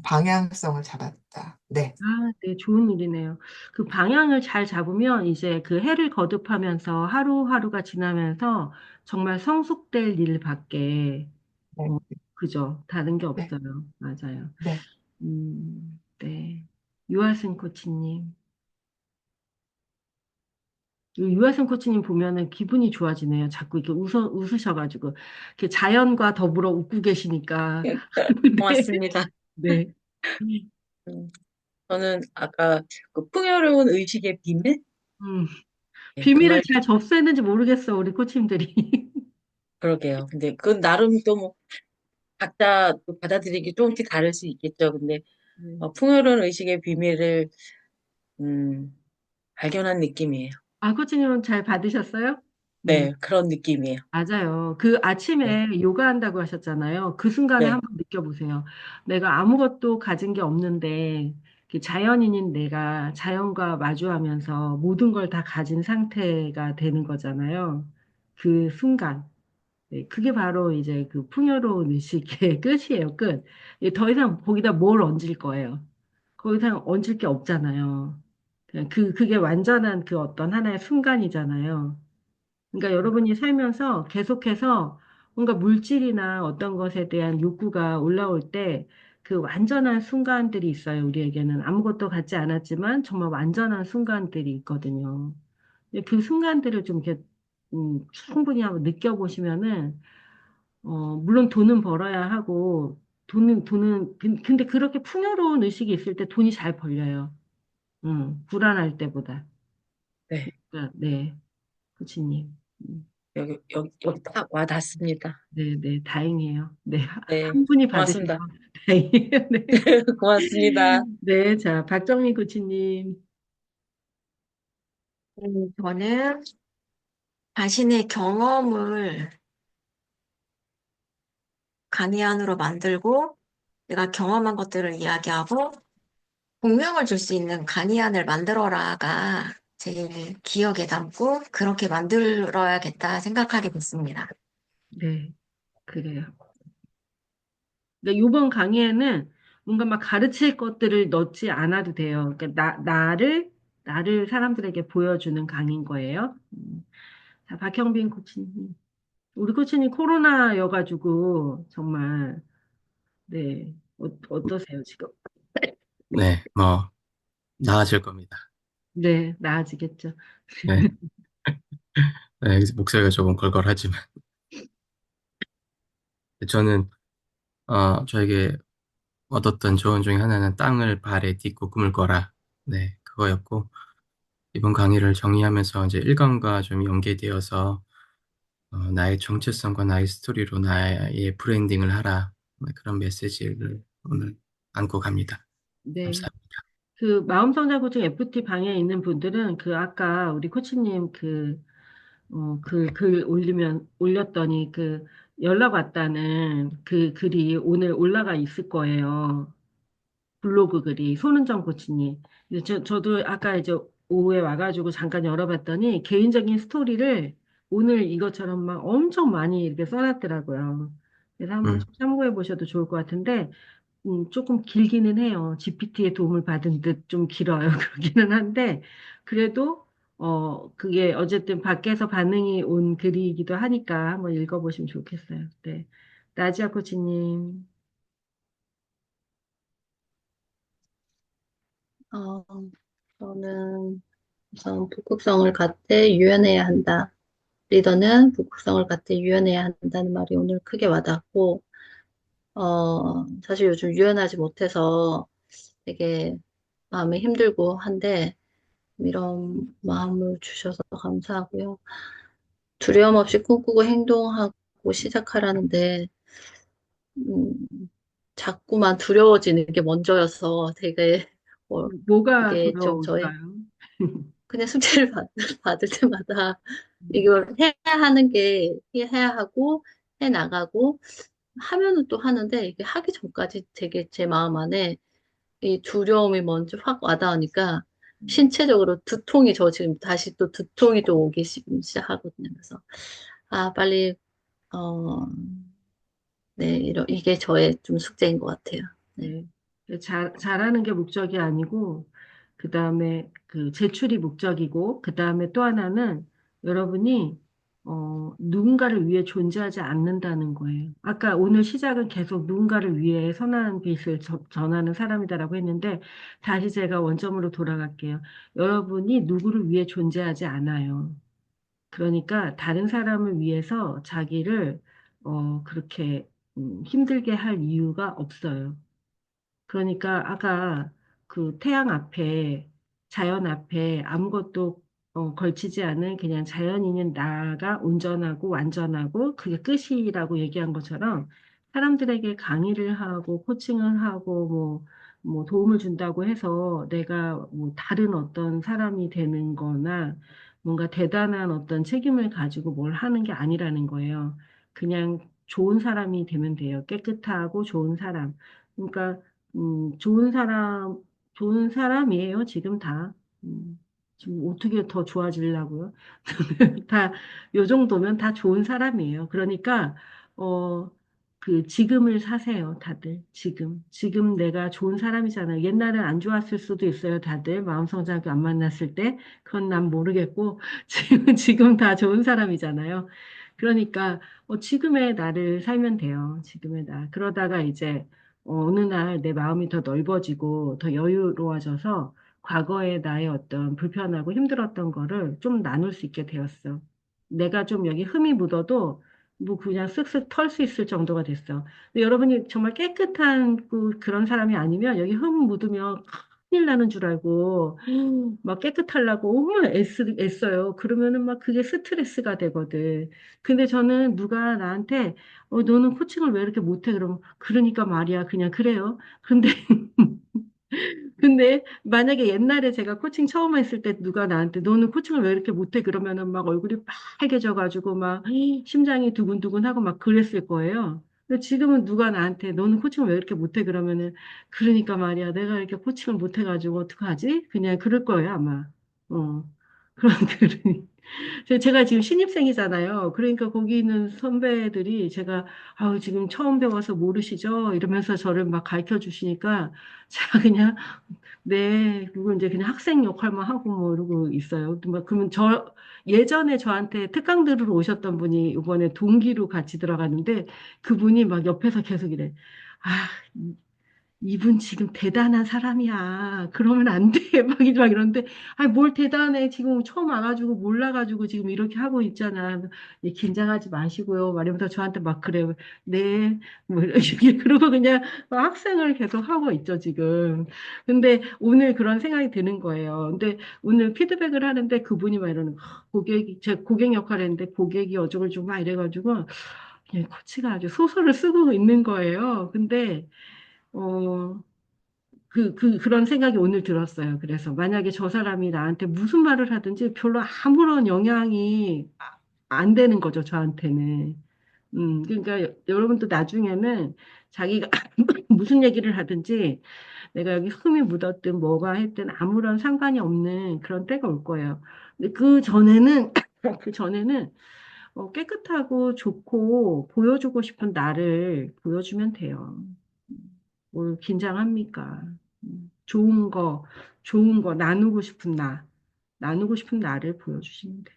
방향성을 잡았다. 네, 아, 네, 좋은 일이네요. 그 방향을 잘 잡으면 이제 그 해를 거듭하면서 하루하루가 지나면서 정말 성숙될 일밖에, 네, 어, 그죠? 다른 게 네, 없어요. 맞아요. 네. 네. 유아승 코치님. 유아승 코치님 보면은 기분이 좋아지네요. 자꾸 이렇게 웃으셔가지고. 이렇게 자연과 더불어 웃고 계시니까. 네. 고맙습니다. 네. 음, 저는 아까 그 풍요로운 의식의 비밀? 음, 네, 그 비밀을 말, 잘 접수했는지 모르겠어, 우리 코치님들이. 그러게요. 근데 그 나름 또 뭐, 각자 또 받아들이기 조금씩 다를 수 있겠죠. 근데 네. 풍요로운 의식의 비밀을, 음, 발견한 느낌이에요. 아, 코치님은 잘 받으셨어요? 음, 네, 그런 느낌이에요. 맞아요. 그 네, 아침에 요가 한다고 하셨잖아요. 그 순간에 네, 한번 느껴보세요. 내가 아무것도 가진 게 없는데, 그 자연인인 내가 자연과 마주하면서 모든 걸 다 가진 상태가 되는 거잖아요. 그 순간. 네, 그게 바로 이제 그 풍요로운 의식의 끝이에요, 끝. 더 이상 거기다 뭘 얹을 거예요. 더 이상 얹을 게 없잖아요. 그게 완전한 그 어떤 하나의 순간이잖아요. 그러니까 여러분이 살면서 계속해서 뭔가 물질이나 어떤 것에 대한 욕구가 올라올 때 그 완전한 순간들이 있어요, 우리에게는. 아무것도 갖지 않았지만 정말 완전한 순간들이 있거든요. 근데 그 순간들을 좀 이렇게, 충분히 한번 느껴보시면은, 물론 돈은 벌어야 하고, 근데 그렇게 풍요로운 의식이 있을 때 돈이 잘 벌려요. 불안할 때보다. 네. 그러니까, 네, 코치님. 여기 딱 와닿습니다. 네, 네, 다행이에요. 네, 네, 한 분이 받으셔서 고맙습니다. 다행이에요. 네. 고맙습니다. 네, 자, 박정민 코치님. 저는 자신의 경험을 강의 안으로 만들고 내가 경험한 것들을 이야기하고 공명을 줄 수 있는 강의안을 만들어라가 제일 기억에 남고 그렇게 만들어야겠다 생각하게 됐습니다. 네, 그래요. 근데 이번 강의에는 뭔가 막 가르칠 것들을 넣지 않아도 돼요. 그러니까 나를 사람들에게 보여주는 강의인 거예요. 자, 박형빈 코치님. 우리 코치님 코로나여가지고, 정말, 네, 어떠세요, 지금? 네, 뭐 나아질 겁니다. 네, 나아지겠죠. 네, 네, 목소리가 조금 걸걸하지만 저는 저에게 얻었던 조언 중에 하나는 땅을 발에 딛고 꿈을 꿔라. 네, 그거였고 이번 강의를 정리하면서 이제 일강과 좀 연계되어서 나의 정체성과 나의 스토리로 나의 브랜딩을 하라. 네, 그런 메시지를 오늘 안고 갑니다. 네. 감사합니다. 그 마음성장 코칭 FT 방에 있는 분들은 그 아까 우리 코치님 그 글 올렸더니 그 연락 왔다는 그 글이 오늘 올라가 있을 거예요. 블로그 글이 손은정 코치님. 근데 저도 아까 이제 오후에 와가지고 잠깐 열어봤더니 개인적인 스토리를 오늘 이것처럼 막 엄청 많이 이렇게 써놨더라고요. 그래서 한번 음, 좀 참고해 보셔도 좋을 것 같은데, 조금 길기는 해요. GPT의 도움을 받은 듯 좀 길어요. 그러기는 한데, 그래도, 그게 어쨌든 밖에서 반응이 온 글이기도 하니까 한번 읽어보시면 좋겠어요. 네. 나지아 코치님. 어, 저는 우선 북극성을 갖되 유연해야 한다. 리더는 북극성을 갖되 유연해야 한다는 말이 오늘 크게 와닿고, 사실 요즘 유연하지 못해서 되게 마음이 힘들고 한데, 이런 마음을 주셔서 감사하고요. 두려움 없이 꿈꾸고 행동하고 시작하라는데, 음, 자꾸만 두려워지는 게 먼저여서 되게, 뭐가 이게 좀 저의, 두려울까요? 그냥 숙제를 받을 때마다 이걸 해야 하는 게 해야 하고, 해 나가고, 하면은 또 하는데, 이게 하기 전까지 되게 제 마음 안에 이 두려움이 먼저 확 와닿으니까, 신체적으로 두통이 저 지금 다시 또 두통이 또 오기 시작하거든요. 그래서 빨리 어, 네, 이게 저의 좀 숙제인 것 같아요. 네. 네. 잘하는 게 목적이 아니고, 그 다음에 그 제출이 목적이고, 그 다음에 또 하나는 여러분이, 누군가를 위해 존재하지 않는다는 거예요. 아까 오늘 시작은 계속 누군가를 위해 선한 빛을 전하는 사람이다라고 했는데, 다시 제가 원점으로 돌아갈게요. 여러분이 누구를 위해 존재하지 않아요. 그러니까 다른 사람을 위해서 자기를, 그렇게, 힘들게 할 이유가 없어요. 그러니까 아까 그 태양 앞에, 자연 앞에 아무것도 걸치지 않은 그냥 자연인인 나가 온전하고 완전하고 그게 끝이라고 얘기한 것처럼 사람들에게 강의를 하고 코칭을 하고 뭐 도움을 준다고 해서 내가 뭐 다른 어떤 사람이 되는 거나 뭔가 대단한 어떤 책임을 가지고 뭘 하는 게 아니라는 거예요. 그냥 좋은 사람이 되면 돼요. 깨끗하고 좋은 사람. 그러니까 좋은 사람이에요, 지금 다. 지금 어떻게 더 좋아지려고요? 다, 요 정도면 다 좋은 사람이에요. 그러니까, 어, 그, 지금을 사세요, 다들. 지금. 지금 내가 좋은 사람이잖아요. 옛날엔 안 좋았을 수도 있어요, 다들. 마음성장교 안 만났을 때. 그건 난 모르겠고, 지금 다 좋은 사람이잖아요. 그러니까, 지금의 나를 살면 돼요. 지금의 나. 그러다가 이제, 어느 날 내 마음이 더 넓어지고, 더 여유로워져서, 과거의 나의 어떤 불편하고 힘들었던 거를 좀 나눌 수 있게 되었어. 내가 좀 여기 흠이 묻어도 뭐 그냥 쓱쓱 털 수 있을 정도가 됐어. 근데 여러분이 정말 깨끗한 그런 사람이 아니면 여기 흠 묻으면 큰일 나는 줄 알고 막 깨끗하려고 정말 애써요. 그러면은 막 그게 스트레스가 되거든. 근데 저는 누가 나한테 너는 코칭을 왜 이렇게 못해? 그러면 그러니까 말이야. 그냥 그래요. 근데 근데 만약에 옛날에 제가 코칭 처음 했을 때 누가 나한테 너는 코칭을 왜 이렇게 못해? 그러면은 막 얼굴이 빨개져가지고 막 심장이 두근두근하고 막 그랬을 거예요. 근데 지금은 누가 나한테 너는 코칭을 왜 이렇게 못해? 그러면은 그러니까 말이야 내가 이렇게 코칭을 못해가지고 어떡하지? 그냥 그럴 거예요 아마. 어. 그런 그러니 제가 지금 신입생이잖아요. 그러니까 거기 있는 선배들이 제가 아우 지금 처음 배워서 모르시죠? 이러면서 저를 막 가르쳐 주시니까 제가 그냥 네, 그리고 이제 그냥 학생 역할만 하고 뭐 이러고 있어요. 그러면 예전에 저한테 특강 들으러 오셨던 분이 이번에 동기로 같이 들어갔는데 그분이 막 옆에서 계속 이래. 아, 이분 지금 대단한 사람이야. 그러면 안 돼. 막 이러는데, 뭘 대단해. 지금 처음 와가지고 몰라가지고 지금 이렇게 하고 있잖아. 긴장하지 마시고요. 말이면서 저한테 막 그래요. 네. 뭐 이렇게 그러고 그냥 학생을 계속 하고 있죠, 지금. 근데 오늘 그런 생각이 드는 거예요. 근데 오늘 피드백을 하는데 그분이 막 이러는, 제 고객 역할을 했는데 고객이 어쩌고 저쩌고 막 이래가지고, 그냥 코치가 아주 소설을 쓰고 있는 거예요. 근데, 어, 그런 생각이 오늘 들었어요. 그래서 만약에 저 사람이 나한테 무슨 말을 하든지 별로 아무런 영향이 안 되는 거죠, 저한테는. 그러니까 여러분도 나중에는 자기가 무슨 얘기를 하든지 내가 여기 흠이 묻었든 뭐가 했든 아무런 상관이 없는 그런 때가 올 거예요. 근데 그 전에는 깨끗하고 좋고 보여주고 싶은 나를 보여주면 돼요. 뭘 긴장합니까? 좋은 거, 나누고 싶은 나를 보여주시면 돼요.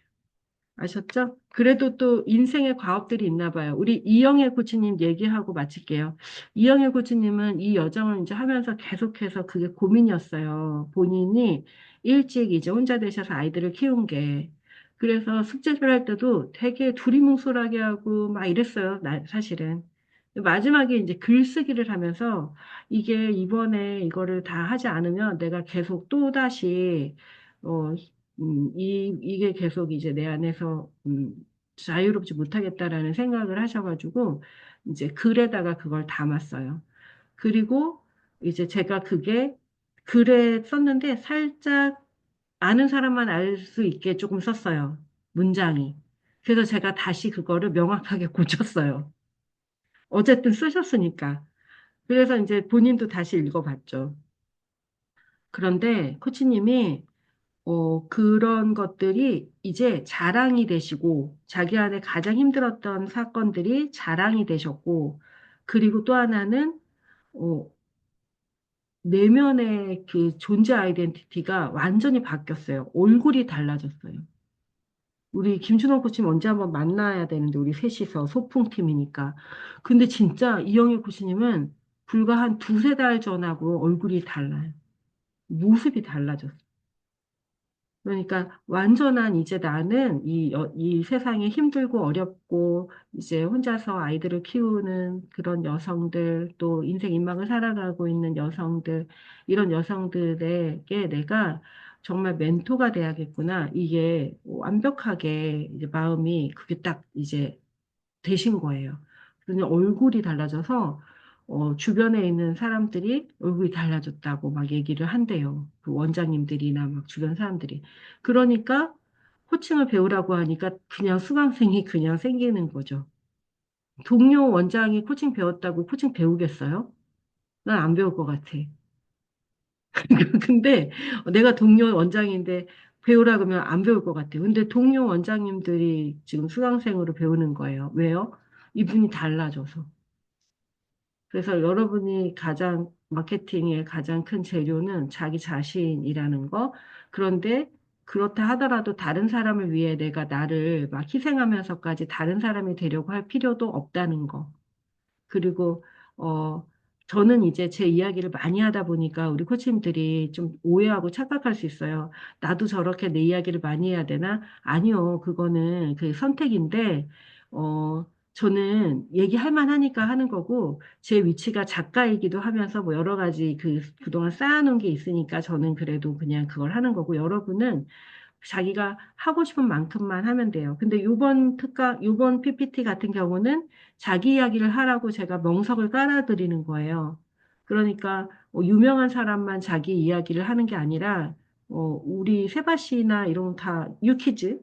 아셨죠? 그래도 또 인생의 과업들이 있나 봐요. 우리 이영애 코치님 얘기하고 마칠게요. 이영애 코치님은 이 여정을 이제 하면서 계속해서 그게 고민이었어요. 본인이 일찍 이제 혼자 되셔서 아이들을 키운 게. 그래서 숙제를 할 때도 되게 두리뭉술하게 하고 막 이랬어요. 사실은. 마지막에 이제 글쓰기를 하면서 이게 이번에 이거를 다 하지 않으면 내가 계속 또다시 어, 이게 계속 이제 내 안에서, 자유롭지 못하겠다라는 생각을 하셔가지고, 이제 글에다가 그걸 담았어요. 그리고 이제 제가 그게 글에 썼는데 살짝 아는 사람만 알 수 있게 조금 썼어요. 문장이. 그래서 제가 다시 그거를 명확하게 고쳤어요. 어쨌든 쓰셨으니까. 그래서 이제 본인도 다시 읽어봤죠. 그런데 코치님이 그런 것들이 이제 자랑이 되시고, 자기 안에 가장 힘들었던 사건들이 자랑이 되셨고, 그리고 또 하나는, 어, 내면의 그 존재 아이덴티티가 완전히 바뀌었어요. 얼굴이 달라졌어요. 우리 김준호 코치님 언제 한번 만나야 되는데, 우리 셋이서 소풍팀이니까. 근데 진짜 이영애 코치님은 불과 한 두세 달 전하고 얼굴이 달라요. 모습이 달라졌어요. 그러니까 완전한 이제 나는 이 세상에 힘들고 어렵고 이제 혼자서 아이들을 키우는 그런 여성들 또 인생 인망을 살아가고 있는 여성들 이런 여성들에게 내가 정말 멘토가 돼야겠구나. 이게 완벽하게 이제 마음이 그게 딱 이제 되신 거예요. 그러니 얼굴이 달라져서 주변에 있는 사람들이 얼굴이 달라졌다고 막 얘기를 한대요. 그 원장님들이나 막 주변 사람들이. 그러니까 코칭을 배우라고 하니까 그냥 수강생이 그냥 생기는 거죠. 동료 원장이 코칭 배웠다고 코칭 배우겠어요? 난 안 배울 것 같아. 근데 내가 동료 원장인데 배우라 그러면 안 배울 것 같아요. 근데 동료 원장님들이 지금 수강생으로 배우는 거예요. 왜요? 이분이 달라져서. 그래서 여러분이 가장 마케팅의 가장 큰 재료는 자기 자신이라는 거. 그런데 그렇다 하더라도 다른 사람을 위해 내가 나를 막 희생하면서까지 다른 사람이 되려고 할 필요도 없다는 거. 그리고 어 저는 이제 제 이야기를 많이 하다 보니까 우리 코치님들이 좀 오해하고 착각할 수 있어요. 나도 저렇게 내 이야기를 많이 해야 되나? 아니요. 그거는 그 선택인데 저는 얘기할 만하니까 하는 거고 제 위치가 작가이기도 하면서 뭐 여러 가지 그동안 쌓아놓은 게 있으니까 저는 그래도 그냥 그걸 하는 거고 여러분은 자기가 하고 싶은 만큼만 하면 돼요. 근데 요번 PPT 같은 경우는 자기 이야기를 하라고 제가 멍석을 깔아드리는 거예요. 그러니까 유명한 사람만 자기 이야기를 하는 게 아니라 우리 세바시나 이런 다 유키즈,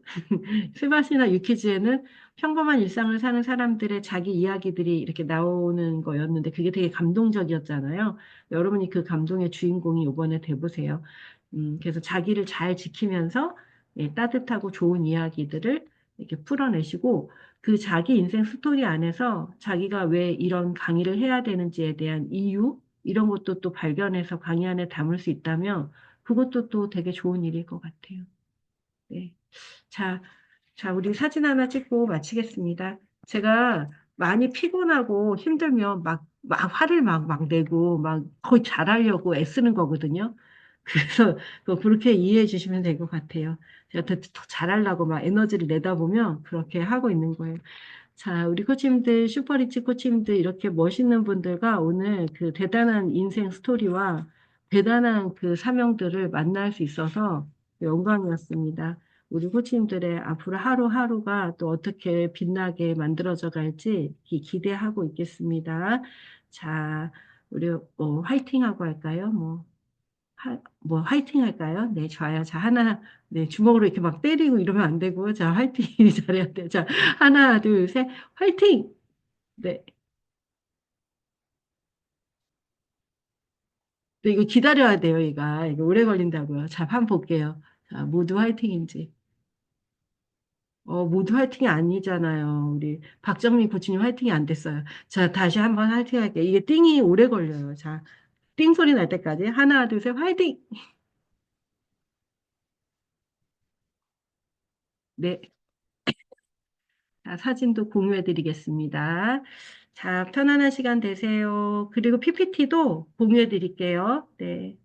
세바시나 유키즈에는 평범한 일상을 사는 사람들의 자기 이야기들이 이렇게 나오는 거였는데 그게 되게 감동적이었잖아요. 여러분이 그 감동의 주인공이 이번에 돼보세요. 그래서 자기를 잘 지키면서 예, 따뜻하고 좋은 이야기들을 이렇게 풀어내시고 그 자기 인생 스토리 안에서 자기가 왜 이런 강의를 해야 되는지에 대한 이유 이런 것도 또 발견해서 강의 안에 담을 수 있다면 그것도 또 되게 좋은 일일 것 같아요. 네. 자, 우리 사진 하나 찍고 마치겠습니다. 제가 많이 피곤하고 힘들면 막 화를 막 내고 막 거의 잘하려고 애쓰는 거거든요. 그래서 그렇게 이해해 주시면 될 것 같아요. 제가 더 잘하려고 막 에너지를 내다 보면 그렇게 하고 있는 거예요. 자, 우리 코치님들, 슈퍼리치 코치님들 이렇게 멋있는 분들과 오늘 그 대단한 인생 스토리와 대단한 그 사명들을 만날 수 있어서 영광이었습니다. 우리 코치님들의 앞으로 하루하루가 또 어떻게 빛나게 만들어져 갈지 기대하고 있겠습니다. 자, 우리 화이팅 하고 할까요? 뭐 화이팅 할까요? 네, 좋아요. 자, 하나, 네, 주먹으로 이렇게 막 때리고 이러면 안 되고, 자, 화이팅 잘해야 돼요. 자, 하나, 둘, 셋, 화이팅! 네, 네, 이거 기다려야 돼요, 이거 오래 걸린다고요. 자, 한번 볼게요. 자, 모두 화이팅인지. 모두 화이팅이 아니잖아요. 우리 박정민 코치님 화이팅이 안 됐어요. 자, 다시 한번 화이팅 할게요. 이게 띵이 오래 걸려요. 자, 띵 소리 날 때까지. 하나, 둘, 셋, 화이팅! 네. 자, 사진도 공유해 드리겠습니다. 자, 편안한 시간 되세요. 그리고 PPT도 공유해 드릴게요. 네.